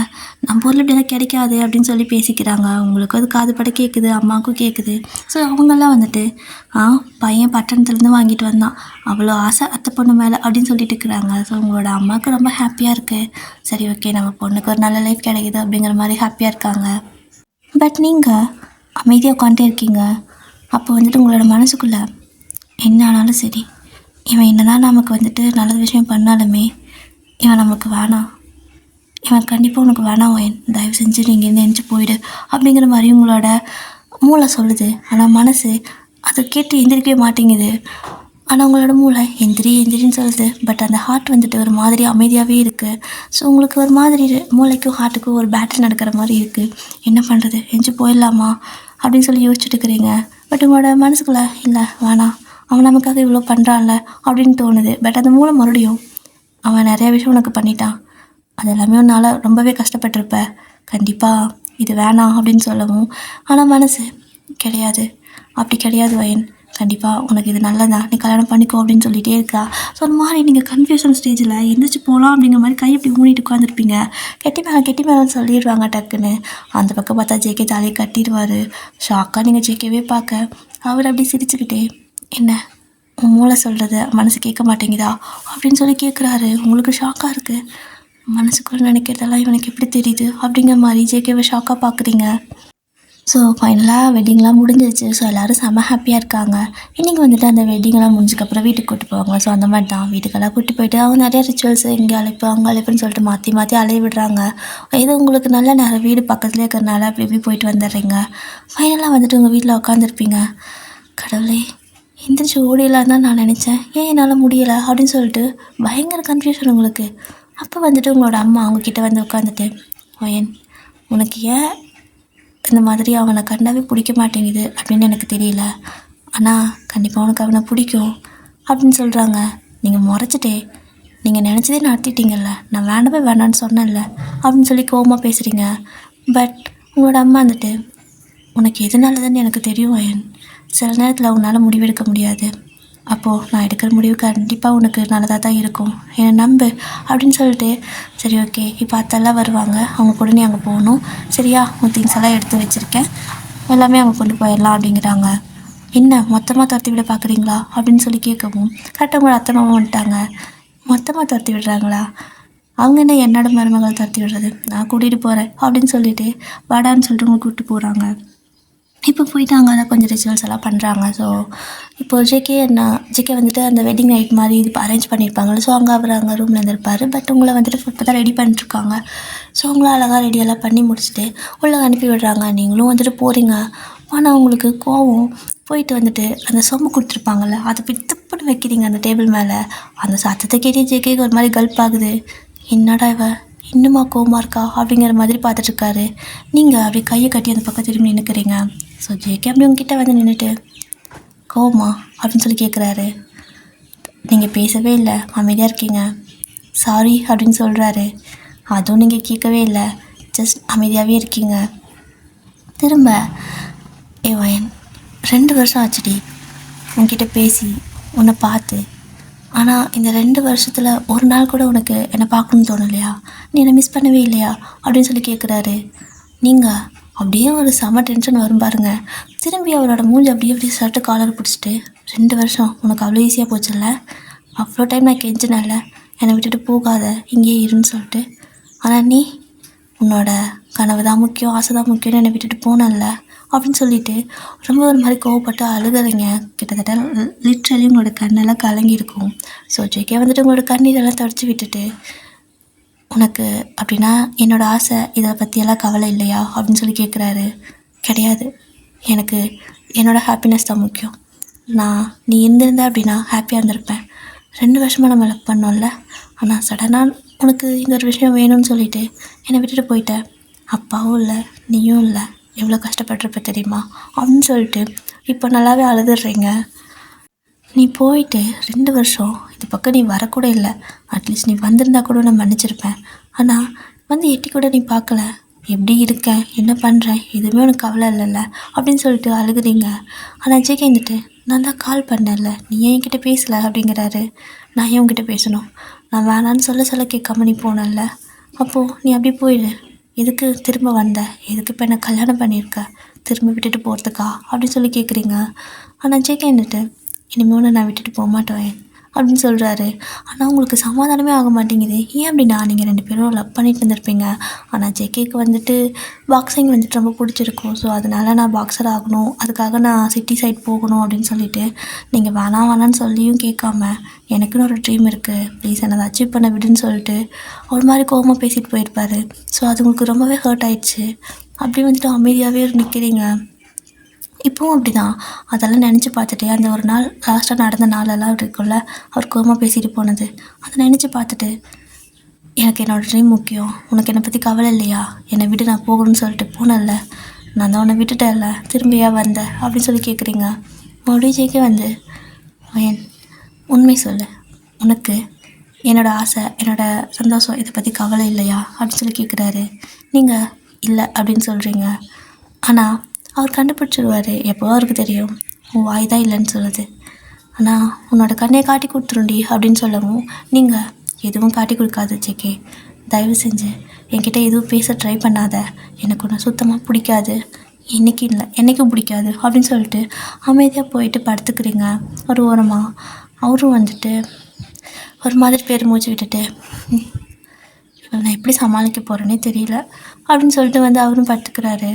நம்ம ஊரில் இப்படிலாம் கிடைக்காது அப்படின்னு சொல்லி பேசிக்கிறாங்க. உங்களுக்கு அது காது பட கேட்குது, அம்மாவுக்கும் கேட்குது. ஸோ அவங்கெல்லாம் வந்துட்டு பையன் பட்டணத்துலேருந்து வாங்கிட்டு வந்தான், அவ்வளோ ஆசை அத்தை பொண்ணு மேலே அப்படின்னு சொல்லிட்டு இருக்கிறாங்க. ஸோ உங்களோட அம்மாவுக்கு ரொம்ப ஹாப்பியாக இருக்குது. சரி ஓகே, நம்ம பொண்ணுக்கு ஒரு நல்ல லைஃப் கிடைக்குது அப்படிங்கிற மாதிரி ஹாப்பியாக இருக்காங்க. பட் நீங்கள் அமைதியாக உட்காந்துட்டே இருக்கீங்க. அப்போ வந்துட்டு உங்களோட மனசுக்குள்ளே என்ன ஆனாலும் சரி, இவன் என்ன தான் நமக்கு வந்துட்டு நல்ல விஷயம் பண்ணாலுமே இவன் நமக்கு வேணாம், இவன் கண்டிப்பாக உனக்கு வேணாம், தயவு செஞ்சு நீங்கள் இருந்து போயிடு அப்படிங்கிற மாதிரி உங்களோட மூளை சொல்லுது. ஆனால் மனசு அதை கேட்டு எந்திரிக்கவே மாட்டேங்குது. ஆனால் உங்களோட மூளை எந்திரின்னு சொல்லுது. பட் அந்த ஹார்ட் வந்துட்டு ஒரு மாதிரி அமைதியாகவே இருக்குது. ஸோ உங்களுக்கு ஒரு மாதிரி மூளைக்கும் ஹார்ட்டுக்கும் ஒரு பேட்டில் நடக்கிற மாதிரி இருக்குது. என்ன பண்ணுறது, எஞ்சி போயிடலாமா அப்படின்னு சொல்லி யோசிச்சுட்டு இருக்கிறீங்க. பட் உங்களோட மனசுக்குள்ளே இல்லை வேணாம், அவன் நமக்காக இவ்வளோ பண்ணுறான்ல அப்படின்னு தோணுது. பட் அந்த மூலம் மறுபடியும் அவன் நிறையா விஷயம் உனக்கு பண்ணிட்டான், அது எல்லாமே உன்னால் ரொம்பவே கஷ்டப்பட்டிருப்ப, கண்டிப்பாக இது வேணாம் அப்படின்னு சொல்லவும், ஆனால் மனசு கிடையாது, அப்படி கிடையாது வயன், கண்டிப்பாக உனக்கு இது நல்லதா, நீ கல்யாணம் பண்ணிக்கோ அப்படின்னு சொல்லிகிட்டே இருக்கா. ஸோ அந்த மாதிரி நீங்கள் கன்ஃபியூஷன் ஸ்டேஜில் எந்திரிச்சு போகலாம் அப்படிங்கிற மாதிரி கை இப்படி ஊனிட்டு உட்காந்துருப்பீங்க. கெட்டி மேலே சொல்லிடுவாங்க டக்குன்னு. அந்த பக்கம் பார்த்தா ஜேகே தாலியை கட்டிடுவார். ஷாக்காக நீங்கள் ஜேகேவே பார்க்க அவர் அப்படி சிரிச்சுக்கிட்டே, என்ன உன் மூளை சொல்கிறது மனசு கேட்க மாட்டேங்குதா அப்படின்னு சொல்லி கேட்குறாரு. உங்களுக்கு ஷாக்காக இருக்குது. மனசுக்குள்ளே நினைக்கிறதெல்லாம் இவனுக்கு எப்படி தெரியுது அப்படிங்கிற மாதிரி ஜேகேவை ஷாக்காக பார்க்குறீங்க. ஸோ ஃபைனலாக வெட்டிங்லாம் முடிஞ்சிருச்சு. ஸோ எல்லோரும் செம்ம ஹாப்பியாக இருக்காங்க. இன்றைக்கி வந்துட்டு அந்த வெட்டிங்லாம் முடிஞ்சதுக்கப்புறம் வீட்டுக்கு கூப்பிட்டு போவாங்க. ஸோ அந்த மாதிரி தான் வீட்டுக்கெல்லாம் கூப்பிட்டு போயிட்டு அவங்க நிறைய ரிச்சுவல்ஸ் இங்கே அழைப்பு அங்கே அழைப்புன்னு சொல்லிட்டு மாற்றி மாற்றி அலைய விடுறாங்க. இது உங்களுக்கு நல்ல நேரம் வீடு பக்கத்துலேயே இருக்கிறனால அப்படி இப்படி போயிட்டு வந்துடுறீங்க. ஃபைனலாக வந்துட்டு உங்கள் வீட்டில் உட்காந்துருப்பீங்க. கடவுளே எந்திரிச்சு ஓடிடலாம் தான் நான் நினச்சேன், ஏன் என்னால் முடியலை அப்படின்னு சொல்லிட்டு பயங்கர கன்ஃபியூஷன் உங்களுக்கு. அப்போ வந்துட்டு உங்களோட அம்மா அவங்கக்கிட்ட வந்து உட்காந்துட்டு, வயன் உனக்கு ஏன் இந்த மாதிரி அவனை கண்டாவே பிடிக்க மாட்டேங்குது அப்படின்னு எனக்கு தெரியல, ஆனால் கண்டிப்பாக உனக்கு அவனை பிடிக்கும் அப்படின்னு சொல்கிறாங்க. நீங்கள் முறைச்சிட்டே நீங்கள் நினச்சதே நடத்திட்டீங்கல்ல, நான் வேண்டவே வேண்டான்னு சொன்னேன்ல அப்படின்னு சொல்லி கோவமாக பேசுகிறீங்க. பட் உங்களோட அம்மா வந்துட்டு, உனக்கு எது நல்லதுன்னு எனக்கு தெரியும் வயன், சில நேரத்தில் உன்னால் முடிவெடுக்க முடியாது, அப்போது நான் எடுக்கிற முடிவு கண்டிப்பாக உனக்கு நல்லதாக தான் இருக்கும், என்னை நம்பு அப்படின்னு சொல்லிட்டு, சரி ஓகே இப்போ அத்தெல்லாம் வருவாங்க, அவங்க கூட நீ அங்கே போகணும் சரியா, உன் திங்ஸ் எல்லாம் எடுத்து வச்சுருக்கேன், எல்லாமே அவங்க கொண்டு போயிடலாம் அப்படிங்கிறாங்க. என்ன மொத்தமாக துரத்தி விட பார்க்குறீங்களா அப்படின்னு சொல்லி கேட்கவும், கரெக்டாக உங்களோட அத்தை மாமா வந்துட்டாங்க. மொத்தமாக துரத்தி விடுறாங்களா, அவங்க என்ன என்னோட மருமகளை துரத்தி விடுறது, நான் கூட்டிகிட்டு போகிறேன் அப்படின்னு சொல்லிட்டு வாடான்னு சொல்லிட்டு உங்களை கூப்பிட்டு போகிறாங்க. இப்போ போயிட்டு அங்கே தான் கொஞ்சம் ரிச்சுவல்ஸ் எல்லாம் பண்ணுறாங்க. ஸோ இப்போ ஜேகே வந்துட்டு அந்த வெட்டிங் நைட் மாதிரி இது அரேஞ்ச் பண்ணியிருப்பாங்கள்ல, ஸோ அங்கே அவர் அங்கே ரூமில் இருந்திருப்பார். பட் உங்களை வந்துட்டு இப்போ தான் ரெடி பண்ணிட்டுருக்காங்க. ஸோ உங்களை அழகாக ரெடியெல்லாம் பண்ணி முடிச்சுட்டு உள்ளே அனுப்பி விடுறாங்க. நீங்களும் வந்துட்டு போகிறீங்க. ஆனால் உங்களுக்கு கோவம் போயிட்டு வந்துட்டு அந்த சொம்பு கொடுத்துருப்பாங்கள்ல, அதை போய் திப்புன்னு வைக்கிறீங்க அந்த டேபிள் மேலே. அந்த சத்தத்தை கேட்டு ஜேகேக்கு ஒரு மாதிரி கல்ப் ஆகுது. என்னடா இவ இன்னுமா கோவமாக இருக்கா அப்படிங்கிற மாதிரி பார்த்துட்ருக்காரு. நீங்கள் அப்படி கையை கட்டி அந்த பக்கம் திரும்பி நின்றுக்கிறீங்க. ஸோ ஜேகே அப்படி உங்ககிட்ட வந்து நின்றுட்டு, கோவமா அப்படின்னு சொல்லி கேட்குறாரு. நீங்கள் பேசவே இல்லை, அமைதியாக இருக்கீங்க, சாரி அப்படின்னு சொல்கிறாரு. அதுவும் நீங்கள் கேட்கவே இல்லை, ஜஸ்ட் அமைதியாகவே இருக்கீங்க. திரும்ப வயன் 2 வருஷம் ஆச்சுடி உங்ககிட்ட பேசி உன்னை பார்த்து, ஆனால் இந்த 2 வருஷத்தில் ஒரு நாள் கூட உனக்கு என்னை பார்க்கணுன்னு தோணலையா, நீ என்னை மிஸ் பண்ணவே இல்லையா அப்படின்னு சொல்லி கேட்குறாரு. நீங்கள் அப்படியே ஒரு செம டென்ஷன் வரும் பாருங்க. திரும்பி அவரோட மூஞ்சி அப்படியே சர்ட்டு காலர் பிடிச்சிட்டு, 2 வருஷம் உனக்கு அவ்வளோ ஈஸியாக போச்சுல்ல, அவ்வளோ டைம் நான் கெஞ்சினேன்ல என்னை விட்டுட்டு போகாத இங்கேயே இருன்னு சொல்லிட்டு, ஆனால் நீ உன்னோட கனவு தான் முக்கியம், ஆசை தான் முக்கியம்னு என்னை விட்டுட்டு போனேன்ல அப்படின்னு சொல்லிட்டு ரொம்ப ஒரு மாதிரி கோவப்பட்டு அழுகிறீங்க. கிட்டத்தட்ட லிட்ரலி உங்களோட கண்ணெல்லாம் கலங்கியிருக்கும். ஸோ ஜேகே வந்துட்டு உங்களோட கண்ணீரெல்லாம் தொடச்சி விட்டுட்டு, உனக்கு அப்படின்னா என்னோடய ஆசை இதை பற்றியெல்லாம் கவலை இல்லையா அப்படின்னு சொல்லி கேட்குறாரு. கிடையாது, எனக்கு என்னோடய ஹாப்பினஸ் தான் முக்கியம், நீ இருந்திருந்த அப்படின்னா ஹாப்பியாக இருந்திருப்பேன். 2 வருஷமாக நம்ம லவ் பண்ணோம்ல, ஆனால் சடனாக உனக்கு இந்த ஒரு விஷயம் வேணும்னு சொல்லிவிட்டு என்னை விட்டுட்டு போயிட்டேன். அப்பாவும் இல்லை, நீயும் இல்லை, எவ்வளோ கஷ்டப்பட்டிருப்ப தெரியுமா அப்படின்னு சொல்லிட்டு இப்போ நல்லாவே அழுதுடுறீங்க. நீ போயிட்டு 2 வருஷம் இது பக்கம் நீ வரக்கூட இல்லை, அட்லீஸ்ட் நீ வந்திருந்தா கூட நான் மன்னிச்சிருப்பேன். ஆனால் வந்து எட்டி கூட நீ பார்க்கல, எப்படி இருக்கேன் என்ன பண்ணுறேன் எதுவுமே உனக்கு கவலை இல்லைல்ல அப்படின்னு சொல்லிட்டு அழுகுறீங்க. ஆனால் ஜேகே வந்துட்டு, நான் தான் கால் பண்ணல, நீ ஏன் என்கிட்ட பேசலை அப்படிங்கிறாரு. நான் ஏன் உங்ககிட்ட பேசணும், நான் வேணான்னு சொல்ல கேட்காம நீ போனல, அப்போது நீ அப்படி போயிடு, எதுக்கு திரும்ப வந்த, எதுக்கு இப்போ என்ன கல்யாணம் பண்ணியிருக்க, திரும்ப விட்டுட்டு போகிறதுக்கா அப்படின்னு சொல்லி கேட்குறீங்க. ஆனால் ஜேகே வந்துட்டு, இனிமேல் நான் விட்டுட்டு போக மாட்டேன் அப்படின்னு சொல்கிறாரு. ஆனால் உங்களுக்கு சமாதானமே ஆக மாட்டேங்குது. ஏன் அப்படின்னா நீங்கள் 2 பேரும் லவ் பண்ணிட்டு இருந்திருப்பீங்க. ஆனால் ஜேகேக்கு வந்துட்டு பாக்ஸிங் வந்துட்டு ரொம்ப பிடிச்சிருக்கும். ஸோ அதனால் நான் பாக்ஸர் ஆகணும், அதுக்காக நான் சிட்டி சைட் போகணும் அப்படின்னு சொல்லிட்டு நீங்கள் வேணான்னு சொல்லியும் கேட்காம, எனக்குன்னு ஒரு ட்ரீம் இருக்குது, ப்ளீஸ் என்னை அச்சீவ் பண்ண விடுன்னு சொல்லிட்டு ஒரு மாதிரி கோவமாக பேசிட்டு போயிருப்பார். ஸோ அது உங்களுக்கு ரொம்பவே ஹர்ட் ஆயிடுச்சு. அப்படி வந்துட்டு அமைதியாகவே நிற்கிறீங்க. இப்போவும் அப்படி தான். அதெல்லாம் நினச்சி பார்த்துட்டு அந்த ஒரு நாள் லாஸ்ட்டாக நடந்த நாளெல்லாம் இருக்குள்ள, அவர் கோவமாக பேசிட்டு போனது, அதை நினச்சி பார்த்துட்டு, எனக்கு என்னோடய ட்ரீம் முக்கியம், உனக்கு என்னை பற்றி கவலை இல்லையா, என்னை விட்டு நான் போகணும்னு சொல்லிட்டு போனேன்ல, நான் தான் உன்னை விட்டுட்டேன்ல, திரும்பியா வந்த அப்படின்னு சொல்லி கேட்குறீங்க. மறுபடியும் ஜேகே வந்து, ஏன் உண்மை சொல்லு, உனக்கு என்னோடய ஆசை என்னோடய சந்தோஷம் இதை பற்றி கவலை இல்லையா அப்படின்னு சொல்லி கேட்குறாரு. நீங்கள் இல்லை அப்படின்னு சொல்கிறீங்க. ஆனால் அவர் கண்டுபிடிச்சிடுவார். எப்போ அவருக்கு தெரியும் உன் வாய் தான் இல்லைன்னு சொல்லுது, ஆனால் உன்னோட கண்ணையை காட்டி கொடுத்துருண்டி அப்படின்னு சொல்லவும், நீங்கள் எதுவும் காட்டி கொடுக்காது ஜேகே, தயவு செஞ்சு என்கிட்ட எதுவும் பேச ட்ரை பண்ணாத, எனக்கு ஒன்று சுத்தமாக பிடிக்காது, என்றைக்கும் இல்லை, என்றைக்கும் பிடிக்காது அப்படின்னு சொல்லிட்டு அமைதியாக போயிட்டு படுத்துக்கிறீங்க ஒரு ஓரமாக. அவரும் வந்துட்டு ஒரு மாதிரி பேர் மூச்சு விட்டுட்டு நான் எப்படி சமாளிக்க போகிறேன்னே தெரியல அப்படின்னு சொல்லிட்டு வந்து அவரும் படுத்துக்கிறாரு.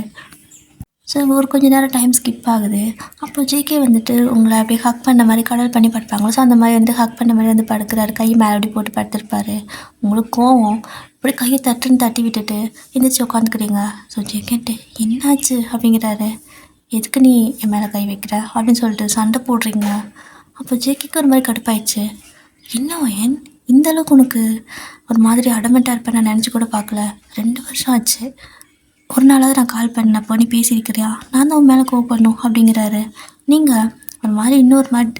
ஸோ ஒரு கொஞ்ச நேரம் டைம் ஸ்கிப் ஆகுது. அப்போ ஜேகே வந்துட்டு உங்களை அப்படியே ஹக் பண்ண மாதிரி கடல் பண்ணி படுப்பாங்களோ, ஸோ அந்த மாதிரி வந்து ஹக் பண்ண மாதிரி வந்து படுக்கிறாரு. கை மேலே அப்படி போட்டு படுத்துருப்பாரு. உங்களுக்கு கோவம் அப்படியே கையை தட்டுன்னு தட்டி விட்டுட்டு எந்திரிச்சு உட்காந்துக்கிறீங்க. ஸோ ஜேகேன்ட்டு என்னாச்சு அப்படிங்கிறாரு. எதுக்கு நீ என் மேலே கை வைக்கிற அப்படின்னு சொல்லிட்டு சண்டை போடுறீங்க. அப்போ ஜேகேக்கு ஒரு மாதிரி கடுப்பாயிடுச்சு. என்ன ஒயன் இந்த அளவுக்கு உனக்கு ஒரு மாதிரி அடமெண்ட்டாக இருப்பேன் நான் நினச்சி கூட பார்க்கல. 2 வருஷம் ஆச்சு, ஒரு நாளாவது நான் கால் பண்ணப்போ நீ பேசியிருக்கிறியா? நான் தான் உன் மேலே கோவப்படணும் அப்படிங்கிறாரு. நீங்கள் ஒரு மாதிரி இன்னொரு மாதிரி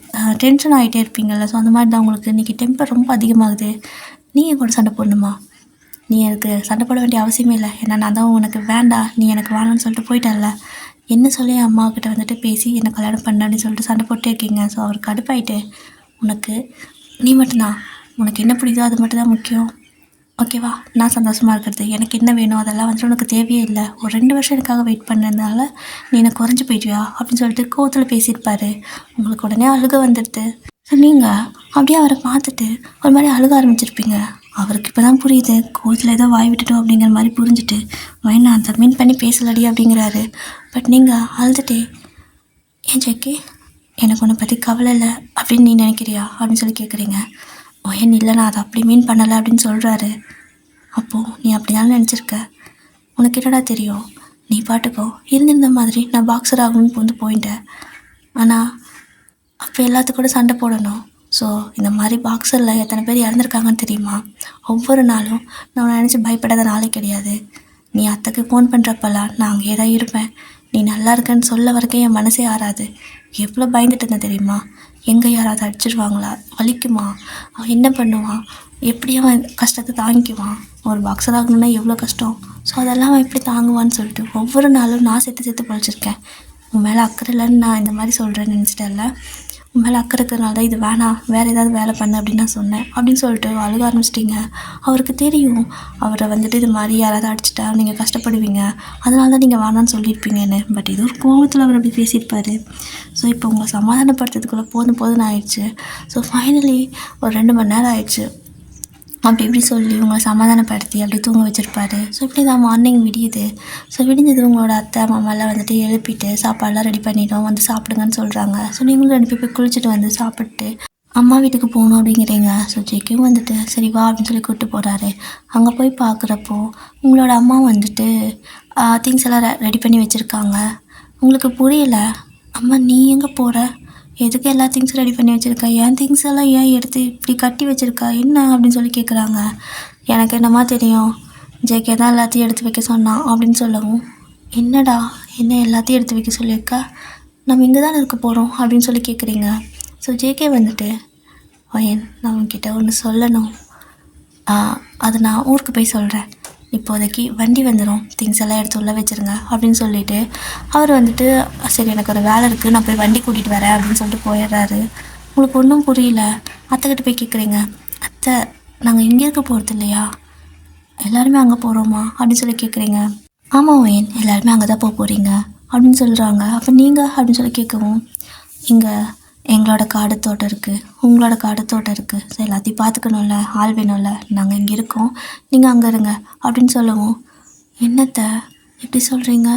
டென்ஷன் ஆகிட்டே இருப்பீங்கள்ல, ஸோ அந்த மாதிரி தான் உங்களுக்கு இன்றைக்கி டெம்பர் ரொம்ப அதிகமாகுது. நீ என் கூட சண்டை போடணுமா? நீ எனக்கு சண்டை போட வேண்டிய அவசியமே இல்லை. ஏன்னா நான் தான் உனக்கு வேண்டாம், நீ எனக்கு வேணாம்னு சொல்லிட்டு போயிட்டல்ல. என்ன சொல்லி என் அம்மாக்கிட்ட வந்துட்டு பேசி என்னை கல்யாணம் பண்ண அப்படின்னு சொல்லிட்டு சண்டை போட்டே இருக்கீங்க. ஸோ அவர் கடுப்பாயிட்டு உனக்கு நீ மட்டும்தான், உனக்கு என்ன பிடிக்குதோ அது மட்டும் தான் முக்கியம், ஓகேவா? நான் சந்தோஷமாக இருக்கிறது, எனக்கு என்ன வேணும் அதெல்லாம் வந்துட்டு உனக்கு தேவையே இல்லை. ஒரு 2 வருஷம் எனக்காக வெயிட் பண்ணதுனால நீ எனக்கு குறைஞ்சி போயிடுவியா அப்படின்னு சொல்லிட்டு கோவத்தில் பேசியிருப்பாரு. உங்களுக்கு உடனே அழுக வந்துடுது. ஸோ நீங்கள் அப்படியே அவரை பார்த்துட்டு ஒரு மாதிரி அழுக ஆரம்பிச்சிருப்பீங்க. அவருக்கு இப்போ தான் புரியுது, கோவத்தில் ஏதோ வாய் விட்டுட்டோம் அப்படிங்கிற மாதிரி புரிஞ்சுட்டு வாய் நான் அதை மீன் பண்ணி பேசலடி அப்படிங்கிறாரு. பட் நீங்கள் அழுதுட்டே ஏன் ஜெக்கி எனக்கு உன்னை பற்றி கவலை இல்லை அப்படின்னு நீ நினைக்கிறியா அப்படின்னு சொல்லி கேட்குறீங்க. ஏன் இல்லை நான் அதை அப்படி மீன் பண்ணலை அப்படின்னு சொல்கிறாரு. அப்போது நீ அப்படி தானே நினச்சிருக்க, உனக்கு என்னடா தெரியும், நீ பாட்டுக்கோ இருந்திருந்த மாதிரி நான் பாக்ஸர் ஆகணும்னு வந்து போயிட்டேன். ஆனால் அப்போ எல்லாத்துக்கூட சண்டை போடணும். ஸோ இந்த மாதிரி பாக்ஸரில் எத்தனை பேர் இறந்துருக்காங்கன்னு தெரியுமா? ஒவ்வொரு நாளும் நான் நினச்சி பயப்படாத நாளே கிடையாது. நீ அத்தைக்கு ஃபோன் பண்ணுறப்பெல்லாம் நான் அங்கேயே தான் இருப்பேன். நீ நல்லா இருக்கேன்னு சொல்ல வரைக்கும் என் மனசே ஆறாது. எவ்வளோ பயந்துட்டு இருந்தேன் தெரியுமா? எங்கே யாராவது அடிச்சிடுவாங்களா, வலிக்குமா, அவன் என்ன பண்ணுவான், எப்படி அவன் கஷ்டத்தை தாங்கிக்குவான், ஒரு பாக்ஸர் ஆகணுன்னா எவ்வளோ கஷ்டம், ஸோ அதெல்லாம் அவன் எப்படி தாங்குவான்னு சொல்லிட்டு ஒவ்வொரு நாளும் நான் செத்து பொழைச்சிருக்கேன். உன் மேலே அக்கறை இல்லைன்னு நான் இந்த மாதிரி சொல்கிறேன்னு நினச்சிட்டேன்ல, உன் மேலே அக்கறை இருக்கிறனால தான் இது வேணாம், வேறு ஏதாவது வேலை பண்ணு அப்படின்னு நான் சொன்னேன் அப்படின்னு சொல்லிட்டு அழுக ஆரம்பிச்சிட்டிங்க. அவருக்கு தெரியும் அவரை வந்துட்டு இது மாதிரி யாராவது அடிச்சிட்டா நீங்கள் கஷ்டப்படுவீங்க, அதனால தான் நீங்கள் வேணான்னு சொல்லியிருப்பீங்கன்னு. பட் இது ஒரு கோபத்தில் அவர் அப்படி பேசியிருப்பார். ஸோ இப்போ உங்களை சமாதானப்படுத்துறதுக்குள்ளே போதும்னு ஆயிடுச்சு. ஸோ ஃபைனலி ஒரு 2 மணி நேரம் ஆயிடுச்சு. அப்படி இப்படி சொல்லி உங்களை சமாதானப்படுத்தி அப்படி தூங்க வச்சுருப்பாரு. ஸோ இப்படி தான் மார்னிங் விடியுது. ஸோ விடிஞ்சது உங்களோட அத்தை மாமாலாம் வந்துட்டு எழுப்பிட்டு சாப்பாடெலாம் ரெடி பண்ணிட்டோம் வந்து சாப்பிடுங்கன்னு சொல்கிறாங்க. ஸோ நீங்களும் 2 போய் குளிச்சுட்டு வந்து சாப்பிட்டு அம்மா வீட்டுக்கு போகணும் அப்படிங்கிறீங்க. ஸோ ஜெக்கியும் வந்துட்டு சரி வா அப்படின்னு சொல்லி கூப்பிட்டு போகிறாரு. அங்கே போய் பார்க்குறப்போ உங்களோட அம்மா வந்துட்டு திங்ஸ் எல்லாம் ரெடி பண்ணி வச்சுருக்காங்க. உங்களுக்கு புரியல, அம்மா நீ எங்கே போகிற, எதுக்கு எல்லா திங்ஸும் ரெடி பண்ணி வச்சுருக்கா, ஏன் திங்ஸ் எல்லாம் ஏன் எடுத்து இப்படி கட்டி வச்சுருக்கா என்ன அப்படின்னு சொல்லி கேட்குறாங்க. எனக்கு என்னம்மா தெரியும், ஜேகே தான் எல்லாத்தையும் எடுத்து வைக்க சொன்னான் அப்படின்னு சொல்லவும், என்னடா என்ன எல்லாத்தையும் எடுத்து வைக்க சொல்லியிருக்கா, நம்ம இங்கே தானே இருக்க போகிறோம் அப்படின்னு சொல்லி கேட்குறீங்க. ஸோ ஜேகே வந்துட்டு வயன் நான் உங்ககிட்ட ஒன்று சொல்லணும், அது நான் ஊருக்கு போய் சொல்கிறேன், இப்போதைக்கு வண்டி வந்துடும், திங்ஸ் எல்லாம் எடுத்து உள்ளே வச்சுருங்க அப்படின்னு சொல்லிவிட்டு அவர் வந்துட்டு சரி எனக்கு ஒரு வேலை இருக்குது நான் போய் வண்டி கூட்டிகிட்டு வரேன் அப்படின்னு சொல்லிட்டு போயிடுறாரு. உங்களுக்கு ஒன்றும் புரியல. அத்தைக்கிட்ட போய் கேட்குறீங்க, அத்தை நாங்கள் இங்கே இருக்க போகிறது இல்லையா, எல்லாருமே அங்கே போகிறோமா அப்படின்னு சொல்லி கேட்குறீங்க. ஆமாம் ஒயன் எல்லாருமே அங்கே தான் போக போகிறீங்க அப்படின்னு சொல்கிறாங்க. அப்போ நீங்கள் அப்படின்னு சொல்லி கேட்கவும், இங்கே எங்களோட காடு தோட்டம் இருக்குது, உங்களோட காடு தோட்டம் இருக்குது, ஸோ எல்லாத்தையும் பார்த்துக்கணும்ல, ஆள் வேணும்ல, நாங்கள் இங்கே இருக்கோம், நீங்கள் அங்கே இருங்க அப்படின்னு சொல்லவும், என்னத்தை எப்படி சொல்கிறீங்க,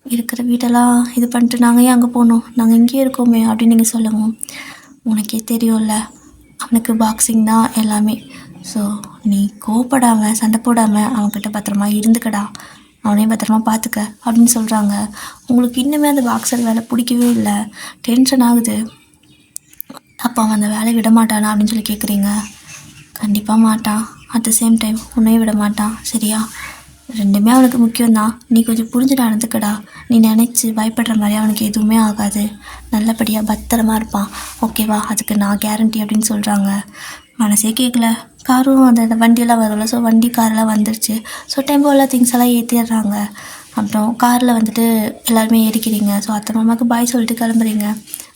இருக்கிற வீட்டெல்லாம் இது பண்ணிட்டு நாங்கள் ஏன் அங்கே போகணும், நாங்கள் இங்கேயே இருக்கோமே அப்படின்னு நீங்கள் சொல்லவும், உனக்கே தெரியும்ல அவனுக்கு பாக்ஸிங் தான் எல்லாமே, ஸோ நீ கோவப்படாமல் சண்டை போடாமல் அவன்கிட்ட பத்திரமா இருந்துக்கடா, அவனையும் பத்திரமா பார்த்துக்க அப்படின்னு சொல்கிறாங்க. உங்களுக்கு இன்னுமே அந்த பாக்ஸர் வேலை பிடிக்கவே இல்லை, டென்ஷன் ஆகுது. அப்போ அவன் அந்த வேலையை விட மாட்டானா அப்படின்னு சொல்லி கேட்குறீங்க. கண்டிப்பாக மாட்டான், அட் த சேம் டைம் உன்னையும் விட மாட்டான், சரியா, 2மே அவனுக்கு முக்கியம்தான், நீ கொஞ்சம் புரிஞ்சு நடந்துக்கடா, நீ நினச்சி பயப்படுற மாதிரி அவனுக்கு எதுவுமே ஆகாது, நல்லபடியாக பத்திரமா இருப்பான், ஓகேவா, அதுக்கு நான் கேரண்டி அப்படின்னு சொல்கிறாங்க. மனசே கேட்கல. காரும் அந்த வண்டியெல்லாம் வரும்ல, ஸோ வண்டி காரெல்லாம் வந்துருச்சு. ஸோ டெம்போவில் திங்ஸ் எல்லாம் ஏற்றிடுறாங்க. அப்புறம் காரில் வந்துட்டு எல்லாருமே ஏறிக்கிறீங்க. ஸோ அத்தை மாமாவுக்கு பாய் சொல்லிட்டு கிளம்புறீங்க.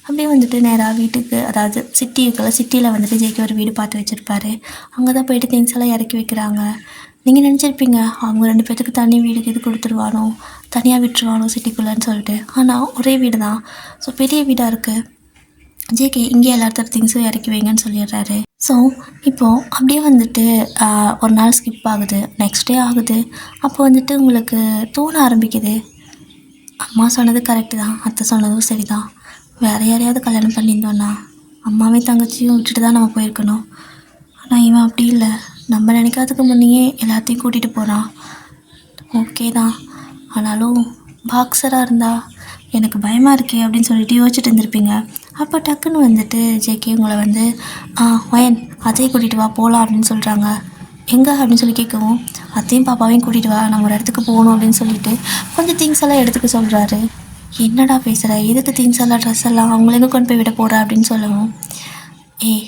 அப்படியே வந்துட்டு நேராக வீட்டுக்கு, அதாவது சிட்டியில் வந்துட்டு ஜேகே ஒரு வீடு பார்த்து வச்சுருப்பாரு. அங்கே தான் போயிட்டு திங்ஸ் எல்லாம் இறக்கி வைக்கிறாங்க. நீங்கள் நினச்சிருப்பீங்க அவங்க 2 பேத்துக்கு தனி வீடு இது கொடுத்துருவானோ, தனியாக விட்டுருவானோ சிட்டிக்குள்ளேன்னு சொல்லிட்டு. ஆனால் ஒரே வீடு தான். ஸோ பெரிய வீடாக இருக்குது. ஜேகே இங்கே எல்லாத்தோட திங்ஸும் இறக்கி வைங்கன்னு சொல்லிடுறாரு. ஸோ இப்போது அப்படியே வந்துட்டு ஒரு நாள் ஸ்கிப் ஆகுது, நெக்ஸ்ட் டே ஆகுது. அப்போ வந்துட்டு உங்களுக்கு தோண ஆரம்பிக்குது, அம்மா சொன்னது கரெக்டு தான், அத்தை சொன்னதும் சரி தான். வேறு யாரையாவது கல்யாணம் பண்ணியிருந்தோன்னா அம்மாவையும் தங்கச்சியும் விட்டுட்டு தான் நம்ம போயிருக்கணும். ஆனால் இவன் அப்படி இல்லை, நம்ம நினைக்காததுக்கு முன்னையே எல்லாத்தையும் கூட்டிகிட்டு போகிறான். ஓகே தான், ஆனாலும் பாக்ஸராக இருந்தா எனக்கு பயமாக இருக்கே அப்படின்னு சொல்லிட்டு யோசிச்சுட்டு இருந்திருப்பீங்க. அப்போ டக்குன்னு வந்துட்டு ஜேகே உங்களை வந்து வயன் அதையும் கூட்டிகிட்டு வா போகலாம் அப்படின்னு சொல்கிறாங்க. எங்கே அப்படின்னு சொல்லி கேட்கவும், அத்தையும் பாப்பாவையும் கூட்டிகிட்டு வா, நம்ம ஒரு இடத்துக்கு போகணும் அப்படின்னு சொல்லிட்டு கொஞ்சம் திங்ஸ் எல்லாம் எடுத்துக்க சொல்கிறாரு. என்னடா பேசுகிற, எதுக்கு திங்ஸ் எல்லாம் ட்ரெஸ் எல்லாம் அவங்கள எங்கே கொண்டு போய் விட போகிற அப்படின்னு சொல்லவும், ஏய்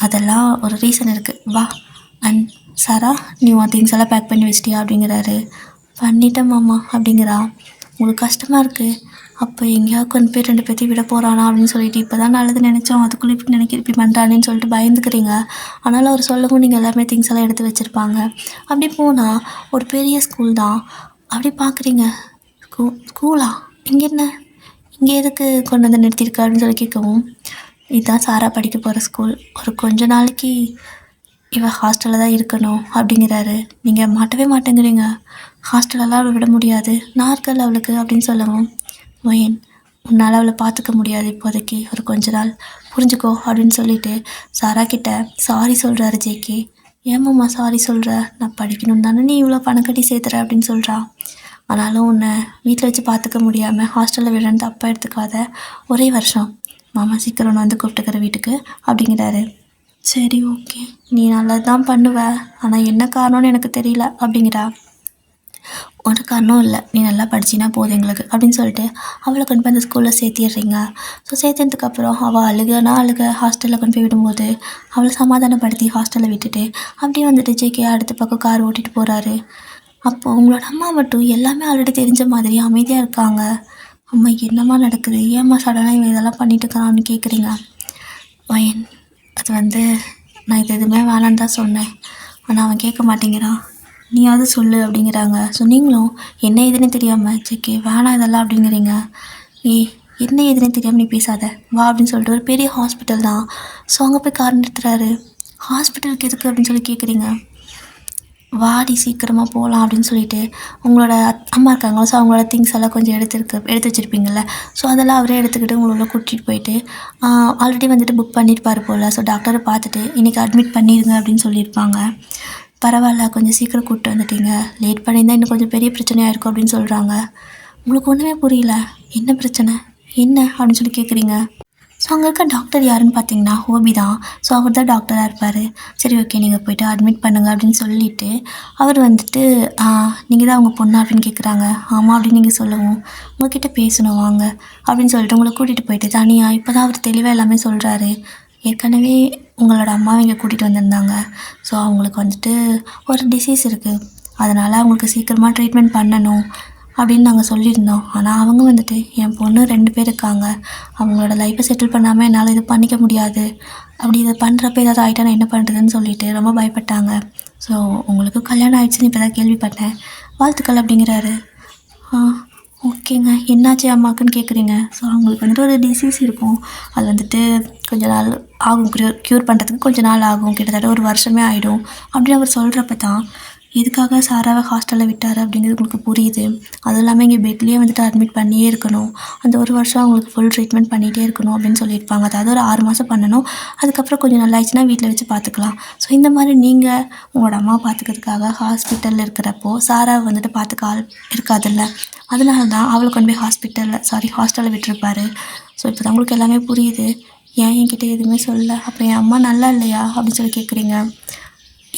அதெல்லாம் ஒரு ரீசன் இருக்குது வா. அண்ட் சாரா நீ உன் திங்ஸ் எல்லாம் பேக் பண்ணி வச்சிட்டியா அப்படிங்கிறாரு. பண்ணிட்டேன் மாமா அப்படிங்கிறா. உங்களுக்கு கஷ்டமாக இருக்குது, அப்போ எங்கேயாவது கொண்டு போய் 2 பேர்த்தையும் விட போகிறானா அப்படின்னு சொல்லிட்டு இப்போ தான் நல்லது நினச்சோம், அதுக்குள்ளே இப்படி இப்படி பண்ணுறானேன்னு சொல்லிட்டு பயந்துக்கிறீங்க. ஆனாலும் அவர் சொல்லவும் நீங்கள் எல்லாமே திங்ஸ் எல்லாம் எடுத்து வச்சுருப்பாங்க. அப்படி போனால் ஒரு பெரிய ஸ்கூல் தான். அப்படி பார்க்குறீங்க, ஸ்கூலா இங்கே என்ன, இங்கே எதுக்கு கொண்டு வந்து நிறுத்தியிருக்க அப்படின்னு சொல்லி கேட்கவும், இதுதான் சாரா படிக்க போகிற ஸ்கூல், ஒரு கொஞ்ச நாளைக்கு இவள் ஹாஸ்டலில் தான் இருக்கணும் அப்படிங்கிறாரு. நீங்கள் மாட்டவே மாட்டேங்கிறீங்க, ஹாஸ்டலெல்லாம் விட முடியாது, நான் இருக்கல அவளுக்கு அப்படின்னு சொல்லவும், வயன் உன்னால் அவளை பார்த்துக்க முடியாது இப்போதைக்கு, ஒரு கொஞ்ச நாள் புரிஞ்சுக்கோ அப்படின்னு சொல்லிட்டு சாரா கிட்ட சாரி சொல்கிறாரு ஜேகே. ஏமாம்மா சாரி சொல்கிற, நான் படிக்கணும் தானே நீ இவ்வளோ பணம் கட்டி சேர்த்துற அப்படின்னு சொல்கிறா. ஆனாலும் உன்னை வீட்டில் வச்சு பார்த்துக்க முடியாமல் ஹாஸ்டலில் விடுறேன்னு தப்பாக எடுத்துக்காத, ஒரே வருஷம் மாமா சீக்கிரம் வந்து கூப்பிட்டுக்கிற வீட்டுக்கு அப்படிங்கிறாரு. சரி ஓகே, நீ நல்லது தான் பண்ணுவ, ஆனால் என்ன காரணம்னு எனக்கு தெரியல அப்படிங்கிறா. ஒரு காரணம் இல்லை, நீ நல்லா படிச்சின்னா போதும் எங்களுக்கு அப்படின்னு சொல்லிட்டு அவளை கொண்டு போய் அந்த ஸ்கூலில் சேர்த்திடுறீங்க. ஸோ சேர்த்ததுக்கப்புறம் அவள் அழுக ஹாஸ்டலில் கொண்டு போய் விடும்போது அவளை சமாதானப்படுத்தி ஹாஸ்டலில் விட்டுட்டு அப்படியே வந்துட்டு ஜேகே அடுத்த பக்கம் கார் ஓட்டிகிட்டு போகிறாரு. அப்போது உங்களோட அம்மா மட்டும் எல்லாமே ஆல்ரெடி தெரிஞ்ச மாதிரி அமைதியாக இருக்காங்க. அம்மா என்னம்மா நடக்குது, ஏம்மா சடனாக இவன் இதெல்லாம் பண்ணிட்டு இருக்கான்னு கேட்குறீங்க. வயன் அது வந்து நான் இது எதுவுமே வேணான்னு தான் சொன்னேன், ஆனால் அவன் கேட்க மாட்டேங்கிறான், நீயாவது சொல்லு அப்படிங்கிறாங்க. ஸோ நீங்களும் என்ன ஏதுன்னு தெரியாமல் ஜேகே வேணாம் இதெல்லாம் அப்படிங்கிறீங்க. என்ன ஏதுன்னு தெரியாமல் நீ பேசாத வா அப்படின்னு சொல்லிட்டு ஒரு பெரிய ஹாஸ்பிட்டல் தான். ஸோ அங்கே போய் கார் நிறுத்துறாரு. ஹாஸ்பிட்டலுக்கு எதுக்கு அப்படின்னு சொல்லி கேட்குறீங்க. வாடி சீக்கிரமாக போகலாம் அப்படின்னு சொல்லிட்டு உங்களோட அம்மா இருக்காங்களா, ஸோ அவங்களோட திங்ஸ் எல்லாம் கொஞ்சம் எடுத்து வச்சுருப்பீங்கள்ல, ஸோ அதெல்லாம் அவரே எடுத்துக்கிட்டு உங்களோட கூட்டிகிட்டு போயிட்டு ஆல்ரெடி வந்துட்டு புக் பண்ணியிருப்பார் போல். ஸோ டாக்டரை பார்த்துட்டு இன்றைக்கி அட்மிட் பண்ணிடுங்க அப்படின்னு சொல்லியிருப்பாங்க. பரவாயில்ல கொஞ்சம் சீக்கிரம் கூப்பிட்டு வந்துட்டீங்க, லேட் பண்ணியிருந்தால் இன்னும் கொஞ்சம் பெரிய பிரச்சனையாக இருக்கும் அப்படின்னு சொல்கிறாங்க. உங்களுக்கு ஒன்றுமே புரியல, என்ன பிரச்சனை என்ன அப்படின்னு சொல்லி கேட்குறீங்க. ஸோ அங்கே இருக்க டாக்டர் யாருன்னு பார்த்தீங்கன்னா ஹோபி தான். ஸோ அவர் தான் டாக்டராக இருப்பார். சரி ஓகே நீங்கள் போய்ட்டு அட்மிட் பண்ணுங்கள் அப்படின்னு சொல்லிவிட்டு அவர் வந்துட்டு நீங்கள் தான் அவங்க பொண்ணு அப்படின்னு கேட்குறாங்க. ஆமாம் அப்படின்னு நீங்கள் சொல்லவும், உங்கள்கிட்ட பேசணும் வாங்க அப்படின்னு சொல்லிட்டு உங்களை கூட்டிகிட்டு போயிட்டு தனியாக இப்போ தான் அவர் தெளிவாக எல்லாமே சொல்கிறாரு. ஏற்கனவே உங்களோட அம்மாவை இங்கே கூட்டிகிட்டு வந்திருந்தாங்க. ஸோ அவங்களுக்கு வந்துட்டு ஒரு டிசீஸ் இருக்குது, அதனால் அவங்களுக்கு சீக்கிரமாக ட்ரீட்மெண்ட் பண்ணணும் அப்படின்னு நாங்கள் சொல்லியிருந்தோம். ஆனால் அவங்க வந்துட்டு என் பொண்ணு 2 பேர் இருக்காங்க, அவங்களோட லைஃப்பை செட்டில் பண்ணாமல் என்னால் இது பண்ணிக்க முடியாது, அப்படி இதை பண்ணுறப்ப ஏதாவது ஆகிட்டா நான் என்ன பண்ணுறதுன்னு சொல்லிட்டு ரொம்ப பயப்பட்டாங்க. ஸோ உங்களுக்கு கல்யாணம் ஆகிடுச்சுன்னு இப்போ தான் கேள்விப்பட்டேன், வாழ்த்துக்கள் அப்படிங்கிறாரு. ஓகேங்க என்னாச்சு அம்மாவுக்குன்னு கேட்குறீங்க. ஸோ அவங்களுக்கு வந்துட்டு ஒரு டிசீஸ் இருக்கும், அது வந்துட்டு கொஞ்ச நாள் ஆகும், க்யூர் பண்ணுறதுக்கு கொஞ்சம் நாள் ஆகும், கிட்டத்தட்ட ஒரு வருஷமே ஆகிடும் அப்படின்னு அவர் சொல்கிறப்ப தான் எதுக்காக சாராவை ஹாஸ்டலில் விட்டார் அப்படிங்கிறது உங்களுக்கு புரியுது. அதுவும் இல்லாமல் இங்கே பெட்லேயே வந்துட்டு அட்மிட் பண்ணியே இருக்கணும், அந்த ஒரு வருஷம் அவங்களுக்கு ஃபுல் ட்ரீட்மெண்ட் பண்ணிகிட்டே இருக்கணும் அப்படின்னு சொல்லியிருப்பாங்க. அதாவது ஒரு 6 மாதம் பண்ணணும், அதுக்கப்புறம் கொஞ்சம் நல்லாயிடுச்சுன்னா வீட்டில் வச்சு பார்த்துக்கலாம். ஸோ இந்த மாதிரி நீங்கள் உங்களோட அம்மா பார்த்துக்கிறதுக்காக ஹாஸ்பிட்டலில் இருக்கிறப்போ சாராவை வந்துட்டு பார்த்துக்க ஆள் இருக்காதில்ல, அதனால தான் அவளை கொண்டு போய் ஹாஸ்டலில் விட்டுருப்பாரு. ஸோ இப்போ தான் உங்களுக்கு எல்லாமே புரியுது, ஏன் என்கிட்ட எதுவுமே சொல்லலை, அப்போ என் அம்மா நல்லா இல்லையா அப்படின்னு சொல்லி கேட்குறீங்க.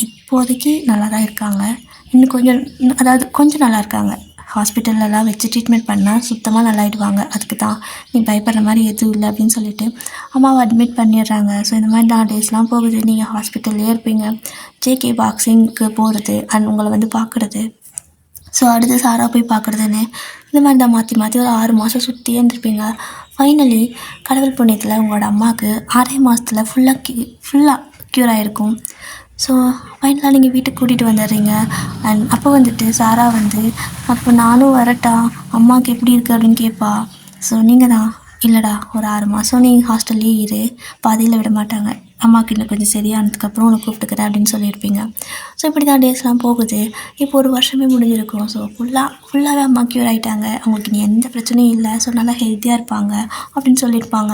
இப்போதைக்கு நல்லா தான் இருக்காங்க, இன்னும் கொஞ்சம் நல்லா இருக்காங்க, ஹாஸ்பிட்டல்லலாம் வச்சு ட்ரீட்மெண்ட் பண்ணால் சுத்தமாக நல்லாயிடுவாங்க, அதுக்கு தான் நீ பயப்படுற மாதிரி எதுவும் இல்லை அப்படின்னு சொல்லிட்டு அம்மாவை அட்மிட் பண்ணிடுறாங்க. ஸோ இந்த மாதிரி நான் டேஸ்லாம் போகுது, நீங்கள் ஹாஸ்பிட்டல்லே இருப்பீங்க, ஜேகே பாக்ஸிங்க்கு போகிறது அண்ட் உங்களை வந்து பார்க்குறது, ஸோ அடுத்து சாரா போய் பார்க்குறதுன்னு இந்த மாதிரி தான் மாற்றி ஒரு 6 மாதம் சுற்றியே இருந்திருப்பீங்க. ஃபைனலி கடவுள் புண்ணியத்தில் உங்களோட அம்மாவுக்கு 6 மாதத்தில் ஃபுல்லாக க்யூர் ஆகிருக்கும். ஸோ ஃபைனலாக நீங்கள் வீட்டுக்கு கூட்டிகிட்டு வந்துடுறீங்க. அண்ட் அப்போ வந்துட்டு சாரா வந்து, அப்போ நானும் வரட்டா, அம்மாவுக்கு எப்படி இருக்குது அப்படின்னு கேட்பா. ஸோ நீங்கள் தான், இல்லைடா ஒரு 6 மாதம் நீ ஹாஸ்டல்லே இரு, பாதியில் விட மாட்டாங்க, அம்மாவுக்கு இன்னும் கொஞ்சம் சரியானதுக்கப்புறம் உன்னை கூப்பிட்டுக்கிறேன் அப்படின்னு சொல்லியிருப்பீங்க. ஸோ இப்படி தான் டேஸ்லாம் போகுது. இப்போ ஒரு வருஷமே முடிஞ்சிருக்கும். ஸோ ஃபுல்லாகவே அம்மா க்யூர் ஆகிட்டாங்க, அவங்களுக்கு இனி எந்த பிரச்சனையும் இல்லை, ஸோ நல்லா ஹெல்த்தியாக இருப்பாங்க அப்படின்னு சொல்லியிருப்பாங்க.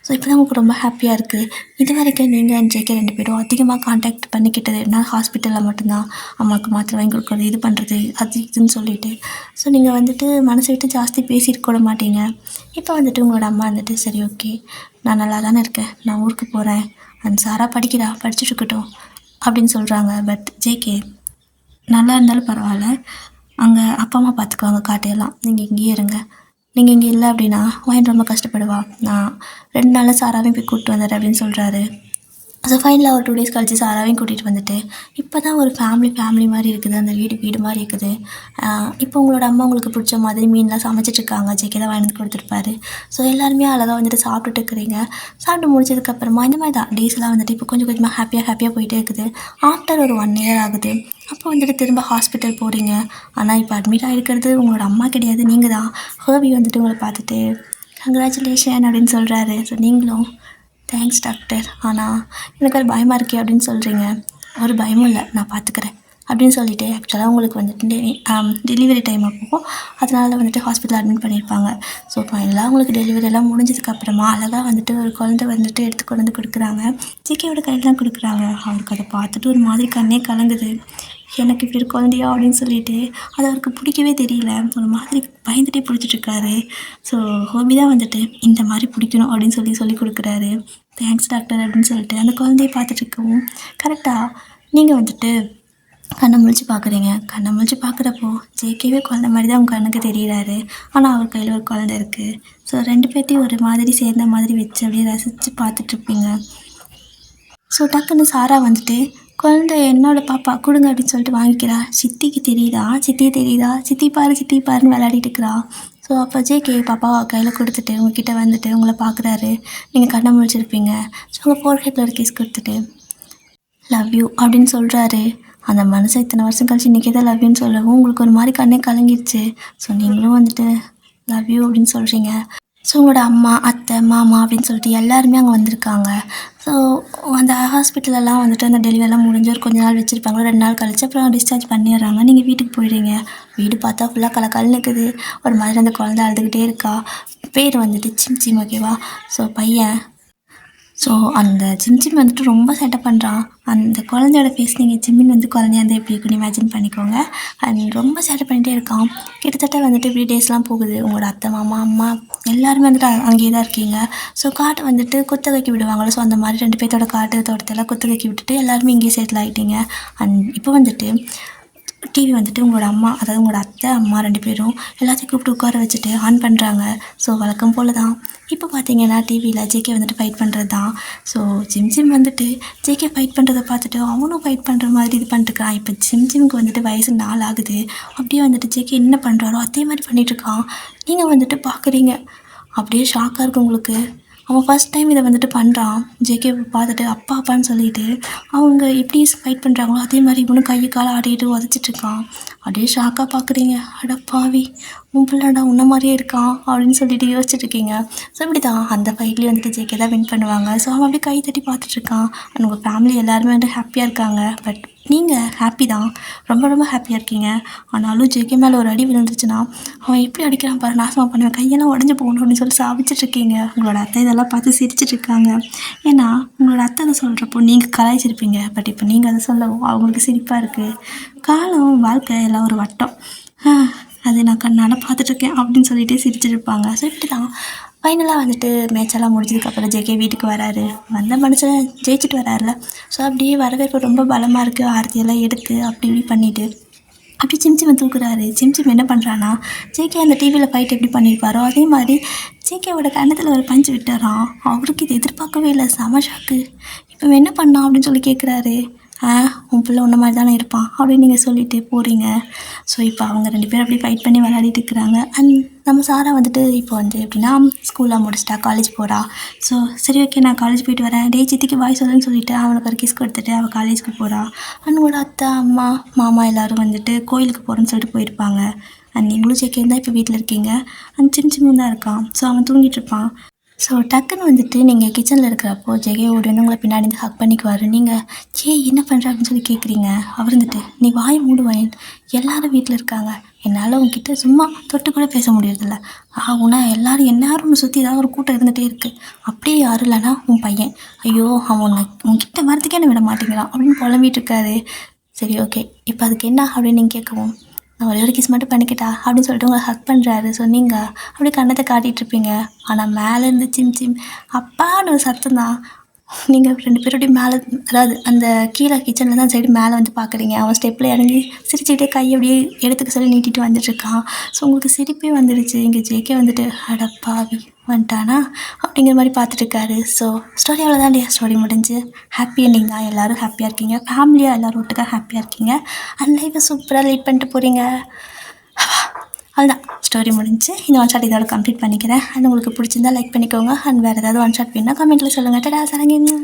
ஸோ இப்போ தான் உங்களுக்கு ரொம்ப ஹாப்பியாக இருக்குது. இது வரைக்கும் நீங்கள் அண்ட் ஜேகே 2 பேரும் அதிகமாக காண்டாக்ட் பண்ணிக்கிட்டதுன்னா ஹாஸ்பிட்டலில் மட்டும்தான், அம்மாவுக்கு மாத்திரை வாங்கி கொடுக்குறது, இது பண்ணுறது, அது இதுன்னு சொல்லிட்டு. ஸோ நீங்கள் வந்துட்டு மனசை விட்டு ஜாஸ்தி பேசிட்டு கூட மாட்டீங்க. இப்போ வந்துட்டு உங்களோட அம்மா வந்துட்டு, சரி ஓகே நான் நல்லா தானே இருக்கேன், நான் ஊருக்கு போகிறேன், அண்ட் சாரா படிக்கிறா, படிச்சுட்டு இருக்கட்டும் அப்படின்னு சொல்கிறாங்க. பட் ஜேகே, நல்லா இருந்தாலும் பரவாயில்ல, அங்கே அப்பா அம்மா பார்த்துக்குவாங்க காட்டையெல்லாம், நீங்கள் இங்கேயே இருங்க, நீங்கள் இங்கே இல்லை அப்படின்னா வாயின் ரொம்ப கஷ்டப்படுவா, நான் 2 நாளில் சாராவையும் போய் கூப்பிட்டு வந்துடுறேன் அப்படின்னு சொல்கிறாரு. ஸோ ஃபைனலாக ஒரு 2 டேஸ் கழிச்சு சாராவையும் கூட்டிகிட்டு வந்துட்டு, இப்போ தான் ஒரு ஃபேமிலி மாதிரி இருக்குது, அந்த வீடு மாதிரி இருக்குது. இப்போ உங்களோட அம்மா உங்களுக்கு பிடிச்ச மாதிரி மீன்லாம் சமைச்சிட்ருக்காங்க, ஜேகே தான் வாங்கி கொடுத்துருப்பாரு. ஸோ எல்லாருமே அழகாக வந்துட்டு சாப்பிட்டுட்டு இருக்கிறீங்க. சாப்பிட்டு முடிச்சதுக்கப்புறமா இந்த மாதிரி தான் டேஸ்லாம் வந்துட்டு இப்போ கொஞ்சம் கொஞ்சமாக ஹாப்பியாக போயிட்டே இருக்குது. ஆஃப்டர் ஒரு 1 இயர் ஆகுது. அப்போ வந்துட்டு திரும்ப ஹாஸ்பிட்டல் போகிறீங்க. ஆனால் இப்போ அட்மிட் ஆகிருக்கிறது உங்களோட அம்மா கிடையாது, நீங்கள் தான். ஹர்வி வந்துட்டு உங்களை பார்த்துட்டு கங்க்ராச்சுலேஷன் அப்படின்னு சொல்கிறாரு. ஸோ நீங்களும் தேங்க்ஸ் டாக்டர், ஆனால் எனக்கு அது பயமாக இருக்கே அப்படின்னு சொல்கிறீங்க. ஒரு பயமும் இல்லை, நான் பார்த்துக்கிறேன் அப்படின்னு சொல்லிவிட்டு, ஆக்சுவலாக உங்களுக்கு வந்துட்டு டெலிவரி டைம் அப்போ அதனால் வந்துட்டு ஹாஸ்பிட்டல் அட்மிட் பண்ணியிருப்பாங்க. ஸோ ஃபைனலாக உங்களுக்கு டெலிவரியெல்லாம் முடிஞ்சதுக்கப்புறமா அழகாக வந்துட்டு ஒரு குழந்தை வந்துட்டு எடுத்து கொண்டு வந்து கொடுக்குறாங்க. ஜேகேவோட கையில் தான் கொடுக்குறாங்க. அவருக்கு அதை பார்த்துட்டு ஒரு மாதிரி கண்ணே கலங்குது. எனக்கு இப்படி ஒரு குழந்தையா அப்படின்னு சொல்லிட்டு அது அவருக்கு பிடிக்கவே தெரியல, ஒரு மாதிரி பயந்துகிட்டே பிடிச்சிட்ருக்காரு. ஸோ ஹோபி தான் வந்துட்டு இந்த மாதிரி பிடிக்கணும் அப்படின்னு சொல்லி கொடுக்குறாரு. தேங்க்ஸ் டாக்டர் அப்படின்னு சொல்லிட்டு அந்த குழந்தைய பார்த்துட்ருக்கவும், கரெக்டாக நீங்கள் வந்துட்டு கண்ணை முழிச்சு பார்க்குறீங்க. கண்ணை முழிச்சு பார்க்குறப்போ ஜேகேவே குழந்த மாதிரி தான் உங்கள் கண்ணுக்கு தெரிகிறாரு. ஆனால் அவர் கையில் ஒரு குழந்தை இருக்குது. ஸோ 2 பேர்த்தையும் ஒரு மாதிரி சேர்ந்த மாதிரி வச்சு அப்படியே ரசித்து பார்த்துட்ருப்பீங்க. ஸோ டக்குன்னு சாரா வந்துட்டு, குழந்தை என்னோட பாப்பா கொடுங்க அப்படின்னு சொல்லிட்டு வாங்கிக்கிறா. சித்திக்கு தெரியுதா, சித்தி பாருன்னு விளையாடிட்டு இருக்கிறா. ஸோ அப்போ ஜேகே பாப்பா கையில் கொடுத்துட்டு உங்ககிட்ட வந்துட்டு உங்களை பார்க்குறாரு. நீங்கள் கண்ணை முழிச்சிருப்பீங்க. ஸோ உங்கள் ஃபோர்ஹெட்டில் ஒரு கிஸ் கொடுத்துட்டு லவ் யூ அப்படின்னு சொல்கிறாரு. அந்த மனுஷன் இத்தனை வருஷம் கழிச்சு இன்றைக்கி தான் லவ் யூன்னு சொல்லவும் உங்களுக்கு ஒரு மாதிரி கண்ணே கலங்கிடுச்சு. ஸோ நீங்களும் வந்துட்டு லவ் யூ அப்படின்னு சொல்கிறீங்க. ஸோ உங்களோட அம்மா, அத்தை, மாமா அப்படின்னு சொல்லிட்டு எல்லாருமே அங்கே வந்திருக்காங்க. ஸோ அந்த ஹாஸ்பிட்டலெல்லாம் வந்துட்டு அந்த டெலிவரிலாம் முடிஞ்சு ஒரு கொஞ்ச நாள் வச்சுருப்பாங்க. 2 நாள் கழிச்சு அப்புறம் டிஸ்சார்ஜ் பண்ணிடுறாங்க. நீங்கள் வீட்டுக்கு போயிடுறீங்க. வீடு பார்த்தா ஃபுல்லாக கலக்கல் இருக்குது. ஒரு மாதிரி அந்த குழந்தை அழுதுகிட்டே இருக்கா. பேர் வந்துட்டு சிம் ஓகேவா. ஸோ பையன், ஸோ அந்த சிம் வந்துட்டு ரொம்ப சேட்டை பண்ணுறான். அந்த குழந்தையோட ஃபேஸ் நீங்கள் சிம்மின் வந்து குழந்தையா இருந்தால் எப்படி இருக்குன்னு இமேஜின் பண்ணிக்கோங்க. அண்ட் ரொம்ப சேட்டை பண்ணிகிட்டே இருக்கான். கிட்டத்தட்ட வந்துட்டு இப்படி டேஸ்லாம் போகுது. உங்களோட அத்தை, மாமா, அம்மா எல்லாருமே வந்துட்டு அங்கேயே தான் இருக்கீங்க. ஸோ காட்டை வந்துட்டு குத்தகைக்கு விடுவாங்களோ, ஸோ அந்த மாதிரி 2 பேர்த்தோட காட்டு தோட்டத்தெல்லாம் குத்தகைக்கு விட்டுட்டு எல்லாருமே இங்கேயே செட்டில் ஆகிட்டீங்க. அண்ட் இப்போ வந்துட்டு டிவி வந்துட்டு உங்களோட அம்மா, அதாவது உங்களோட அத்தை, அம்மா 2 பேரும் எல்லாத்தையும் கூப்பிட்டு உட்கார வச்சுட்டு ஆன் பண்ணுறாங்க. ஸோ வழக்கம் போல் தான் இப்போ பார்த்தீங்கன்னா டிவியில் ஜேகே வந்துட்டு ஃபைட் பண்ணுறது தான். ஸோ ஜிம் வந்துட்டு ஜேகே ஃபைட் பண்ணுறதை பார்த்துட்டு அவனும் ஃபைட் பண்ணுற மாதிரி இது பண்ணிட்டுருக்கான். இப்போ ஜிம்முக்கு வந்துட்டு வயசு 4 ஆகுது. அப்படியே வந்துட்டு ஜேகே என்ன பண்ணுறாரோ அதே மாதிரி பண்ணிகிட்ருக்கான். நீங்கள் வந்துட்டு பார்க்குறீங்க, அப்படியே ஷாக்காக இருக்குது உங்களுக்கு. அவன் ஃபஸ்ட் டைம் இதை வந்துட்டு பண்ணுறான். ஜேகே பார்த்துட்டு அப்பான்னு சொல்லிட்டு அவங்க எப்படி ஃபைட் பண்ணுறாங்களோ அதே மாதிரி இவனும் கையை காலை ஆடிட்டு உதச்சிட்ருக்கான். அப்படியே ஷாக்காக பார்க்குறீங்க. அடப்பாவி, உன் பிள்ளைடா உன்ன மாதிரியே இருக்கான் அப்படின்னு சொல்லிட்டு யோசிச்சுட்ருக்கீங்க. ஸோ இப்படி தான் அந்த ஃபைட்லேயே வந்துட்டு ஜேகே தான் வின் பண்ணுவாங்க. ஸோ அவன் அப்படியே கை தட்டி பார்த்துட்ருக்கான். அண்ட் உங்கள் ஃபேமிலி எல்லாருமே வந்து ஹாப்பியாக இருக்காங்க. பட் நீங்கள் ஹாப்பி தான், ரொம்ப ஹாப்பியாக இருக்கீங்க. ஆனாலும் ஜேகே மேலே ஒரு அடி விழுந்துச்சுன்னா அவன் எப்படி அடிக்கிறான் பாரு, நாசமாக பண்ணுவேன், கையெல்லாம் உடஞ்சி போகணும் அப்படின்னு சொல்லி சாப்பிச்சிட்ருக்கீங்க. உங்களோட அத்தை இதெல்லாம் பார்த்து சிரிச்சிட்ருக்காங்க. ஏன்னா உங்களோட அத்தை அதை சொல்கிறப்போ நீங்கள் கலாய்ச்சிருப்பீங்க. பட் இப்போ நீங்கள் அதை சொல்லவும் அவங்களுக்கு சிரிப்பாக இருக்குது. காலம், வாழ்க்கை எல்லாம் ஒரு வட்டம், அது நான் கண்ணால் பார்த்துட்ருக்கேன் அப்படின்னு சொல்லிட்டு சிரிச்சிருப்பாங்க. ஸோ இப்படி தான் ஃபைனலாக வந்துட்டு மேட்செல்லாம் முடிஞ்சதுக்கப்புறம் ஜேகே வீட்டுக்கு வராரு. வந்த மனுஷன் ஜெயிச்சுட்டு வராருல. ஸோ அப்படியே வரவேற்பு ரொம்ப பலமாக இருக்குது. ஆரத்தியெல்லாம் எடுத்து அப்படி இப்படி பண்ணிவிட்டு அப்படி சிம்சிமை தூக்குறாரு. சிம்சிம் என்ன பண்ணுறான்னா, ஜேகே அந்த டிவியில் ஃபைட் எப்படி பண்ணியிருப்பாரோ அதே மாதிரி ஜேகேவோட கண்ணத்தில் ஒரு பஞ்சு விட்டுறான். அவருக்கு இது எதிர்பார்க்கவே இல்லை, செம ஷாக்கு. இப்போ என்ன பண்ணான் அப்படின்னு சொல்லி கேட்குறாரு. உன் பிள்ளை உன்ன மாதிரி தானே இருப்பான் அப்படின்னு நீங்கள் சொல்லிட்டு போகிறீங்க. ஸோ இப்போ அவங்க 2 பேரும் அப்படியே ஃபைட் பண்ணி விளையாடிட்டு இருக்கிறாங்க. அண்ட் நம்ம சாரா வந்துட்டு இப்போ வந்து எப்படின்னா ஸ்கூலாக முடிச்சிட்டா, காலேஜ் போகிறா. ஸோ சரி ஓகே நான் காலேஜ் போயிட்டு வரேன், டே சித்திக்கு பாய் சொல்லுன்னு சொல்லிட்டு அவனுக்கு ஒரு கிஸ் கொடுத்துட்டு அவள் காலேஜுக்கு போகிறா. அவனோட அத்தை, அம்மா, மாமா எல்லோரும் வந்துட்டு கோயிலுக்கு போகிறேன்னு சொல்லிட்டு போயிருப்பாங்க. அண்ட் நீங்களும் ஜேகேன்னு தான் இப்போ வீட்டில் இருக்கீங்க. அண்ட் சின்ன தான் இருக்கான். ஸோ அவன் தூங்கிட்டு இருப்பான். ஸோ டக்குன்னு வந்துட்டு நீங்கள் கிச்சனில் இருக்கிறப்போ ஜெகே ஓடி வந்து உங்களை பின்னாடி இருந்து ஹக் பண்ணிக்குவார். நீங்கள் என்ன பண்ணுற அப்படின்னு சொல்லி கேட்குறீங்க. அவர் வந்துட்டு நீ வாய் மூடுவாயன், எல்லோரும் வீட்டில் இருக்காங்க, என்னால் உங்ககிட்ட சும்மா தொட்டு கூட பேச முடியறதில்ல. உனா எல்லோரும் எல்லாரும் சுற்றி ஏதாவது ஒரு கூட்டம் இருந்துகிட்டே இருக்குது, அப்படியே யாரும் இல்லைனா உன் பையன், ஐயோ அவன் உங்ககிட்ட வரதுக்கே என்ன விட மாட்டேங்கிறான் அப்படின்னு புலம்பிகிட்டு இருக்காரு. சரி ஓகே இப்போ அதுக்கு என்ன அப்படின்னு நீங்கள் கேட்கவும், நான் ஒரே ஒரு கிஸ் மட்டும் பண்ணிக்கிட்டா அப்படின்னு சொல்லிட்டு உங்களை ஹக் பண்ணுறாரு. ஸோ நீங்கள் அப்படியே கண்ணத்தை காட்டிகிட்ருப்பீங்க. ஆனால் மேலேருந்து சிம் அப்பான்னு ஒரு சத்தம் தான். நீங்கள் 2 பேருடைய மேலே, அதாவது அந்த கீழே கிச்சனில் தான் சைடு மேலே வந்து பார்க்குறீங்க. அவன் ஸ்டெப்பில் இறங்கி சிரிச்சுக்கிட்டே கையை அப்படியே எடுத்துக்க சொல்லி நீட்டிட்டு வந்துட்டுருக்கான். ஸோ உங்களுக்கு சிரிப்பே வந்துடுச்சு. இங்கே ஜேகே வந்துட்டு அடப்பாவி வந்துட்டானா அப்படிங்கிற மாதிரி பார்த்துட்ருக்காரு. ஸோ ஸ்டோரி அவ்வளோதான் இல்லையா, ஸ்டோரி முடிஞ்சு ஹாப்பி எண்டிங் தான். எல்லோரும் ஹாப்பியாக இருக்கீங்க, ஃபேமிலியாக எல்லோரும் ஒட்டுக்காக ஹாப்பியாக இருக்கீங்க. அண்ட் லைஃப்பை சூப்பராக லீட் பண்ணிட்டு போகிறீங்க. அவ்வளோதான், ஸ்டோரி முடிஞ்சு. இந்த ஒன் ஷாட் இதோட கம்ப்ளீட் பண்ணிக்கிறேன். அண்ட் உங்களுக்கு பிடிச்சிருந்தா லைக் பண்ணிக்கோங்க. அண்ட் வேறு ஏதாவது ஒன் ஷாட் வேணுன்னா கமெண்ட்டில் சொல்லுங்கள். டடா சரங்க.